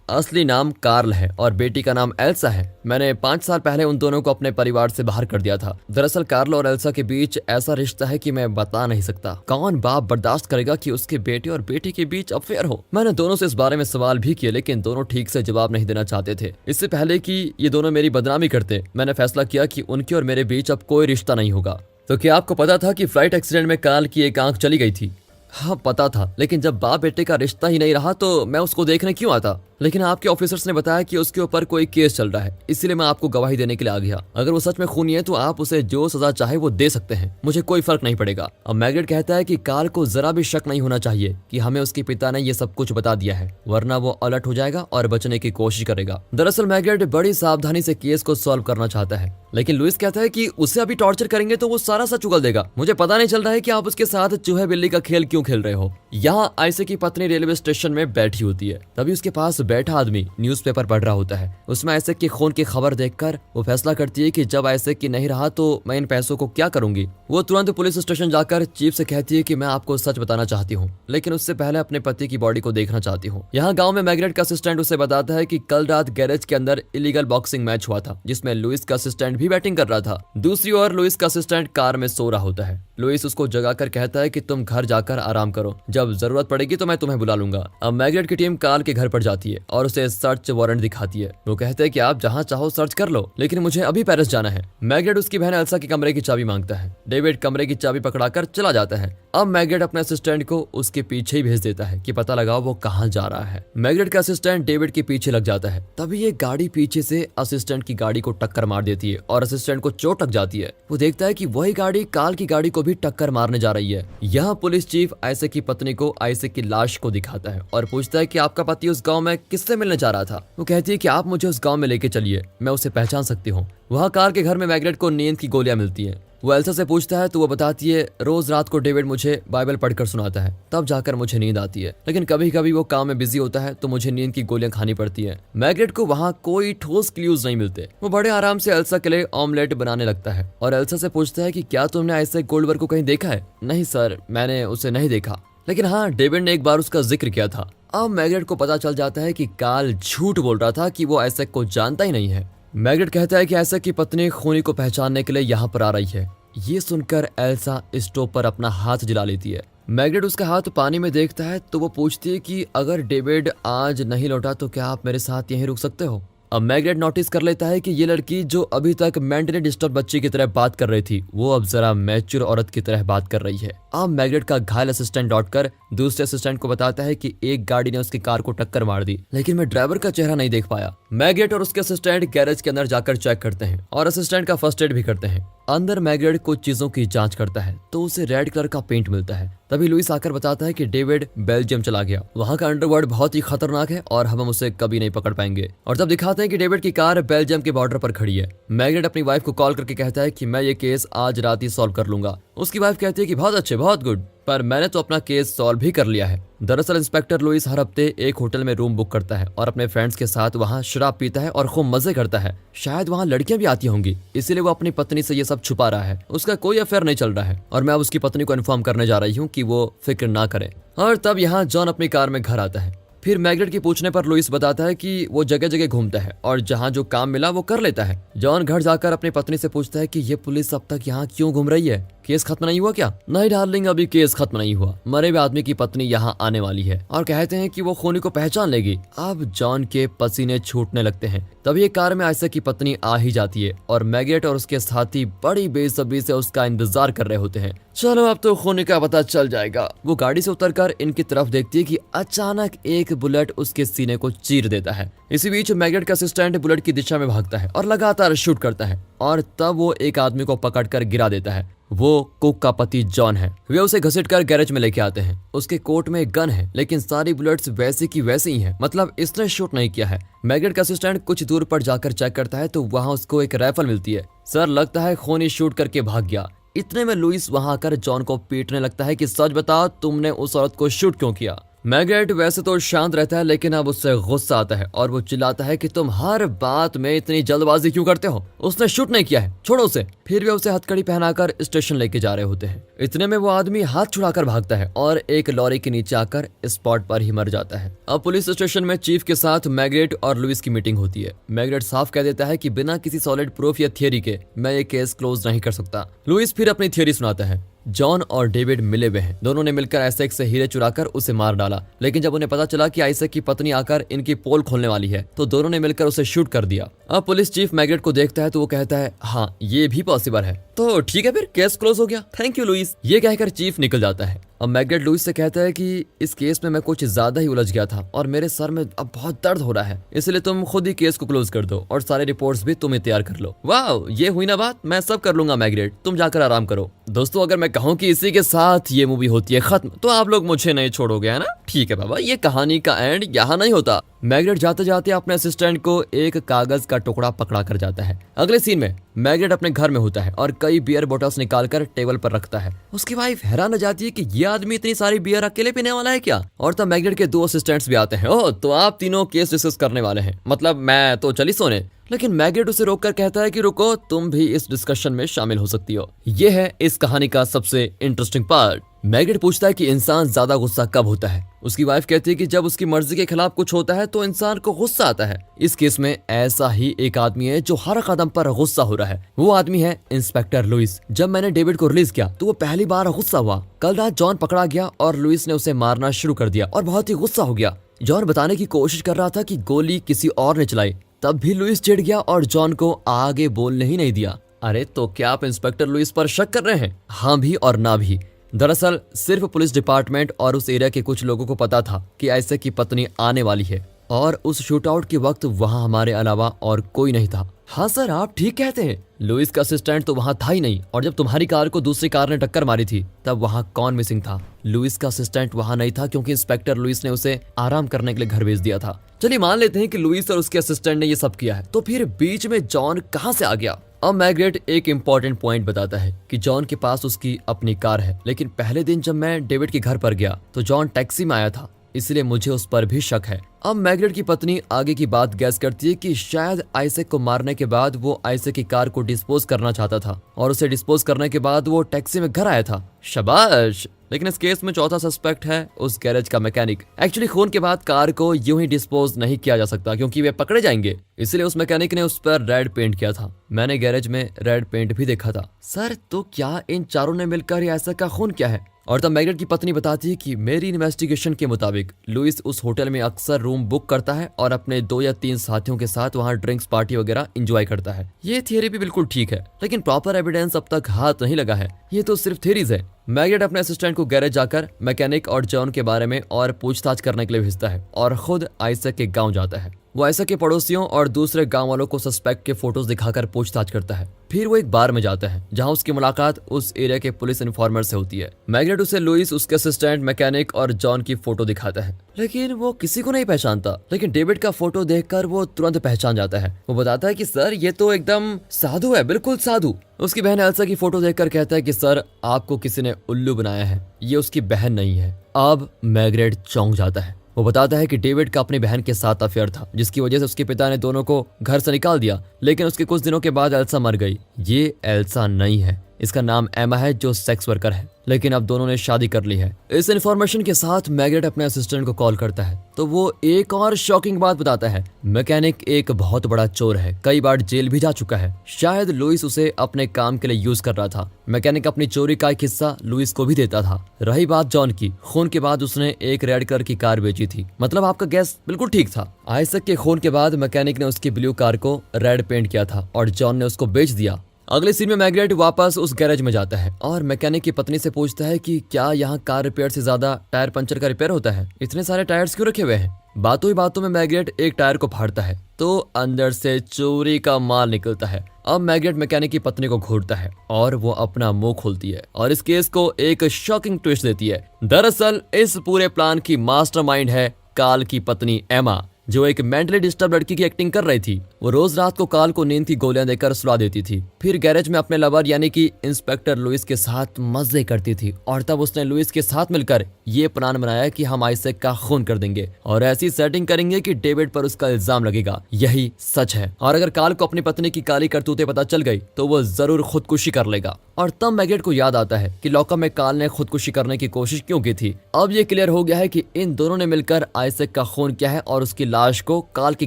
असली नाम कार्ल है और बेटी का नाम एल्सा है। मैंने 5 साल पहले उन दोनों को अपने परिवार से बाहर कर दिया था। दरअसल कार्ल और एल्सा के बीच ऐसा रिश्ता है कि मैं बता नहीं सकता। कौन बाप बर्दाश्त करेगा कि उसके बेटे और बेटी के बीच अफेयर हो। मैंने दोनों से इस बारे में सवाल भी किए लेकिन दोनों ठीक से जवाब नहीं देना चाहते थे। इससे पहले कि ये दोनों मेरी बदनामी करते, मैंने फैसला किया कि उनके और मेरे बीच अब कोई रिश्ता नहीं होगा। तो क्या आपको पता था कि फ्लाइट एक्सीडेंट में कार्ल की एक आंख चली गई थी? हाँ पता था, लेकिन जब बाप बेटे का रिश्ता ही नहीं रहा तो मैं उसको देखने क्यों आता। लेकिन आपके ऑफिसर्स ने बताया कि उसके ऊपर कोई केस चल रहा है, इसलिए मैं आपको गवाही देने के लिए आ गया। अगर वो सच में खूनी है तो आप उसे जो सजा चाहे वो दे सकते हैं, मुझे कोई फर्क नहीं पड़ेगा। अब मैग्रेट कहता है कि कार्ल को जरा भी शक नहीं होना चाहिए कि हमें उसके पिता ने ये सब कुछ बता दिया है, वरना वो अलर्ट हो जाएगा और बचने की कोशिश करेगा। दरअसल मैग्रेट बड़ी सावधानी से केस को सॉल्व करना चाहता है, लेकिन लुइस कहता है कि उसे अभी टॉर्चर करेंगे तो वो सारा सच उगल देगा। मुझे पता नहीं चल रहा है कि आप उसके साथ चूहे बिल्ली का खेल क्यों खेल रहे हो। यहाँ आयसे की पत्नी रेलवे स्टेशन में बैठी होती है, तभी उसके पास बैठा आदमी न्यूज़पेपर पढ़ रहा होता है। उसमें आइजैक की खून की खबर देखकर वो फैसला करती है कि जब आइजैक की नहीं रहा तो मैं इन पैसों को क्या करूंगी। वो तुरंत पुलिस स्टेशन जाकर चीफ से कहती है कि मैं आपको सच बताना चाहती हूँ, लेकिन उससे पहले अपने पति की बॉडी को देखना चाहती हूँ। यहाँ गाँव में मैग्रेट का असिस्टेंट उसे बताता है कि कल रात गैरेज के अंदर इलीगल बॉक्सिंग मैच हुआ था जिसमें लुइस का असिस्टेंट भी बैटिंग कर रहा था। दूसरी ओर लुइस का असिस्टेंट कार में सो रहा होता है। लुइस उसको जगाकर कहता है कि तुम घर जाकर आराम करो, जब जरूरत पड़ेगी तो मैं तुम्हें बुला लूंगा। अब मैग्रेट की टीम कार्ल के घर पर जाती है और उसे सर्च वारंट दिखाती है। वो कहते हैं कि आप जहां चाहो सर्च कर लो, लेकिन मुझे अभी पेरिस जाना है। मैग्रेट उसकी बहन एल्सा के कमरे की चाबी मांगता है। डेविड कमरे की चाबी पकड़ाकर चला जाता है। अब मैग्रेट अपने असिस्टेंट को उसके पीछे ही भेज देता है कि पता लगाओ वो कहाँ जा रहा है। मैग्रेट का असिस्टेंट डेविड के पीछे लग जाता है, तभी ये गाड़ी पीछे से असिस्टेंट की गाड़ी को टक्कर मार देती है और असिस्टेंट को चोट लग जाती है। वो देखता है कि वही गाड़ी कार्ल की गाड़ी को भी टक्कर मारने जा रही है। यहाँ पुलिस चीफ आइजैक की पत्नी को आइजैक की लाश को दिखाता है और पूछता है कि आपका पति उस गाँव में किससे मिलने जा रहा था। वो कहती है कि आप मुझे उस गाँव में लेके चलिए, मैं उसे पहचान सकती हूँ। वहाँ कार्ल के घर में मैग्रेट को नींद की गोलियां मिलती हैं। वो एल्सा से पूछता है तो वो बताती है रोज रात को डेविड मुझे बाइबल पढ़कर सुनाता है, तब जाकर मुझे नींद आती है, लेकिन कभी कभी वो काम में बिजी होता है तो मुझे नींद की गोलियां खानी पड़ती है। मैग्रेट को वहाँ कोई ठोस क्लूज नहीं मिलते। वो बड़े आराम से एल्सा के लिए ऑमलेट बनाने लगता है और एल्सा से पूछता है कि क्या तुमने आइजैक गोल्डबर्ग को कहीं देखा है। नहीं सर, मैंने उसे नहीं देखा, लेकिन हाँ डेविड ने एक बार उसका जिक्र किया था। अब मैग्रेट को पता चल जाता है कि कार्ल झूठ बोल रहा था कि वो आइजैक को जानता ही नहीं है। मैग्रेट कहता है कि आइजैक की पत्नी खूनी को पहचानने के लिए यहाँ पर आ रही है। ये सुनकर एल्सा स्टोव पर अपना हाथ जला लेती है। मैग्रेट उसका हाथ पानी में देखता है तो वो पूछती है कि अगर डेविड आज नहीं लौटा तो क्या आप मेरे साथ यहीं रुक सकते हो। अब मैग्रेट नोटिस कर लेता है कि ये लड़की जो अभी तक मेंटली डिस्टर्ब बच्ची की तरह बात कर रही थी वो अब जरा मैच्योर औरत की तरह बात कर रही है। अब मैग्रेट का घायल असिस्टेंट लौटकर दूसरे असिस्टेंट को बताता है कि एक गाड़ी ने उसकी कार को टक्कर मार दी, लेकिन मैं ड्राइवर का चेहरा नहीं देख पाया। मैग्रेट और उसके असिस्टेंट गैरेज के अंदर जाकर चेक करते हैं और असिस्टेंट का फर्स्ट एड भी करते हैं। अंदर मैग्रेट कुछ चीजों की जांच करता है तो उसे रेड कलर का पेंट मिलता है। तभी लुइस आकर बताता है कि डेविड बेल्जियम चला गया, वहाँ का अंडरवर्ल्ड बहुत ही खतरनाक है और हम उसे कभी नहीं पकड़ पाएंगे। और तब दिखाते हैं कि डेविड की कार बेल्जियम के बॉर्डर पर खड़ी है। मैग्रेट अपनी वाइफ को कॉल करके कहता है कि मैं ये केस आज रात ही सॉल्व कर लूंगा। उसकी वाइफ कहती है कि बहुत अच्छे, बहुत गुड, पर मैंने तो अपना केस सॉल्व भी कर लिया है। दरअसल इंस्पेक्टर लुइस हर हफ्ते एक होटल में रूम बुक करता है और अपने फ्रेंड्स के साथ वहाँ शराब पीता है और खूब मजे करता है। शायद वहाँ लड़कियां भी आती होंगी, इसीलिए वो अपनी पत्नी से ये सब छुपा रहा है। उसका कोई अफेयर नहीं चल रहा है और मैं अब उसकी पत्नी को इन्फॉर्म करने जा रही हूँ कि वो फिक्र ना करे। और तब यहाँ जॉन अपनी कार में घर आता है। फिर मैग्रेट की पूछने पर लुइस बताता है कि वो जगह जगह घूमता है और जहाँ जो काम मिला वो कर लेता है। जॉन घर जाकर अपनी पत्नी से पूछता है कि ये पुलिस अब तक यहाँ क्यों घूम रही है, केस खत्म नहीं हुआ क्या? नहीं डार्लिंग, अभी केस खत्म नहीं हुआ, मरे हुए आदमी की पत्नी यहाँ आने वाली है और कहते हैं कि वो खूनी को पहचान लेगी। अब जॉन के पसीने छूटने लगते हैं। तभी एक कार में आइजैक की पत्नी आ ही जाती है और मैग्रेट और उसके साथी बड़ी बेसब्री से उसका इंतजार कर रहे होते हैं। चलो अब तो खूनी का पता चल जाएगा। वो गाड़ी से उतरकर इनकी तरफ देखती है कि अचानक एक बुलेट उसके सीने को चीर देता है। इसी बीच मैग्रेट का असिस्टेंट बुलेट की दिशा में भागता है और लगातार शूट करता है और तब वो एक आदमी को पकड़कर गिरा देता है। वो कुक का पति जॉन है। वे उसे घसीटकर गैरेज में लेके आते हैं। उसके कोट में एक गन है, लेकिन सारी बुलेट्स वैसी की वैसी ही हैं, मतलब इसने शूट नहीं किया है। मैग्रेट का असिस्टेंट कुछ दूर पर जाकर चेक करता है तो वहाँ उसको एक राइफल मिलती है। सर, लगता है खूनी शूट करके भाग गया। इतने में लुइस वहाँ आकर जॉन को पीटने लगता है कि सच बताओ, तुमने उस औरत को शूट क्यों किया? मैग्रेट वैसे तो शांत रहता है, लेकिन अब उससे गुस्सा आता है और वो चिल्लाता है कि तुम हर बात में इतनी जल्दबाजी क्यों करते हो? उसने शूट नहीं किया है, छोड़ो उसे। फिर वे उसे हथकड़ी पहनाकर स्टेशन लेके जा रहे होते हैं। इतने में वो आदमी हाथ छुड़ाकर भागता है और एक लॉरी के नीचे आकर स्पॉट पर ही मर जाता है। अब पुलिस स्टेशन में चीफ के साथ मैग्रेट और लुइस की मीटिंग होती है। मैग्रेट साफ कह देता है कि बिना किसी सॉलिड प्रूफ या थियरी के मैं ये केस क्लोज नहीं कर सकता। लुइस फिर अपनी थियरी सुनाता है। जॉन और डेविड मिले हुए हैं। दोनों ने मिलकर आइजैक से हीरे चुराकर उसे मार डाला, लेकिन जब उन्हें पता चला कि आइजैक की पत्नी आकर इनकी पोल खोलने वाली है तो दोनों ने मिलकर उसे शूट कर दिया। अब पुलिस चीफ मैग्रेट को देखता है तो वो कहता है, हाँ ये भी पॉसिबल है। तो ठीक है, फिर केस क्लोज हो गया, थैंक यू लुइस। ये कहकर चीफ निकल जाता है। अब मैग्रेट लुइस से कहता है कि इस केस में मैं कुछ ज्यादा ही उलझ गया था और मेरे सर में अब बहुत दर्द हो रहा है, इसलिए तुम खुद ही केस को क्लोज कर दो और सारे रिपोर्ट्स भी तुम्हें तैयार कर लो। वाह, ये हुई ना बात, मैं सब कर लूंगा मैग्रेट, तुम जाकर आराम करो। दोस्तों, अगर मैं कहूँ कि इसी के साथ ये मूवी होती है खत्म, तो आप लोग मुझे नहीं छोड़ोगे, है ना? ठीक है बाबा, ये कहानी का एंड यहाँ नहीं होता। मैग्रेट जाते जाते अपने असिस्टेंट को एक कागज का टुकड़ा पकड़ा कर जाता है। अगले सीन में मैग्रेट अपने घर में होता है और कई बियर बोटल्स निकालकर टेबल पर रखता है। उसकी वाइफ हैरान हो जाती है कि ये आदमी इतनी सारी बियर अकेले पीने वाला है क्या? और तब मैग्रेट के 2 असिस्टेंट्स भी आते हैं। ओह, तो आप तीनों केस डिस्कस करने वाले हैं, मतलब मैं तो चली सोने। लेकिन मैग्रेट उसे रोककर कहता है कि रुको, तुम भी इस डिस्कशन में शामिल हो सकती हो। यह है इस कहानी का सबसे इंटरेस्टिंग पार्ट। मैग्रेट पूछता है कि इंसान ज्यादा गुस्सा कब होता है। उसकी वाइफ कहती है कि जब उसकी मर्जी के खिलाफ कुछ होता है तो इंसान को गुस्सा आता है। इस केस में ऐसा ही एक आदमी है जो हर कदम पर गुस्सा हो रहा है। वो आदमी है इंस्पेक्टर लुइस। जब मैंने डेविड को रिलीज किया तो वो पहली बार गुस्सा हुआ। कल रात जॉन पकड़ा गया और लुइस ने उसे मारना शुरू कर दिया और बहुत ही गुस्सा हो गया। जॉन बताने की कोशिश कर रहा था कि गोली किसी और ने चलाई, तब भी लुइस चिढ़ गया और जॉन को आगे बोलने ही नहीं दिया। अरे, तो क्या आप इंस्पेक्टर लुइस पर शक कर रहे हैं? हाँ भी और ना भी। दरअसल सिर्फ पुलिस डिपार्टमेंट और उस एरिया के कुछ लोगों को पता था कि आइजैक की पत्नी आने वाली है और उस शूटआउट के वक्त वहां हमारे अलावा और कोई नहीं था। हाँ सर, आप ठीक कहते हैं। लुइस का असिस्टेंट तो वहां था ही नहीं और जब तुम्हारी कार को दूसरी कार ने टक्कर मारी थी तब वहां कौन मिसिंग था? लुइस का असिस्टेंट वहां नहीं था क्योंकि इंस्पेक्टर लुइस ने उसे आराम करने के लिए घर भेज दिया था। चलिए मान लेते हैं कि लुइस और उसके असिस्टेंट ने ये सब किया है, तो फिर बीच में जॉन कहां से आ गया? अब मैग्रेट एक इम्पोर्टेंट पॉइंट बताता है कि जॉन के पास उसकी अपनी कार है, लेकिन पहले दिन जब मैं डेविड के घर पर गया तो जॉन टैक्सी में आया था, इसलिए मुझे उस पर भी शक है। अब मैग्रेट की पत्नी आगे की बात गैस करती है कि शायद आइजैक को मारने के बाद वो आइजैक की कार को डिस्पोज करना चाहता था और उसे डिस्पोज करने के बाद वो टैक्सी में घर आया था। शाबाश, लेकिन इस केस में चौथा सस्पेक्ट है उस गैरेज का मैकेनिक। एक्चुअली खून के बाद कार को यूं ही डिस्पोज नहीं किया जा सकता क्योंकि वे पकड़े जाएंगे, इसलिए उस मैकेनिक ने उस पर रेड पेंट किया था। मैंने गैरेज में रेड पेंट भी देखा था। सर तो क्या इन चारों ने मिलकर ये ऐसा का खून किया है? और तब मैग्नेट की पत्नी बताती है कि मेरी इन्वेस्टिगेशन के मुताबिक लुइस उस होटल में अक्सर रूम बुक करता है और अपने 2 या 3 साथियों के साथ वहाँ ड्रिंक्स पार्टी वगैरह एंजॉय करता है। ये थियरी भी बिल्कुल ठीक है, लेकिन प्रॉपर एविडेंस अब तक हाथ नहीं लगा है। ये तो सिर्फ थियरीज है। मैग्नेट अपने असिस्टेंट को गैरेज जाकर मैकेनिक और जॉन के बारे में और पूछताछ करने के लिए भेजता है और खुद आइसैक के गाँव जाता है। वो आइसैक के पड़ोसियों और दूसरे गांव वालों को सस्पेक्ट के फोटोज दिखाकर पूछताछ करता है। फिर वो एक बार में जाता है जहां उसकी मुलाकात उस एरिया के पुलिस इन्फॉर्मर से होती है। मैग्नेट उसे लुइस, उसके असिस्टेंट, मैकेनिक और जॉन की फोटो दिखाता है, लेकिन वो किसी को नहीं पहचानता। लेकिन डेविड का फोटो देखकर वो तुरंत पहचान जाता है। वो बताता है कि सर ये तो एकदम साधु है, बिल्कुल साधु। उसकी बहन एल्सा की फोटो देखकर कहता है कि सर आपको किसी ने उल्लू बनाया है, ये उसकी बहन नहीं है। अब मैग्नेट चौंक जाता है। वो बताता है कि डेविड का अपनी बहन के साथ अफेयर था, जिसकी वजह से उसके पिता ने दोनों को घर से निकाल दिया। लेकिन उसके कुछ दिनों के बाद एल्सा मर गई। ये एल्सा नहीं है, इसका नाम एमा है जो सेक्स वर्कर है, लेकिन अब दोनों ने शादी कर ली है। इस इन्फॉर्मेशन के साथ मैग्नेट अपने असिस्टेंट को कॉल करता है तो वो एक और शॉकिंग बात बताता है। मैकेनिक एक बहुत बड़ा चोर है, कई बार जेल भी जा चुका है। शायद लुइस उसे अपने काम के लिए यूज कर रहा था। मैकेनिक अपनी चोरी का एक हिस्सा लुइस को भी देता था। रही बात जॉन की, खून के बाद उसने एक रेड कलर की कार बेची थी। मतलब आपका गैस बिल्कुल ठीक था। आइसैक के खून के बाद मैकेनिक ने उसकी ब्लू कार को रेड पेंट किया था और जॉन ने उसको बेच दिया। अगले सीन में मैग्नेट वापस उस गैरेज में जाता है और मैकेनिक की पत्नी से पूछता है कि क्या यहाँ कार रिपेयर से ज्यादा टायर पंचर का रिपेयर होता है, इतने सारे टायर्स क्यों रखे हुए हैं? बातों ही बातों में मैग्नेट एक टायर को फाड़ता है तो अंदर से चोरी का माल निकलता है। अब मैग्नेट मैकेनिक की पत्नी को घूरता है और वो अपना मुंह खोलती है और इस केस को एक शॉकिंग ट्विस्ट देती है। दरअसल इस पूरे प्लान की मास्टरमाइंड है काल की पत्नी एमा, जो एक मेंटली डिस्टर्ब लड़की की एक्टिंग कर रही थी। वो रोज रात को काल को नींद की गोलियां देकर सुला देती थी, फिर गैरेज में अपने लवर यानी कि इंस्पेक्टर लुइस के साथ मजे करती थी और तब उसने लुइस के साथ मिलकर ये प्लान बनाया कि हम आइसैक का खून कर देंगे और ऐसी सेटिंग करेंगे कि डेविड पर उसका इल्जाम लगेगा। यही सच है और अगर काल को अपनी पत्नी की काली करतूतें पता चल गई तो वो जरूर खुदकुशी कर लेगा। और तब मैग्नेट को याद आता है कि लॉकअप में काल ने खुदकुशी करने की कोशिश क्यों की थी। अब ये क्लियर हो गया है कि इन दोनों ने मिलकर आइसैक का खून किया है और उसकी लाश को काल के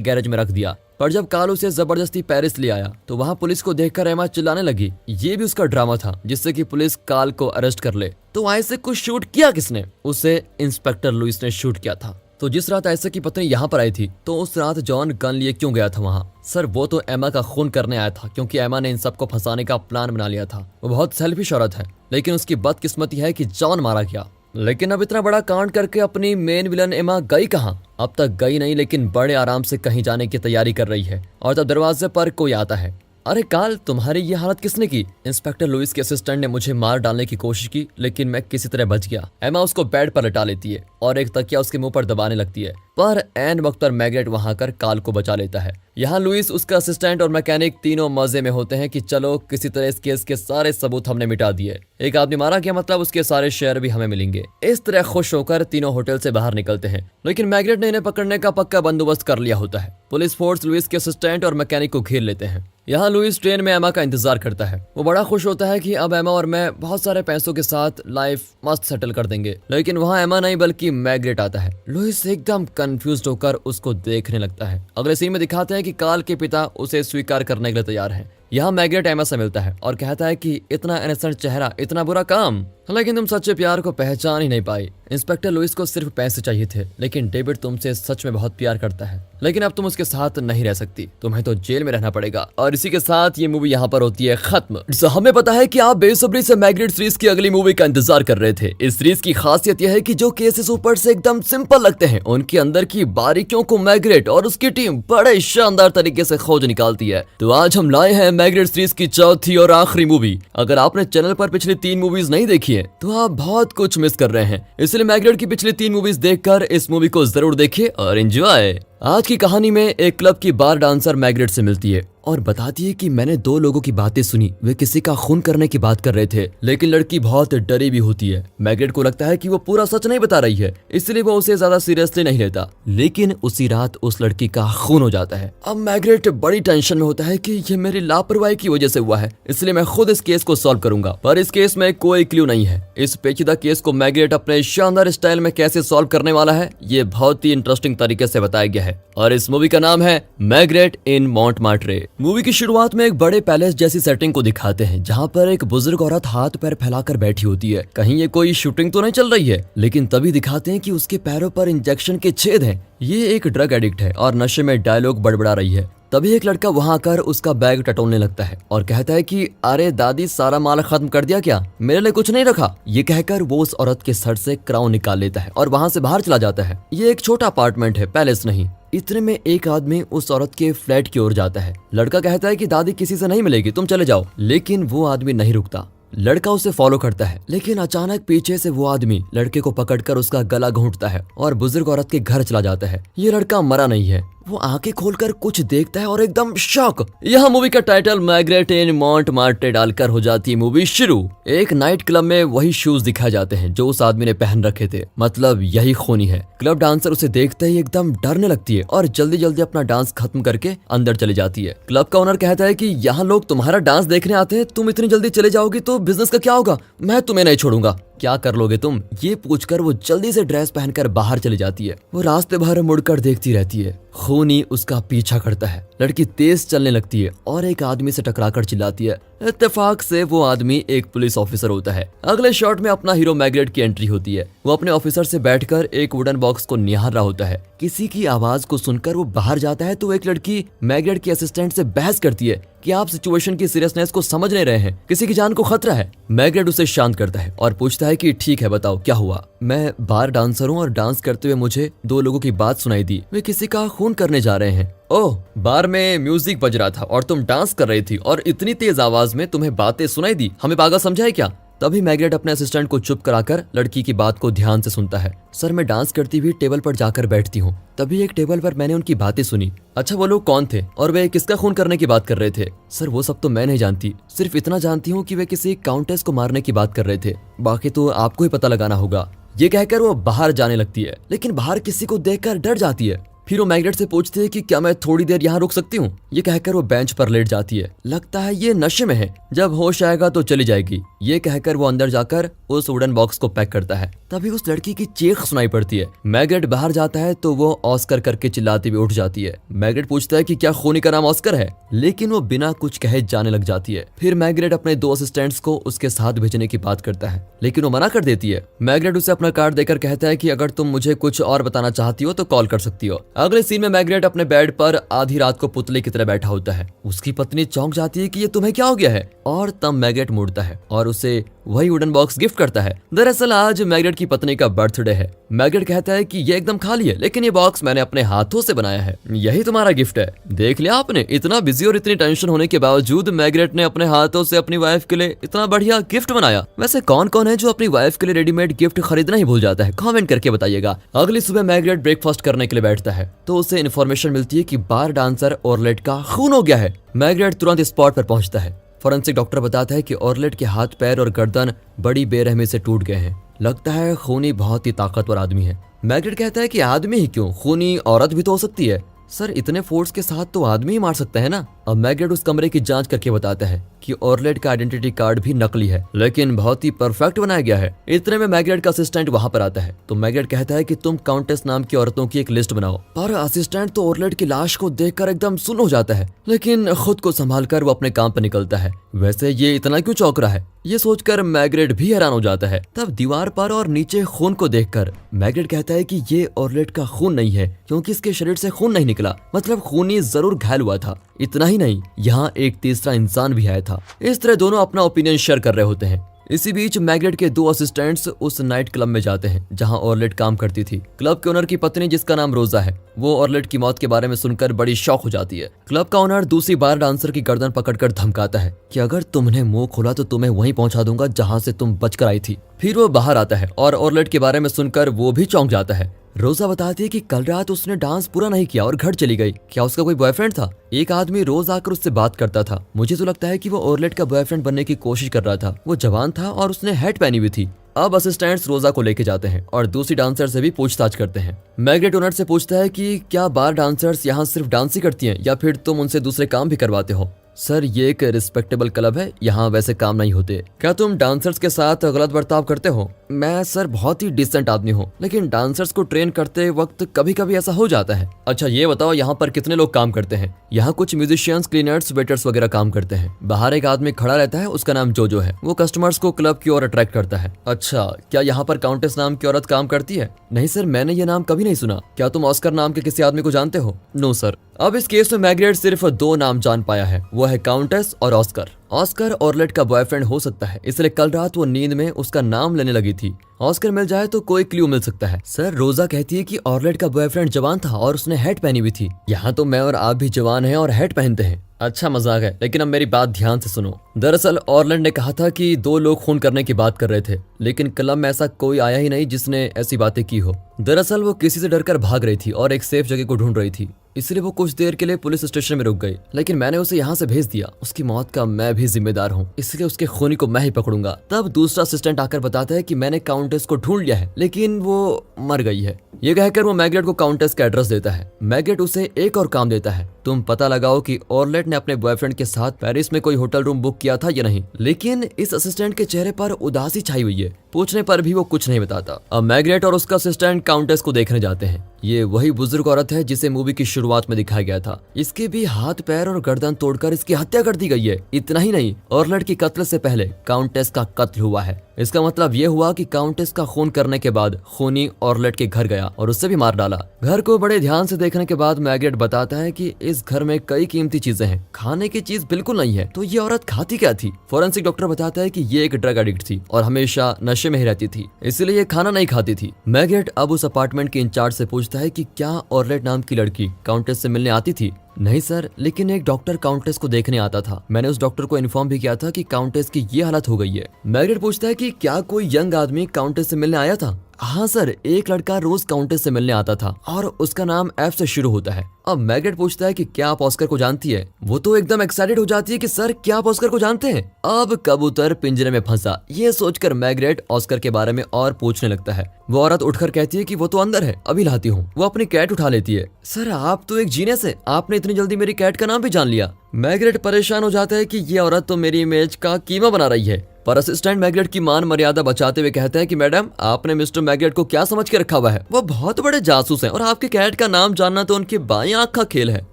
गैरेज में रख दिया। पर जब काल उसे जबरदस्ती पेरिस ले आया तो वहाँ पुलिस को देखकर एमा चिल्लाने लगी। ये भी उसका ड्रामा था जिससे कि पुलिस काल को अरेस्ट कर ले। तो आइसैक को शूट किया किसने? उसे इंस्पेक्टर लुइस ने शूट किया था। तो जिस रात आइसैक की पत्नी यहाँ पर आई थी तो उस रात जॉन गन लिए क्यों गया था वहाँ? सर वो तो एमा का खून करने आया था क्योंकि एमा ने इन सबको फंसाने का प्लान बना लिया था। वो बहुत सेल्फिश औरत है, लेकिन उसकी बदकिस्मती है कि जॉन मारा गया। लेकिन अब इतना बड़ा कांड करके अपनी मेन विलन एमा गई कहाँ? अब तक गई नहीं, लेकिन बड़े आराम से कहीं जाने की तैयारी कर रही है। और तब दरवाजे पर कोई आता है। अरे काल, तुम्हारी ये हालत किसने की? इंस्पेक्टर लुइस के असिस्टेंट ने मुझे मार डालने की कोशिश की, लेकिन मैं किसी तरह बच गया। एमा उसको बेड पर लटा लेती है और एक तकिया उसके मुंह पर दबाने लगती है, पर एन वक्त पर मैग्नेट वहां कर काल को बचा लेता है। यहाँ लुइस, उसका असिस्टेंट और मैकेनिक तीनों मजे में होते हैं कि चलो किसी तरह इस केस के सारे सबूत हमने मिटा दिए। एक आदमी मारा गया, मतलब उसके सारे शेयर भी हमें मिलेंगे। इस तरह खुश होकर तीनों होटल से बाहर निकलते हैं, लेकिन मैग्नेट ने इन्हें पकड़ने का पक्का बंदोबस्त कर लिया होता है। पुलिस फोर्स लुइस के असिस्टेंट और मैकेनिक को घेर लेते हैं। यहाँ लुइस ट्रेन में एमा का इंतजार करता है। वो बड़ा खुश होता है कि अब एमा और मैं बहुत सारे पैसों के साथ लाइफ मस्त सेटल कर देंगे, लेकिन वहाँ एमा नहीं बल्कि मैग्नेट आता है। लुइस एकदम कंफ्यूज होकर उसको देखने लगता है। अगले सीन में दिखाते हैं कि काल के पिता उसे स्वीकार करने के लिए तैयार हैं। यहाँ मैग्नेट एमा से मिलता है और कहता है कि इतना इनोसेंट चेहरा, इतना बुरा काम, लेकिन तुम सच्चे प्यार को पहचान ही नहीं पाई। इंस्पेक्टर लुइस को सिर्फ पैसे चाहिए थे, लेकिन डेविड तुमसे सच में बहुत प्यार करता है, लेकिन अब तुम उसके साथ नहीं रह सकती, तुम्हें तो जेल में रहना पड़ेगा। और इसी के साथ ये मूवी यहाँ पर होती है खत्म। हमें पता है कि आप बेसब्री से मैग्नेट सीरीज की अगली मूवी का इंतजार कर रहे थे। इस सीरीज की खासियत यह है कि जो केसेस ऊपर से एकदम सिंपल लगते हैं, उनके अंदर की बारीकियों को मैग्नेट और उसकी टीम बड़े शानदार तरीके से खोज निकालती है। तो आज हम लाए हैं मैग्नेट सीरीज की चौथी और आखिरी मूवी। अगर आपने चैनल पर पिछली 3 मूवीज नहीं देखी है तो आप बहुत कुछ मिस कर रहे हैं, इसलिए मैग्नेट की पिछली 3 मूवीज देखकर इस मूवी को जरूर देखिए और एंजॉय। आज की कहानी में एक क्लब की बार डांसर मैग्रेट से मिलती है और बताती है कि मैंने दो लोगों की बातें सुनी, वे किसी का खून करने की बात कर रहे थे, लेकिन लड़की बहुत डरी भी होती है। मैग्रेट को लगता है कि वो पूरा सच नहीं बता रही है, इसलिए वो उसे ज्यादा सीरियसली नहीं लेता। लेकिन उसी रात उस लड़की का खून हो जाता है। अब मैग्रेट बड़ी टेंशन में होता है कि ये मेरी लापरवाही की वजह से हुआ है, इसलिए मैं खुद इस केस को सॉल्व करूंगा। पर इस केस में कोई क्लू नहीं है। इस पेचीदा केस को मैग्रेट अपने शानदार स्टाइल में कैसे सॉल्व करने वाला है, ये बहुत ही इंटरेस्टिंग तरीके से बताया गया है। और इस मूवी का नाम है मैग्रेट इन मॉन्टमार्ट्रे। मूवी की शुरुआत में एक बड़े पैलेस जैसी सेटिंग को दिखाते हैं, जहां पर एक बुजुर्ग औरत हाथ पैर फैलाकर बैठी होती है। कहीं ये कोई शूटिंग तो नहीं चल रही है, लेकिन तभी दिखाते हैं कि उसके पैरों पर इंजेक्शन के छेद हैं। ये एक ड्रग एडिक्ट है और नशे में डायलॉग बड़बड़ा रही है। तभी एक लड़का वहां आकर उसका बैग टटोलने लगता है और कहता है कि अरे दादी, सारा माल खत्म कर दिया क्या, मेरे लिए कुछ नहीं रखा। ये कहकर वो उस औरत के सर से क्राउन निकाल लेता है और वहां से बाहर चला जाता है। ये एक छोटा अपार्टमेंट है, पैलेस नहीं। इतने में एक आदमी उस औरत के फ्लैट की ओर जाता है। लड़का कहता है कि दादी किसी से नहीं मिलेगी, तुम चले जाओ। लेकिन वो आदमी नहीं रुकता। लड़का उसे फॉलो करता है, लेकिन अचानक पीछे से वो आदमी लड़के को पकड़कर उसका गला घोंटता है और बुजुर्ग औरत के घर चला जाता है। ये लड़का मरा नहीं है। वो आंखें खोलकर कुछ देखता है और एकदम शॉक। यह मूवी का टाइटल मैग्रेट इन मॉन्टमार्ट्रे डालकर हो जाती है मूवी शुरू। एक नाइट क्लब में वही शूज दिखाए जाते हैं जो उस आदमी ने पहन रखे थे, मतलब यही खूनी है। क्लब डांसर उसे देखते ही एकदम डरने लगती है और जल्दी जल्दी अपना डांस खत्म करके अंदर चली जाती है। क्लब का ओनर कहता है कि यहाँ लोग तुम्हारा डांस देखने आते हैं, तुम इतनी जल्दी चले जाओगी तो बिजनेस का क्या होगा, मैं तुम्हें नहीं छोड़ूंगा, क्या कर लोगे तुम। ये पूछकर वो जल्दी से ड्रेस पहनकर बाहर चली जाती है। वो रास्ते भर मुड़कर देखती रहती है। खूनी उसका पीछा करता है। लड़की तेज चलने लगती है और एक आदमी से टकराकर चिल्लाती है। इत्तेफाक से वो आदमी एक पुलिस ऑफिसर होता है। अगले शॉट में अपना हीरो मैग्रेट की एंट्री होती है। वो अपने ऑफिसर से बैठकर एक वुडन बॉक्स को निहार रहा होता है। किसी की आवाज को सुनकर वो बाहर जाता है तो एक लड़की मैग्रेट के असिस्टेंट से बहस करती है कि आप सिचुएशन की सीरियसनेस को समझ नहीं रहे हैं, किसी की जान को खतरा है। मैग्रेट उसे शांत करता है और पूछता है कि ठीक है, बताओ क्या हुआ। मैं बार डांसर हूँ और डांस करते हुए मुझे दो लोगों की बात सुनाई दी, वे किसी का खून करने जा रहे हैं। ओह, बार में म्यूजिक बज रहा था और तुम डांस कर रही थी और इतनी तेज आवाज में तुम्हें बातें सुनाई दी, हमें पागल समझा है क्या। तभी मैग्रेट अपने असिस्टेंट को चुप कराकर लड़की की बात को ध्यान से सुनता है। सर, मैं डांस करती हुई टेबल पर जाकर बैठती हूँ, तभी एक टेबल पर मैंने उनकी बातें सुनी। अच्छा, वो लोग कौन थे और वे किसका खून करने की बात कर रहे थे। सर, वो सब तो मैं नहीं जानती, सिर्फ इतना जानती हूँ कि वे किसी काउंटेस को मारने की बात कर रहे थे, बाकी तो आपको ही पता लगाना होगा। ये कहकर वो बाहर जाने लगती है, लेकिन बाहर किसी को देखकर डर जाती है। फिर वो मैग्रेट से पूछती है कि क्या मैं थोड़ी देर यहाँ रुक सकती हूँ। ये कहकर वो बेंच पर लेट जाती है। लगता है ये नशे में है, जब होश आएगा तो चली जाएगी। ये कहकर वो अंदर जाकर उस वुडन बॉक्स को पैक करता है। तभी उस लड़की की चीख सुनाई पड़ती है। मैग्रेट बाहर जाता है तो वो ऑस्कर करके चिल्लाती हुई उठ जाती है। मैग्रेट पूछता है कि क्या खूनी का नाम ऑस्कर है, लेकिन वो बिना कुछ कहे जाने लग जाती है। फिर मैग्रेट अपने दो असिस्टेंट्स को उसके साथ भेजने की बात करता है, लेकिन वो मना कर देती है। मैग्रेट उसे अपना कार्ड देकर कहता है कि अगर तुम मुझे कुछ और बताना चाहती हो तो कॉल कर सकती हो। अगले सीन में मैग्रेट अपने बेड पर आधी रात को पुतले की तरह बैठा होता है। उसकी पत्नी चौंक जाती है कि ये तुम्हें क्या हो गया है, और तब मैग्रेट मुड़ता है और उसे वही वुडन बॉक्स गिफ्ट करता है। दरअसल आज मैग्रेट की पत्नी का बर्थडे है। मैग्रेट कहता है कि ये एकदम खाली है, लेकिन ये बॉक्स मैंने अपने हाथों से बनाया है, यही तुम्हारा गिफ्ट है। देख लिया आपने, इतना बिजी और इतनी टेंशन होने के बावजूद मैग्रेट ने अपने हाथों से अपनी वाइफ के लिए इतना बढ़िया गिफ्ट बनाया। वैसे कौन कौन है जो अपनी वाइफ के लिए रेडीमेड गिफ्ट खरीदना ही भूल जाता है, कमेंट करके बताइएगा। अगली सुबह मैग्रेट ब्रेकफास्ट करने के लिए बैठता है तो उसे इन्फॉर्मेशन मिलती है कि बार डांसर ऑर्लेट का खून हो गया है। मैग्रेट तुरंत स्पॉट पर पहुंचता है। फॉरेंसिक डॉक्टर बताता है कि ऑर्लेट के हाथ पैर और गर्दन बड़ी बेरहमी से टूट गए हैं। लगता है खूनी बहुत ही ताकतवर आदमी है। मैग्रेट कहता है कि आदमी ही क्यों, खूनी औरत भी तो हो सकती है। सर, इतने फोर्स के साथ तो आदमी ही मार सकता है ना। अब मैग्रेट उस कमरे की जांच करके बताता है कि ऑर्लेट का आइडेंटिटी कार्ड भी नकली है, लेकिन बहुत ही परफेक्ट बनाया गया है। इतने में मैग्रेट का असिस्टेंट वहां पर आता है तो मैग्रेट कहता है कि तुम काउंटेस नाम की औरतों की एक लिस्ट बनाओ। पर असिस्टेंट तो ऑर्लेट की लाश को देखकर एकदम सुन्न हो जाता है, लेकिन खुद को संभालकर वो अपने काम पर निकलता है। वैसे ये इतना क्यों चौंक रहा है, ये सोचकर मैग्रेट भी हैरान हो जाता है। तब दीवार पर और नीचे खून को देखकर मैग्रेट कहता है कि ये ऑर्लेट का खून नहीं है, क्योंकि इसके शरीर से खून नहीं निकला, मतलब खूनी जरूर घायल हुआ था। इतना ही नहीं, यहाँ एक तीसरा इंसान भी आया था। इस तरह दोनों अपना ओपिनियन शेयर कर रहे होते हैं। इसी बीच मैग्रेट के दो असिस्टेंट्स उस नाइट क्लब में जाते हैं जहां ऑर्लेट काम करती थी। क्लब के ओनर की पत्नी, जिसका नाम रोजा है, वो ऑर्लेट की मौत के बारे में सुनकर बड़ी शॉक हो जाती है। क्लब का ओनर दूसरी बार डांसर की गर्दन पकड़कर धमकाता है कि अगर तुमने मुंह खोला तो तुम्हें वहीं पहुंचा दूंगा जहां से तुम बचकर आई थी। फिर वो बाहर आता है और ऑर्लेट के बारे में सुनकर वो भी चौंक जाता है। रोजा बताती है कि कल रात उसने डांस पूरा नहीं किया और घर चली गई। क्या उसका कोई बॉयफ्रेंड था? एक आदमी रोज आकर उससे बात करता था। मुझे तो लगता है कि वो ऑर्लेट का बॉयफ्रेंड बनने की कोशिश कर रहा था। वो जवान था और उसने हैट पहनी हुई थी। अब असिस्टेंट्स रोजा को लेके जाते हैं और दूसरी डांसर से भी पूछताछ करते हैं। मैग्रेट ओनर से पूछता है कि क्या बार डांसर्स यहाँ सिर्फ डांस ही करती हैं या फिर तुम उनसे दूसरे काम भी करवाते हो? सर, ये एक रिस्पेक्टेबल क्लब है, यहाँ वैसे काम नहीं होते। क्या तुम डांसर्स के साथ गलत बर्ताव करते हो? मैं सर बहुत ही डिसेंट आदमी हूँ, लेकिन डांसर्स को ट्रेन करते वक्त कभी कभी ऐसा हो जाता है। अच्छा ये बताओ, यहाँ पर कितने लोग काम करते हैं? यहाँ कुछ म्यूजिशियंस, क्लीनर्स, वेटर्स वगैरह काम करते हैं। बाहर एक आदमी खड़ा रहता है, उसका नाम जोजो है। वो कस्टमर्स को क्लब की ओर अट्रैक्ट करता है। अच्छा, क्या यहाँ पर काउंटेस नाम की औरत काम करती है? नहीं सर, मैंने ये नाम कभी नहीं सुना। क्या तुम ऑस्कर नाम के किसी आदमी को जानते हो? No sir. अब इस केस में मैग्रेट सिर्फ 2 नाम जान पाया है, वो है काउंटेस और ऑस्कर। ऑस्कर ऑर्लेट का बॉयफ्रेंड हो सकता है, इसलिए कल रात वो नींद में उसका नाम लेने लगी थी। ऑस्कर मिल जाए तो कोई क्लू मिल सकता है। सर, रोजा कहती है कि ऑर्लेट का बॉयफ्रेंड जवान था और उसने हैट पहनी हुई थी। यहाँ तो मैं और आप भी जवान हैं और हैट पहनते हैं। अच्छा मजाक है, लेकिन अब मेरी बात ध्यान से सुनो। दरअसल ऑर्लैंड ने कहा था कि 2 लोग खून करने की बात कर रहे थे, लेकिन क्लब में ऐसा कोई आया ही नहीं जिसने ऐसी बातें की हो। दरअसल वो किसी से डरकर भाग रही थी और एक सेफ जगह को ढूंढ रही थी, इसलिए वो कुछ देर के लिए पुलिस स्टेशन में रुक गई। लेकिन मैंने उसे यहाँ से भेज दिया। उसकी मौत का मैं भी जिम्मेदार हूँ, इसलिए उसके खूनी को मैं ही पकड़ूंगा। तब दूसरा असिस्टेंट आकर बताता है कि मैंने काउंटेस को ढूंढ लिया है, लेकिन वो मर गई है। ये कहकर वो मैग्रेट को काउंटेस का एड्रेस देता है। मैग्रेट उसे एक और काम देता है, तुम पता लगाओ कि ऑर्लेट ने अपने बॉयफ्रेंड के साथ पेरिस में कोई होटल रूम बुक किया था या नहीं। लेकिन इस असिस्टेंट के चेहरे पर उदासी छाई हुई है, पूछने पर भी वो कुछ नहीं बताता। अब मैग्रेट और उसका असिस्टेंट काउंटेस को देखने जाते हैं। ये वही बुजुर्ग औरत है जिसे मूवी की शुरुआत में दिखाया गया था। इसके भी हाथ पैर और गर्दन तोड़कर इसकी हत्या कर दी गई है। इतना ही नहीं, ऑर्लेट की कत्ल से पहले काउंटेस का कत्ल हुआ है। इसका मतलब ये हुआ कि काउंटेस का खून करने के बाद खूनी ऑर्लेट के घर गया और उससे भी मार डाला। घर को बड़े ध्यान से देखने के बाद मैग्रेट बताता है कि इस घर में कई कीमती चीजें हैं, खाने की चीज बिल्कुल नहीं है। तो ये औरत खाती क्या थी? फोरेंसिक डॉक्टर बताता है कि ये एक ड्रग एडिक्ट थी और हमेशा नशे में ही रहती थी, इसलिए ये खाना नहीं खाती थी। मैग्रेट अब उस अपार्टमेंट के इंचार्ज से पूछता है कि क्या ऑर्लेट नाम की लड़की काउंटेस से मिलने आती थी? नहीं सर, लेकिन एक डॉक्टर काउंटेस को देखने आता था। मैंने उस डॉक्टर को इन्फॉर्म भी किया था कि काउंटेस की ये हालत हो गई है। मैग्रेट पूछता है कि क्या कोई यंग आदमी काउंटेस से मिलने आया था? हाँ सर, एक लड़का रोज काउंटेस से मिलने आता था और उसका नाम एफ से शुरू होता है। अब मैग्रेट पूछता है कि क्या आप ऑस्कर को जानती है? वो तो एकदम एक्साइटेड हो जाती है कि सर क्या आप ऑस्कर को जानते हैं? अब कबूतर पिंजरे में फंसा, ये सोचकर मैग्रेट ऑस्कर के बारे में और पूछने लगता है। वो औरत उठकर कहती है कि वो तो अंदर है, अभी लाती हूँ। वो अपनी कैट उठा लेती है। सर आप तो एक जीनियस है, आपने इतनी जल्दी मेरी कैट का नाम भी जान लिया। मैग्रेट परेशान हो जाता है कि ये औरत तो मेरी इमेज का कीमा बना रही है। पर असिस्टेंट मैग्रेट की मान मर्यादा बचाते हुए कहता है कि मैडम, आपने मिस्टर मैग्रेट को क्या समझ के रखा हुआ है? वो बहुत बड़े जासूस हैं और आपके कैट का नाम जानना तो उनकी बाईं आंख का खेल है।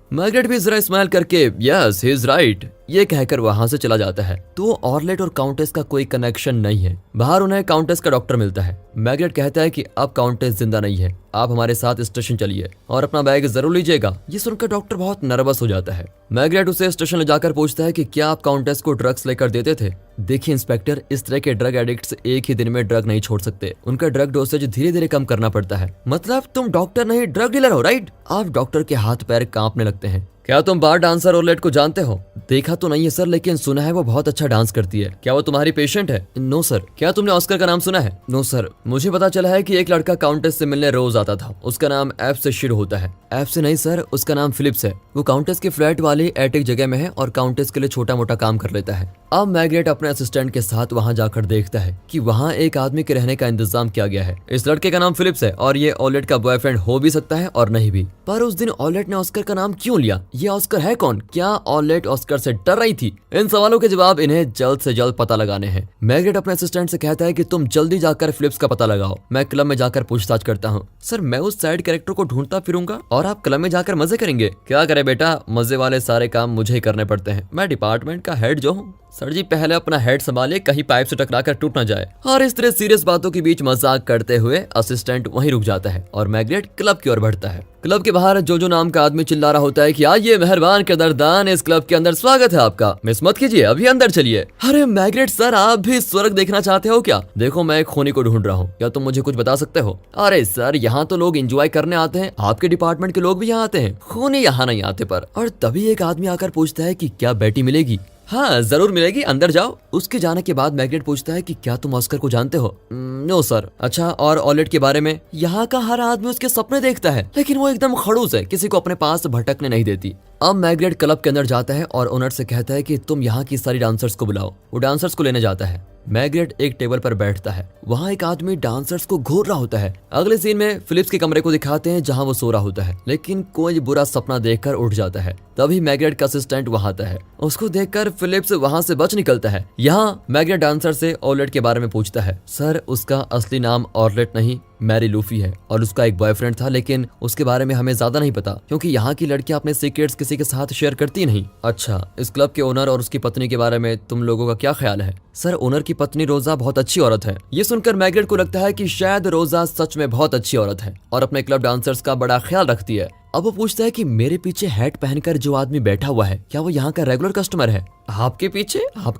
मैग्रेट भी जरा स्माइल करके यस ही इज राइट ये कहकर वहां से चला जाता है। तो ऑर्लेट और काउंटेस का कोई कनेक्शन नहीं है। बाहर उन्हें काउंटेस का डॉक्टर मिलता है। मैग्रेट कहता है कि अब काउंटेस जिंदा नहीं है, आप हमारे साथ स्टेशन चलिए और अपना बैग जरूर लीजिएगा। ये सुनकर डॉक्टर बहुत नर्वस हो जाता है। मैग्रेट उसे स्टेशन ले जाकर पूछता है कि क्या आप काउंटेस को ड्रग्स लेकर देते थे? देखिए इंस्पेक्टर, इस तरह के ड्रग एडिक्ट्स एक ही दिन में ड्रग नहीं छोड़ सकते, उनका ड्रग डोसेज धीरे धीरे कम करना पड़ता है। मतलब तुम डॉक्टर नहीं ड्रग डीलर हो, राइट? अब डॉक्टर के हाथ पैर कांपने लगते हैं। क्या तुम बार डांसर ऑर्लेट को जानते हो? देखा तो नहीं है सर, लेकिन सुना है वो बहुत अच्छा डांस करती है। क्या वो तुम्हारी पेशेंट है? No sir. क्या तुमने ऑस्कर का नाम सुना है? No sir. मुझे पता चला है कि एक लड़का काउंटेस से मिलने रोज आता था, उसका नाम एफ से शुरू होता है। एफ से नहीं सर, उसका नाम फिलिप्स है। वो काउंटेस के फ्लैट वाली एटिक जगह में है और काउंटेस के लिए छोटा मोटा काम कर लेता है। अब मैग्रेट अपने असिस्टेंट के साथ वहां जाकर देखता है कि वहां एक आदमी के रहने का इंतजाम किया गया है। इस लड़के का नाम फिलिप्स है और ये ऑर्लेट का बॉयफ्रेंड हो भी सकता है और नहीं भी। पर उस दिन ऑर्लेट ने ऑस्कर का नाम क्यों लिया? ये ऑस्कर है कौन? क्या ऑर्लेट ऑस्कर से डर रही थी? इन सवालों के जवाब इन्हें जल्द से जल्द पता लगाने हैं। मैग्रेट अपने असिस्टेंट से कहता है कि तुम जल्दी जाकर फिलिप्स का पता लगाओ, मैं क्लब में जाकर पूछताछ करता हूँ। सर मैं उस साइड कैरेक्टर को ढूंढता फिरूंगा और आप क्लब में जाकर मजे करेंगे। क्या करे बेटा, मजे वाले सारे काम मुझे ही करने पड़ते हैं, मैं डिपार्टमेंट का हेड जो हूँ। सर जी पहले अपना हेड संभालिए, कहीं पाइप से टकराकर टूट ना जाए। और इस तरह सीरियस बातों के बीच मजाक करते हुए असिस्टेंट वहीं रुक जाता है और मैग्रेट क्लब की ओर बढ़ता है। क्लब के बाहर जोजो नाम का आदमी चिल्ला रहा होता है कि आइए मेहरबान किरदारदान, इस क्लब के अंदर स्वागत है आपका, मिस मत कीजिए, अभी अंदर चलिए। अरे मैग्रेट सर, आप भी स्वर्ग देखना चाहते हो क्या? देखो मैं एक खूनी को ढूंढ रहा हूँ, क्या तुम मुझे कुछ बता सकते हो? अरे सर यहाँ तो लोग एंजॉय करने आते हैं, आपके डिपार्टमेंट के लोग भी यहाँ आते हैं, खूनी यहाँ नहीं आते। पर और तभी एक आदमी आकर पूछता है कि क्या बेटी मिलेगी? हाँ जरूर मिलेगी, अंदर जाओ। उसके जाने के बाद मैग्नेट पूछता है कि क्या तुम ऑस्कर को जानते हो? No sir. अच्छा, और ऑलेट के बारे में? यहाँ का हर आदमी उसके सपने देखता है, लेकिन वो एकदम खड़ूस है, किसी को अपने पास भटकने नहीं देती। अब मैग्नेट क्लब के अंदर जाता है और ओनर से कहता है कि तुम यहाँ की सारी डांसर्स को बुलाओ। वो डांसर्स को लेने जाता है। मैग्नेट एक टेबल पर बैठता है, वहाँ एक आदमी डांसर्स को घूर रहा होता है। अगले सीन में फिलिप्स के कमरे को दिखाते हैं जहाँ वो सो रहा होता है, लेकिन कोई बुरा सपना देखकर उठ जाता है। तभी मैग्नेट का असिस्टेंट वहाँ आता है। उसको देखकर फिलिप्स वहाँ से बच निकलता है। यहाँ मैग्नेट डांसर से ऑर्लेट के बारे में पूछता है। सर, उसका असली नाम ऑर्लेट नहीं मैरी लूफी है और उसका एक बॉयफ्रेंड था, लेकिन उसके बारे में हमें ज्यादा नहीं पता क्योंकि यहाँ की लड़कियां अपने सीक्रेट्स किसी के साथ शेयर करती नहीं। अच्छा, इस क्लब के ओनर और उसकी पत्नी के बारे में तुम लोगों का क्या ख्याल है? सर, ओनर की पत्नी रोजा बहुत अच्छी औरत है। ये सुनकर मैग्नेट को लगता है कि शायद रोजा सच में बहुत अच्छी औरत है और अपने क्लब डांसर्स का बड़ा ख्याल रखती है। अब वो पूछता है कि मेरे पीछे हैट पहनकर जो आदमी बैठा हुआ है, क्या वो यहाँ का रेगुलर कस्टमर है? आपके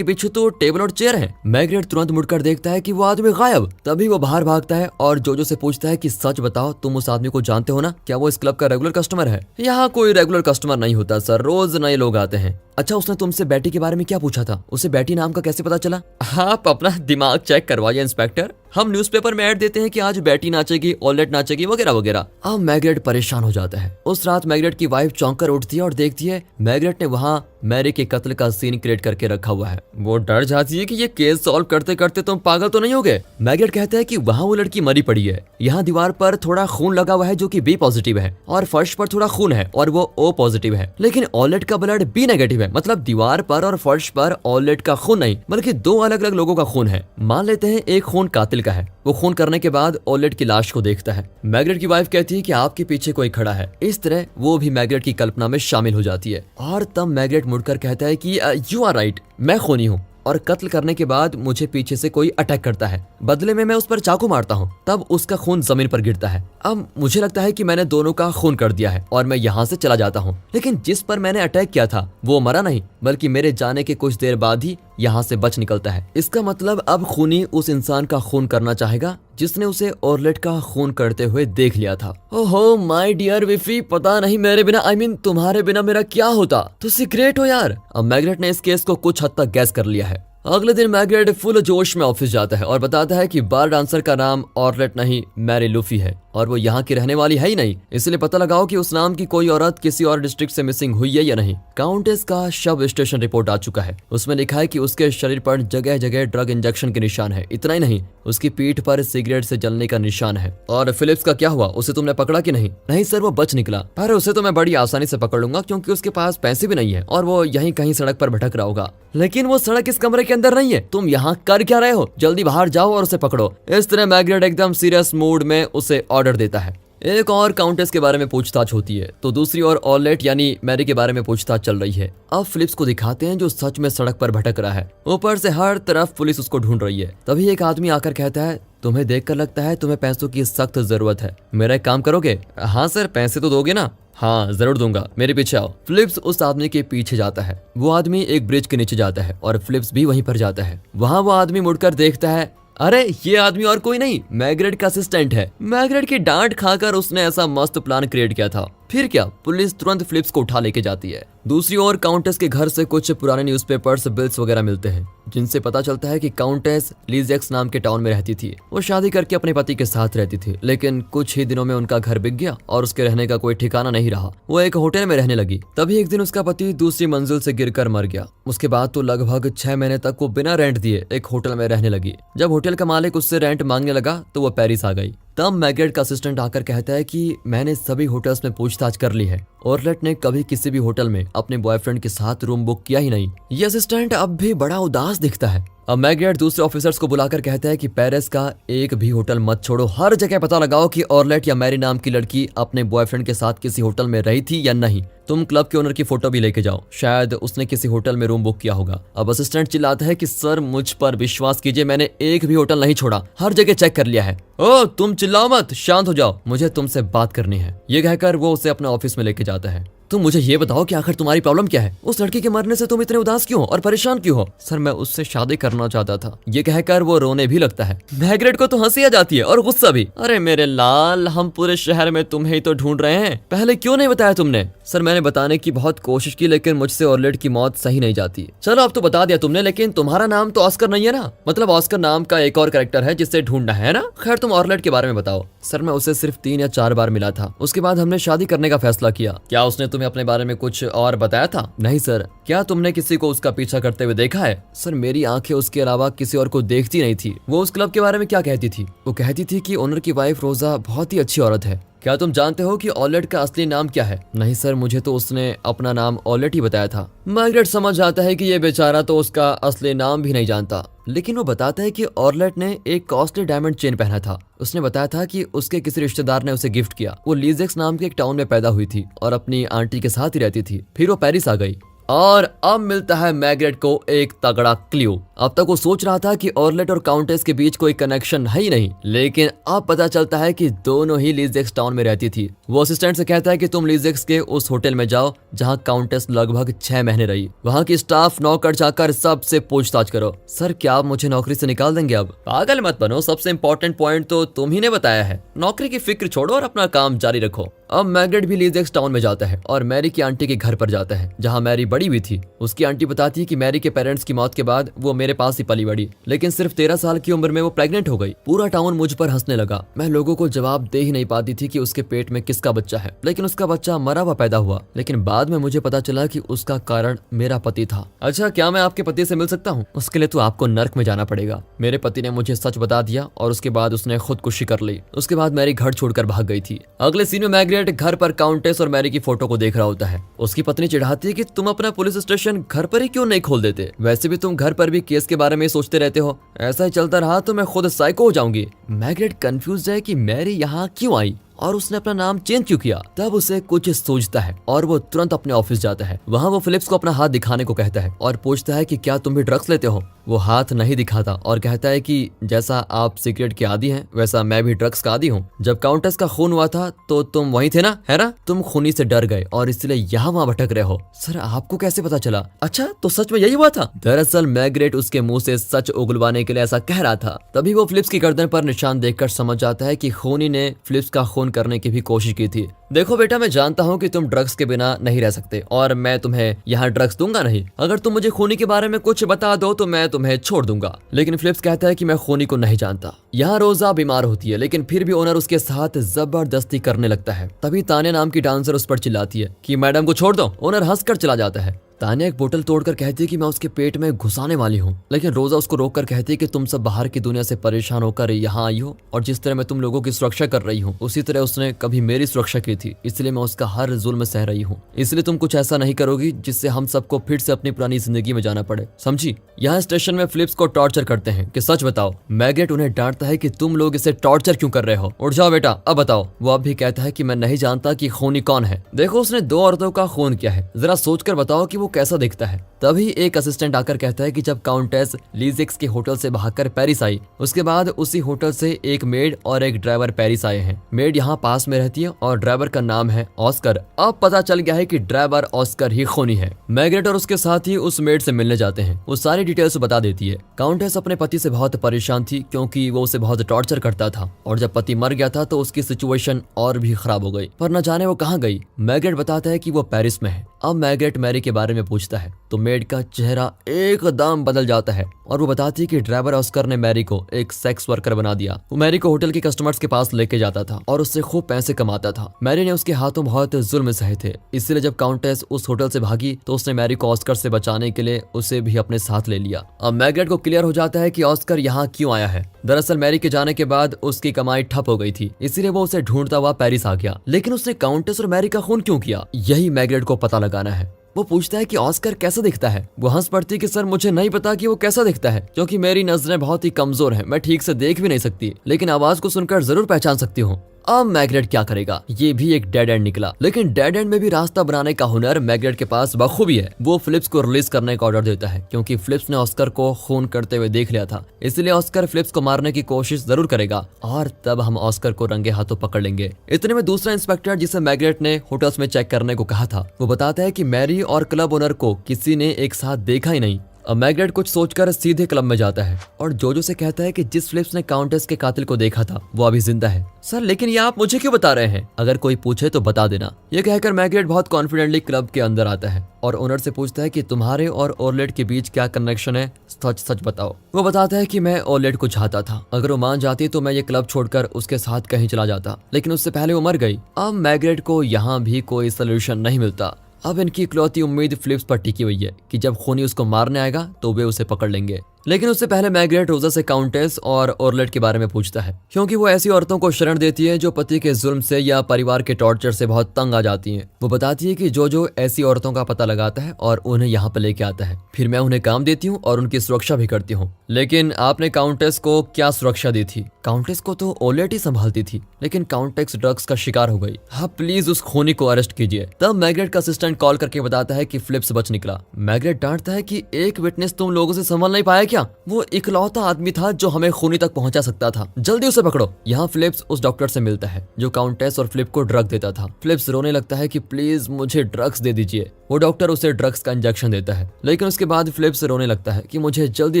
पीछे तो टेबल और चेयर है। मैग्नेट तुरंत मुड़कर देखता है कि वो आदमी गायब। तभी वो बाहर भागता है और जोजो से पूछता है कि सच बताओ, तुम उस आदमी को जानते हो ना? क्या वो इस क्लब का रेगुलर कस्टमर है? यहाँ कोई रेगुलर कस्टमर नहीं होता सर, रोज नए लोग आते हैं। अच्छा, उसने तुमसे बेटी के बारे में क्या पूछा था? उसे बेटी नाम का कैसे पता चला? आप अपना दिमाग चेक करवाइए इंस्पेक्टर, हम न्यूज़पेपर में ऐड देते हैं कि आज बेटी नाचेगी, ऑलेट नाचेगी, वगैरह वगैरह। अब मैग्नेट परेशान हो जाता है। उस रात मैग्नेट की वाइफ चौंक कर उठती है और देखती है मैग्नेट ने वहाँ मैरी के कत्ल का सीन क्रिएट करके रखा हुआ है। वो डर जाती है कि ये केस सॉल्व करते करते तुम पागल तो नहीं हो गए। मैग्नेट कहता है कि वहाँ वो लड़की मरी पड़ी है, यहाँ दीवार पर थोड़ा खून लगा हुआ है जो कि बी पॉजिटिव है, और फर्श पर थोड़ा खून है और वो ओ पॉजिटिव है, लेकिन ऑलेट का ब्लड बी नेगेटिव है। मतलब दीवार पर और फर्श पर ऑलेट का खून नहीं बल्कि दो अलग अलग लोगों का खून है। मान लेते हैं एक खून कातिल का है। वो खून करने के बाद ऑलेट की लाश को देखता है। मैग्नेट की वाइफ कहती है कि आपके पीछे कोई खड़ा है। इस तरह वो भी मैग्नेट की कल्पना में शामिल हो जाती है और तब मैग्नेट मुड़कर कहता है कि यू आर राइट, मैं खूनी हूँ और कत्ल करने के बाद मुझे पीछे से कोई अटैक करता है, बदले में मैं उस पर चाकू मारता हूँ, तब उसका खून जमीन पर गिरता है। अब मुझे लगता है कि मैंने दोनों का खून कर दिया है और मैं यहाँ से चला जाता हूँ, लेकिन जिस पर मैंने अटैक किया था वो मरा नहीं बल्कि मेरे जाने के कुछ देर बाद ही यहाँ से बच निकलता है। इसका मतलब अब खूनी उस इंसान का खून करना चाहेगा जिसने उसे ऑर्लेट का खून करते हुए देख लिया था। ओहो माय डियर विफी, पता नहीं मेरे बिना तुम्हारे बिना मेरा क्या होता। तो सीक्रेट हो यार। अब मैग्नेट ने इस केस को कुछ हद तक गैस कर लिया है। अगले दिन मैग्नेट फुल जोश में ऑफिस जाता है और बताता है कि बार डांसर का नाम ऑर्लेट नहीं मैरी लूफी है और वो यहाँ की रहने वाली है ही नहीं, इसलिए पता लगाओ कि उस नाम की कोई औरत किसी और डिस्ट्रिक्ट से मिसिंग हुई है या नहीं। काउंटेस का शव स्टेशन रिपोर्ट आ चुका है। उसमें लिखा है कि उसके शरीर पर जगह जगह ड्रग इंजेक्शन के निशान है। इतना ही नहीं, उसकी पीठ पर सिगरेट से जलने का निशान है। और फिलिप्स का क्या हुआ, उसे तुमने पकड़ा कि नहीं? नहीं सर, वो बच निकला, पर उसे तो मैं बड़ी आसानी से पकड़ लूंगा क्योंकि उसके पास पैसे भी नहीं है और वो यहीं कहीं सड़क पर भटक रहा होगा। लेकिन वो सड़क इस कमरे के अंदर नहीं है, तुम यहाँ कर क्या रहे हो? जल्दी बाहर जाओ और उसे पकड़ो। इस तरह मैग्नेट एकदम सीरियस मूड में उसे ऑर्डर देता है। एक और काउंटेस के बारे में पूछताछ होती है तो दूसरी ओर ऑर्लेट यानी मैरी के बारे में पूछताछ चल रही है। अब फिलिप्स को दिखाते हैं जो सच में सड़क पर भटक रहा है। ऊपर से हर तरफ पुलिस उसको ढूंढ रही है। तभी एक आदमी आकर कहता है, तुम्हें देखकर लगता है तुम्हें पैसों की सख्त जरूरत है, मेरा एक काम करोगे? हाँ सर, पैसे तो दोगे ना? हाँ जरूर दूंगा, मेरे पीछे आओ। फिलिप्स उस आदमी के पीछे जाता है। वो आदमी एक ब्रिज के नीचे जाता है और फिलिप्स भी वहीं पर जाता है। वहाँ वो आदमी मुड़कर देखता है, अरे ये आदमी और कोई नहीं, मैग्नेट का असिस्टेंट है। मैग्नेट की डांट खाकर उसने ऐसा मस्त प्लान क्रिएट किया था। फिर क्या, पुलिस तुरंत फिलिप्स को उठा लेके जाती है। दूसरी ओर काउंटेस के घर से कुछ पुराने न्यूज़पेपर्स, बिल्स वगैरह मिलते हैं जिनसे पता चलता है कि काउंटेस लीजेक्स नाम के टाउन में रहती थी। वो शादी करके अपने पति के साथ रहती थी, लेकिन कुछ ही दिनों में उनका घर बिक गया और उसके रहने का कोई ठिकाना नहीं रहा। वो एक होटल में रहने लगी। तभी एक दिन उसका पति दूसरी मंजिल से गिरकर मर गया। उसके बाद तो लगभग 6 महीने तक वो बिना रेंट दिए एक होटल में रहने लगी। जब होटल का मालिक उससे रेंट मांगने लगा तो वो पेरिस आ गई। तब मैग्नेट का असिस्टेंट आकर कहता है कि मैंने सभी होटल्स में पूछताछ कर ली है, ऑर्लेट ने कभी किसी भी होटल में अपने बॉयफ्रेंड के साथ रूम बुक किया ही नहीं। ये असिस्टेंट अब भी बड़ा उदास दिखता है। अब मैग्नेट दूसरे ऑफिसर्स को बुलाकर कहता है कि पेरिस का एक भी होटल मत छोड़ो, हर जगह पता लगाओ कि ऑर्लेट या मैरी नाम की लड़की अपने बॉयफ्रेंड के साथ किसी होटल में रही थी या नहीं। तुम क्लब के ओनर की फोटो भी लेके जाओ, शायद उसने किसी होटल में रूम बुक किया होगा। अब असिस्टेंट चिल्लाता है कि सर मुझ पर विश्वास कीजिए, मैंने एक भी होटल नहीं छोड़ा, हर जगह चेक कर लिया है। ओ तुम चिल्लाओ मत, शांत हो जाओ, मुझे तुमसे बात करनी है। ये कहकर वो उसे अपने ऑफिस में लेके जाता है। तुम मुझे ये बताओ कि आखिर तुम्हारी प्रॉब्लम क्या है? उस लड़की के मरने से तुम इतने उदास क्यों हो और परेशान क्यों हो? सर मैं उससे शादी करना चाहता था। ये कहकर वो रोने भी लगता है। मैग्रेट को तो हंसी आ जाती है और गुस्सा भी। अरे मेरे लाल, हम पूरे शहर में तुम्हें ही तो ढूंढ रहे हैं, पहले क्यों नहीं बताया तुमने? सर मैंने बताने की बहुत कोशिश की, लेकिन मुझसे ऑर्लेट की मौत सही नहीं जाती। चलो अब तो बता दिया तुमने, लेकिन तुम्हारा नाम तो ऑस्कर नहीं है ना? मतलब ऑस्कर नाम का एक और कैरेक्टर है जिससे ढूंढना है ना? खैर तुम ऑर्लेट के बारे में बताओ। सर मैं उसे सिर्फ 3 या 4 बार मिला था, उसके बाद हमने शादी करने का फैसला किया। क्या उसने तुम्हें अपने बारे में कुछ और बताया था? नहीं सर। क्या तुमने किसी को उसका पीछा करते हुए देखा है? सर मेरी आंखें उसके अलावा किसी और को देखती नहीं थी। वो उस क्लब के बारे में क्या कहती थी? वो कहती थी कि ओनर की वाइफ रोजा बहुत ही अच्छी औरत है। क्या तुम जानते हो कि ऑलेट का असली नाम क्या है? नहीं सर, मुझे तो उसने अपना नाम ऑलेट ही बताया था। मैग्रेट समझ जाता है कि ये बेचारा तो उसका असली नाम भी नहीं जानता, लेकिन वो बताता है कि ऑर्लेट ने एक कॉस्टली डायमंड चेन पहना था। उसने बताया था कि उसके किसी रिश्तेदार ने उसे गिफ्ट किया। वो लीजेक्स नाम के एक टाउन में पैदा हुई थी और अपनी आंटी के साथ ही रहती थी। फिर वो पेरिस आ गई और अब मिलता है मैग्रेट को एक तगड़ा क्लू। अब तक वो सोच रहा था कि ऑर्लेट और काउंटेस के बीच कोई कनेक्शन है ही नहीं, लेकिन अब पता चलता है कि दोनों ही लीजेक्स टाउन में रहती थी। वो असिस्टेंट से कहता है कि तुम लीजेक्स के उस होटल में जाओ जहां काउंटेस लगभग 6 महीने रही। वहां की स्टाफ नौकर चाकर सबसे पूछताछ करो। सर क्या आप मुझे नौकरी से निकाल देंगे? अब पागल मत बनो, सबसे इम्पोर्टेंट पॉइंट तो तुम ही ने बताया है। नौकरी की फिक्र छोड़ो और अपना काम जारी रखो। अब मैग्रेट भी लीजेक्स टाउन में जाता है और मैरी की आंटी के घर पर जाता है जहां मैरी बड़ी हुई थी। उसकी आंटी बताती है कि मैरी के पेरेंट्स की मौत के बाद वो मेरे पास ही पली बड़ी, लेकिन सिर्फ 13 साल की उम्र में वो प्रेग्नेंट हो गई। पूरा टाउन मुझ पर हंसने लगा। मैं लोगों को जवाब दे ही नहीं पाती थी कि उसके पेट में किसका बच्चा है, लेकिन उसका बच्चा मरा हुआ पैदा हुआ। लेकिन बाद में मुझे पता चला कि उसका कारण मेरा पति था। अच्छा क्या मैं आपके पति से मिल सकता हूँ? उसके लिए तो आपको नर्क में जाना पड़ेगा। मेरे पति ने मुझे सच बता दिया और उसके बाद उसने खुदकुशी कर ली। उसके बाद मैरी घर छोड़कर भाग गई थी। अगले सीन में मैग्रेट घर पर काउंटेस और मैरी की फोटो को देख रहा होता है। उसकी पत्नी चिढ़ाती है कि तुम अपना पुलिस स्टेशन घर पर ही क्यों नहीं खोल देते? वैसे भी तुम घर पर भी केस के बारे में सोचते रहते हो। ऐसा ही चलता रहा तो मैं खुद साइको हो जाऊंगी। मैग्रेट कंफ्यूज है कि मैरी यहाँ क्यों आई और उसने अपना नाम चेंज क्यों किया। तब उसे कुछ सूझता है और वो तुरंत अपने ऑफिस जाता है। वहाँ वो फिलिप्स को अपना हाथ दिखाने को कहता है और पूछता है कि क्या तुम भी ड्रग्स लेते हो? वो हाथ नहीं दिखाता और कहता है कि जैसा आप सिगरेट के आदी हैं वैसा मैं भी ड्रग्स का आदी हूँ। जब काउंटेस का खून हुआ था तो तुम वहीं थे ना, है ना? तुम खूनी से डर गए और इसलिए यहाँ वहाँ भटक रहे हो। सर आपको कैसे पता चला? अच्छा तो सच में यही हुआ था? दरअसल मैग्रेट उसके मुंह से सच उगलवाने के लिए ऐसा कह रहा था। तभी वो फिलिप्स की गर्दन पर निशान देखकर समझ जाता है कि खूनी ने फिलिप्स का खून करने की भी कोशिश की थी। देखो बेटा, मैं जानता हूँ कि तुम ड्रग्स के बिना नहीं रह सकते और मैं तुम्हें यहाँ ड्रग्स दूंगा नहीं। अगर तुम मुझे खूनी के बारे में कुछ बता दो तो मैं तुम्हें छोड़ दूंगा। लेकिन फिलिप्स कहता है कि मैं खूनी को नहीं जानता। यहाँ रोजा बीमार होती है, लेकिन फिर भी ओनर उसके साथ जबरदस्ती करने लगता है। तभी तान्या नाम की डांसर उस पर चिल्लाती है कि मैडम को छोड़ दो। ओनर हंसकर चला जाता है। तान्या एक बोतल तोड़कर कहती है कि मैं उसके पेट में घुसाने वाली हूँ, लेकिन रोजा उसको रोककर कहती है कि तुम सब बाहर की दुनिया से परेशान होकर यहाँ आई हो और जिस तरह मैं तुम लोगों की सुरक्षा कर रही हूँ उसी तरह उसने कभी मेरी सुरक्षा की थी, इसलिए मैं उसका हर जुल्म सह रही हूँ। इसलिए तुम कुछ ऐसा नहीं करोगी जिससे हम सबको फिर से अपनी पुरानी जिंदगी में जाना पड़े, समझी? यहाँ स्टेशन में फिलिप्स को टॉर्चर करते हैं कि सच बताओ। मैग्रेट उन्हें डांटता है कि तुम लोग इसे टॉर्चर क्यों कर रहे हो? उठ जाओ बेटा, अब बताओ। वो अब भी कहता है कि मैं नहीं जानता कि खूनी कौन है। देखो उसने 2 औरतों का खून किया है, जरा सोचकर बताओ कि वो कैसा दिखता है। तभी एक असिस्टेंट आकर कहता है कि जब काउंटेस लीजेक्स के होटल से भागकर पेरिस आई, उसके बाद उसी होटल से एक मेड और एक ड्राइवर पेरिस आए हैं। मेड यहाँ पास में रहती है और ड्राइवर का नाम है ऑस्कर। अब पता चल गया है कि ड्राइवर ऑस्कर ही खूनी है। मैग्रेट और उसके साथ ही उस मेड से मिलने जाते हैं। वो सारी डिटेल्स बता देती है। काउंटेस अपने पति से बहुत परेशान थी क्योंकि वो उसे बहुत टॉर्चर करता था और जब पति मर गया था तो उसकी सिचुएशन और भी खराब हो गई, पर न जाने वो कहाँ गई। मैग्रेट बताता है कि वो पेरिस में है। अब मैग्रेट मैरी के बारे में पूछता है तो मेड का चेहरा एकदम बदल जाता है और वो बताती है कि ड्राइवर ऑस्कर ने मैरी को एक सेक्स वर्कर बना दिया। वो मैरी को होटल के कस्टमर्स के पास लेके जाता था और उससे खूब पैसे कमाता था। मैरी ने उसके हाथों बहुत जुल्म सहे थे, इसलिए जब काउंटेस उस होटल से भागी तो उसने मैरी को ऑस्कर से बचाने के लिए उसे भी अपने साथ ले लिया। अब मैग्रेट को क्लियर हो जाता है कि ऑस्कर यहाँ क्यों आया है। दरअसल मैरी के जाने के बाद उसकी कमाई ठप हो गई थी, इसीलिए वो उसे ढूंढता हुआ पेरिस आ गया। लेकिन उसने काउंटेस और मैरी का खून क्यों किया, यही मैग्रेट को पता लगाना है। वो पूछता है कि ऑस्कर कैसा दिखता है। वो हंस पड़ती कि सर मुझे नहीं पता कि वो कैसा दिखता है, क्योंकि मेरी नजरें बहुत ही कमजोर हैं, मैं ठीक से देख भी नहीं सकती, लेकिन आवाज को सुनकर जरूर पहचान सकती हूँ। अब मैग्रेट क्या करेगा? ये भी एक डेड एंड निकला, लेकिन डेड एंड में भी रास्ता बनाने का हुनर मैग्रेट के पास बखूबी है। वो फिलिप्स को रिलीज करने का ऑर्डर देता है क्योंकि फिलिप्स ने ऑस्कर को खून करते हुए देख लिया था, इसलिए ऑस्कर फिलिप्स को मारने की कोशिश जरूर करेगा और तब हम ऑस्कर को रंगे हाथों पकड़ लेंगे। इतने में दूसरा इंस्पेक्टर जिसे मैग्रेट ने होटल्स में चेक करने को कहा था, वो बताता है कि मैरी और क्लब ओनर को किसी ने एक साथ देखा ही नहीं। अब मैग्रेट कुछ सोचकर सीधे क्लब में जाता है और जोजो से कहता है कि जिस फिलिप्स ने काउंटेस के कातिल को देखा था वो अभी जिंदा है। सर लेकिन ये आप मुझे क्यों बता रहे हैं? अगर कोई पूछे तो बता देना। ये कहकर मैग्रेट बहुत कॉन्फिडेंटली क्लब के अंदर आता है और ओनर से पूछता है कि तुम्हारे और ओरलेट के बीच क्या कनेक्शन है, सच सच बताओ। वो बताता है कि मैं ओरलेट को चाहता था, अगर वो मान जाती तो मैं ये क्लब छोड़कर उसके साथ कहीं चला जाता, लेकिन उससे पहले वो मर गई। अब मैग्रेट को यहाँ भी कोई सोल्यूशन नहीं मिलता। अब इनकी इकलौती उम्मीद फिलिप्स पर टिकी हुई है कि जब खूनी उसको मारने आएगा तो वे उसे पकड़ लेंगे। लेकिन उससे पहले मैग्रेट रोजा से काउंटेस और ओरलेट के बारे में पूछता है, क्योंकि वो ऐसी औरतों को शरण देती है जो पति के जुल्म से या परिवार के टॉर्चर से बहुत तंग आ जाती हैं। वो बताती है कि जो ऐसी औरतों का पता लगाता है और उन्हें यहाँ पर लेके आता है, फिर मैं उन्हें काम देती हूँ और उनकी सुरक्षा भी करती हूँ। लेकिन आपने काउंटेस को क्या सुरक्षा दी थी? काउंटेस को तो ओरलेट ही संभालती थी, लेकिन काउंटेस ड्रग्स का शिकार हो गई। हाँ प्लीज उस खूनी को अरेस्ट कीजिए। तब मैग्रेट का असिस्टेंट कॉल करके बताता है कि फिलिप्स बच निकला। मैग्रेट डांटता है कि एक विटनेस तुम लोगों से संभल नहीं पाया क्या? वो इकलौता आदमी था जो हमें खूनी तक पहुंचा सकता था, जल्दी उसे पकड़ो। यहाँ फिलिप्स उस डॉक्टर से मिलता है जो काउंटेस और फिलिप को ड्रग देता था। फिलिप्स रोने लगता है कि प्लीज मुझे ड्रग्स दे दीजिए। वो डॉक्टर उसे ड्रग्स का इंजेक्शन देता है, लेकिन उसके बाद फिलिप्स रोने लगता है कि मुझे जल्दी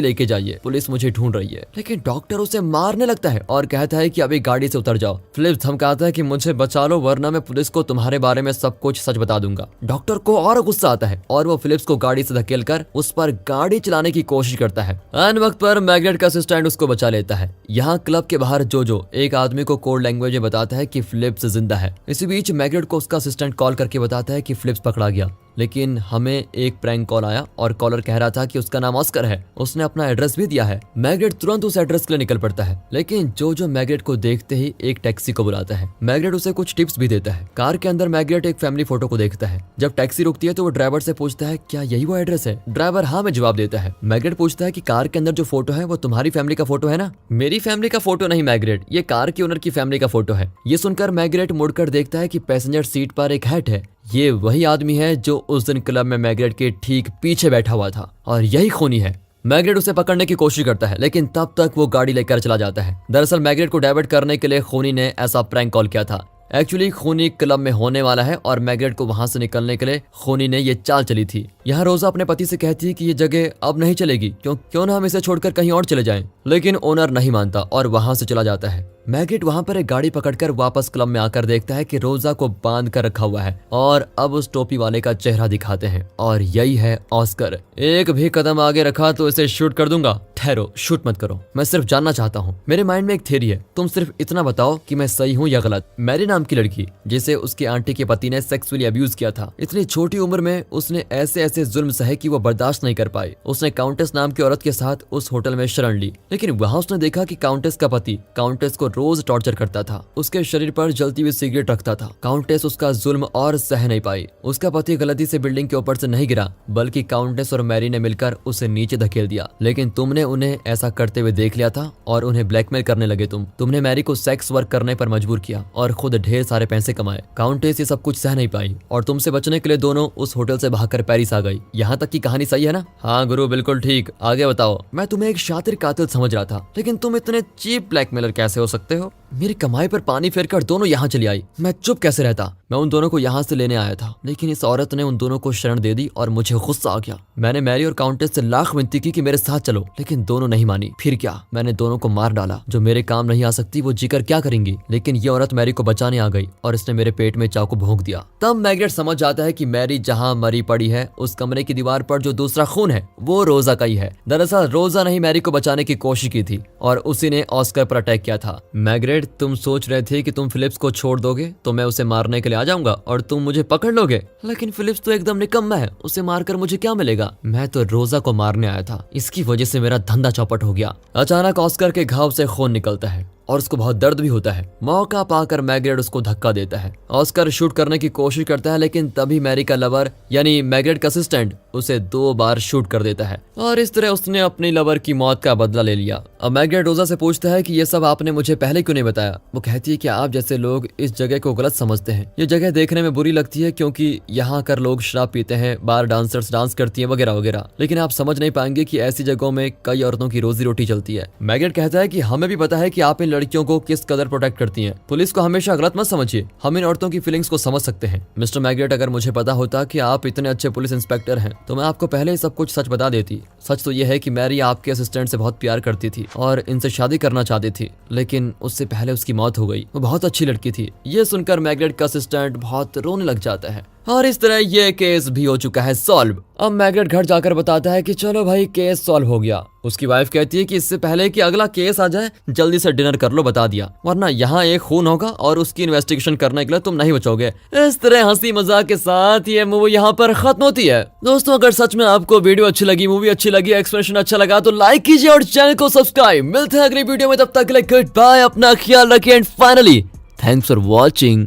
लेके जाइए, पुलिस मुझे ढूंढ रही है। लेकिन डॉक्टर उसे मारने लगता है और कहता है कि अभी गाड़ी से उतर जाओ। फिलिप्स धमकाता है कि मुझे बचा लो वरना मैं पुलिस को तुम्हारे बारे में सब कुछ सच बता दूंगा। डॉक्टर को और गुस्सा आता है और वो फिलिप्स को गाड़ी से धकेलकर उस पर गाड़ी चलाने की कोशिश करता है। अन वक्त पर मैग्रेट का असिस्टेंट उसको बचा लेता है। यहाँ क्लब के बाहर जोजो एक आदमी को कोड लैंग्वेज में बताता है कि फिलिप्स जिंदा है। इसी बीच मैग्रेट को उसका असिस्टेंट कॉल करके बताता है कि फिलिप्स पकड़ा गया, लेकिन हमें एक प्रैंक कॉल आया और कॉलर कह रहा था कि उसका नाम ऑस्कर है, उसने अपना एड्रेस भी दिया है। मैग्रेट तुरंत उस एड्रेस के लिए निकल पड़ता है, लेकिन जो मैग्रेट को देखते ही एक टैक्सी को बुलाता है। मैग्रेट उसे कुछ टिप्स भी देता है। कार के अंदर मैग्रेट एक फैमिली फोटो को देखता है। जब टैक्सी रुकती है तो वो ड्राइवर से पूछता है क्या यही वो एड्रेस है? ड्राइवर हाँ में जवाब देता है। मैग्रेट पूछता है कि कार के अंदर जो फोटो है वो तुम्हारी फैमिली का फोटो है ना? मेरी फैमिली का फोटो नहीं मैग्रेट, ये कार के ओनर की फैमिली का फोटो है। ये सुनकर मैग्रेट मुड़कर देखता है कि पैसेंजर सीट पर एक हैट है। ये वही आदमी है जो उस दिन क्लब में मैग्रेट के ठीक पीछे बैठा हुआ था और यही खूनी है। मैग्रेट उसे पकड़ने की कोशिश करता है, लेकिन तब तक वो गाड़ी लेकर चला जाता है। दरअसल मैग्रेट को डाइवर्ट करने के लिए खूनी ने ऐसा प्रैंक कॉल किया था। एक्चुअली खूनी क्लब में होने वाला है और मैग्रेट को वहां से निकलने के लिए खूनी ने ये चाल चली थी। यहाँ रोजा अपने पति से कहती है कि ये जगह अब नहीं चलेगी, क्यों ना हम इसे छोड़कर कहीं और चले जाएं। लेकिन ओनर नहीं मानता और वहां से चला जाता है। मैग्रेट वहां पर एक गाड़ी पकड़कर वापस क्लब में आकर देखता है कि रोजा को बांध कर रखा हुआ है और अब उस टोपी वाले का चेहरा दिखाते हैं और यही है ऑस्कर। एक भी कदम आगे रखा तो इसे शूट कर दूंगा। ठहरो, शूट मत करो, मैं सिर्फ जानना चाहता हूँ। मेरे माइंड में एक थ्योरी है, तुम सिर्फ इतना बताओ कि मैं सही हूँ या गलत। मैरी नाम की लड़की जिसे उसकी आंटी के पति ने सेक्सुअली अब्यूज किया था, इतनी छोटी उम्र में उसने ऐसे ऐसे जुल्म सहे कि वो बर्दाश्त नहीं कर पाई। उसने काउंटेस नाम की औरत के साथ उस होटल में शरण ली, लेकिन वहां उसने देखा कि काउंटेस का पति काउंटेस को रोज टॉर्चर करता था, उसके शरीर पर जलती हुई सिगरेट रखता था। काउंटेस उसका जुल्म और सह नहीं पाई। उसका पति गलती से बिल्डिंग के ऊपर से नहीं गिरा, बल्कि काउंटेस और मैरी ने मिलकर उसे नीचे धकेल दिया। लेकिन तुमने उन्हें ऐसा करते हुए देख लिया था और उन्हें ब्लैकमेल करने लगे। तुमने मैरी को सेक्स वर्क करने पर मजबूर किया और खुद ढेर सारे पैसे कमाए। काउंटेस ये सब कुछ सह नहीं पाई और तुमसे बचने के लिए दोनों उस होटल से भागकर पेरिस आ गई। यहाँ तक की कहानी सही है ना? हाँ गुरु, बिल्कुल ठीक, आगे बताओ। मैं तुम्हें एक शातिर कातिल समझ रहा था, लेकिन तुम इतने चीप ब्लैकमेलर कैसे हो सकते हो? मेरी कमाई पर पानी फेरकर दोनों यहाँ चली आई, मैं चुप कैसे रहता? मैं उन दोनों को यहाँ से लेने आया था, लेकिन इस औरत ने उन दोनों को शरण दे दी और मुझे गुस्सा आ गया। मैंने मैरी और काउंटेस से लाख विनती की कि मेरे साथ चलो, लेकिन दोनों नहीं मानी। फिर क्या, मैंने दोनों को मार डाला। जो मेरे काम नहीं आ सकती वो जीकर क्या करेंगी? लेकिन ये औरत मैरी को बचाने आ गई और इसने मेरे पेट में चाकू भोंक दिया। तब मैग्रेट समझ जाता है कि मैरी जहाँ मरी पड़ी है उस कमरे की दीवार पर जो दूसरा खून है वो रोजा का ही है। दरअसल रोजा ने ही मैरी को बचाने की कोशिश की थी और उसी ने ऑस्कर पर अटैक किया था। मैग्रेट, तुम सोच रहे थे कि तुम फिलिप्स को छोड़ दोगे तो मैं उसे मारने के लिए आ जाऊंगा और तुम मुझे पकड़ लोगे, लेकिन फिलिप्स तो एकदम निकम्मा है, उसे मारकर मुझे क्या मिलेगा? मैं तो रोजा को मारने आया था, इसकी वजह से मेरा धंधा चौपट हो गया। अचानक ऑस्कर के घाव से खून निकलता है और उसको बहुत दर्द भी होता है। मौका पाकर मैग्रेट उसको धक्का देता है। ऑस्कर शूट करने की कोशिश करता है, लेकिन तभी मैरी का लवर यानी मैग्रेट का असिस्टेंट उसे 2 बार शूट कर देता है और इस तरह उसने अपनी लवर की मौत का बदला ले लिया। अब मैग्रेट रोजा से पूछता है कि ये सब आपने मुझे पहले क्यों नहीं बताया। वो कहती है कि आप जैसे लोग इस जगह को गलत समझते हैं। ये जगह देखने में बुरी लगती है क्योंकि यहाँ आकर लोग शराब पीते हैं, बार डांसर्स डांस करती हैं वगैरह वगैरह, लेकिन आप समझ नहीं पाएंगे कि ऐसी जगहों में कई औरतों की रोजी रोटी चलती है। मैग्रेट कहता है कि हमें भी पता है कि आप इन लड़कियों को किस कदर प्रोटेक्ट करती हैं। पुलिस को हमेशा गलत मत समझिए, हम इन औरतों की फीलिंग्स को समझ सकते हैं। मिस्टर मैग्रेट, अगर मुझे पता होता कि आप इतने अच्छे पुलिस इंस्पेक्टर हैं तो मैं आपको पहले ही सब कुछ सच बता देती। सच तो यह है कि मैरी आपके असिस्टेंट से बहुत प्यार करती थी और इनसे शादी करना चाहती थी, लेकिन उससे पहले उसकी मौत हो गई। वो बहुत अच्छी लड़की थी। ये सुनकर मैग्रेट का असिस्टेंट बहुत रोने लग जाता है और इस तरह ये केस भी हो चुका है सॉल्व। अब मैग्रेट घर जाकर बताता है कि चलो भाई केस सॉल्व हो गया। उसकी वाइफ कहती है कि इससे पहले कि अगला केस आ जाए जल्दी से डिनर कर लो, बता दिया, वरना यहाँ एक खून होगा और उसकी इन्वेस्टिगेशन करने के लिए तुम नहीं बचोगे। इस तरह हंसी मजाक के साथ ये मूवी यहाँ पर खत्म होती है। दोस्तों, अगर सच में आपको वीडियो अच्छी लगी, मूवी अच्छी लगी, एक्सप्रेशन अच्छा लगा तो लाइक कीजिए और चैनल को सब्सक्राइब। मिलते हैं अगली वीडियो में, तब तक के लिए गुड बाय, अपना ख्याल रखिए and finally thanks for watching.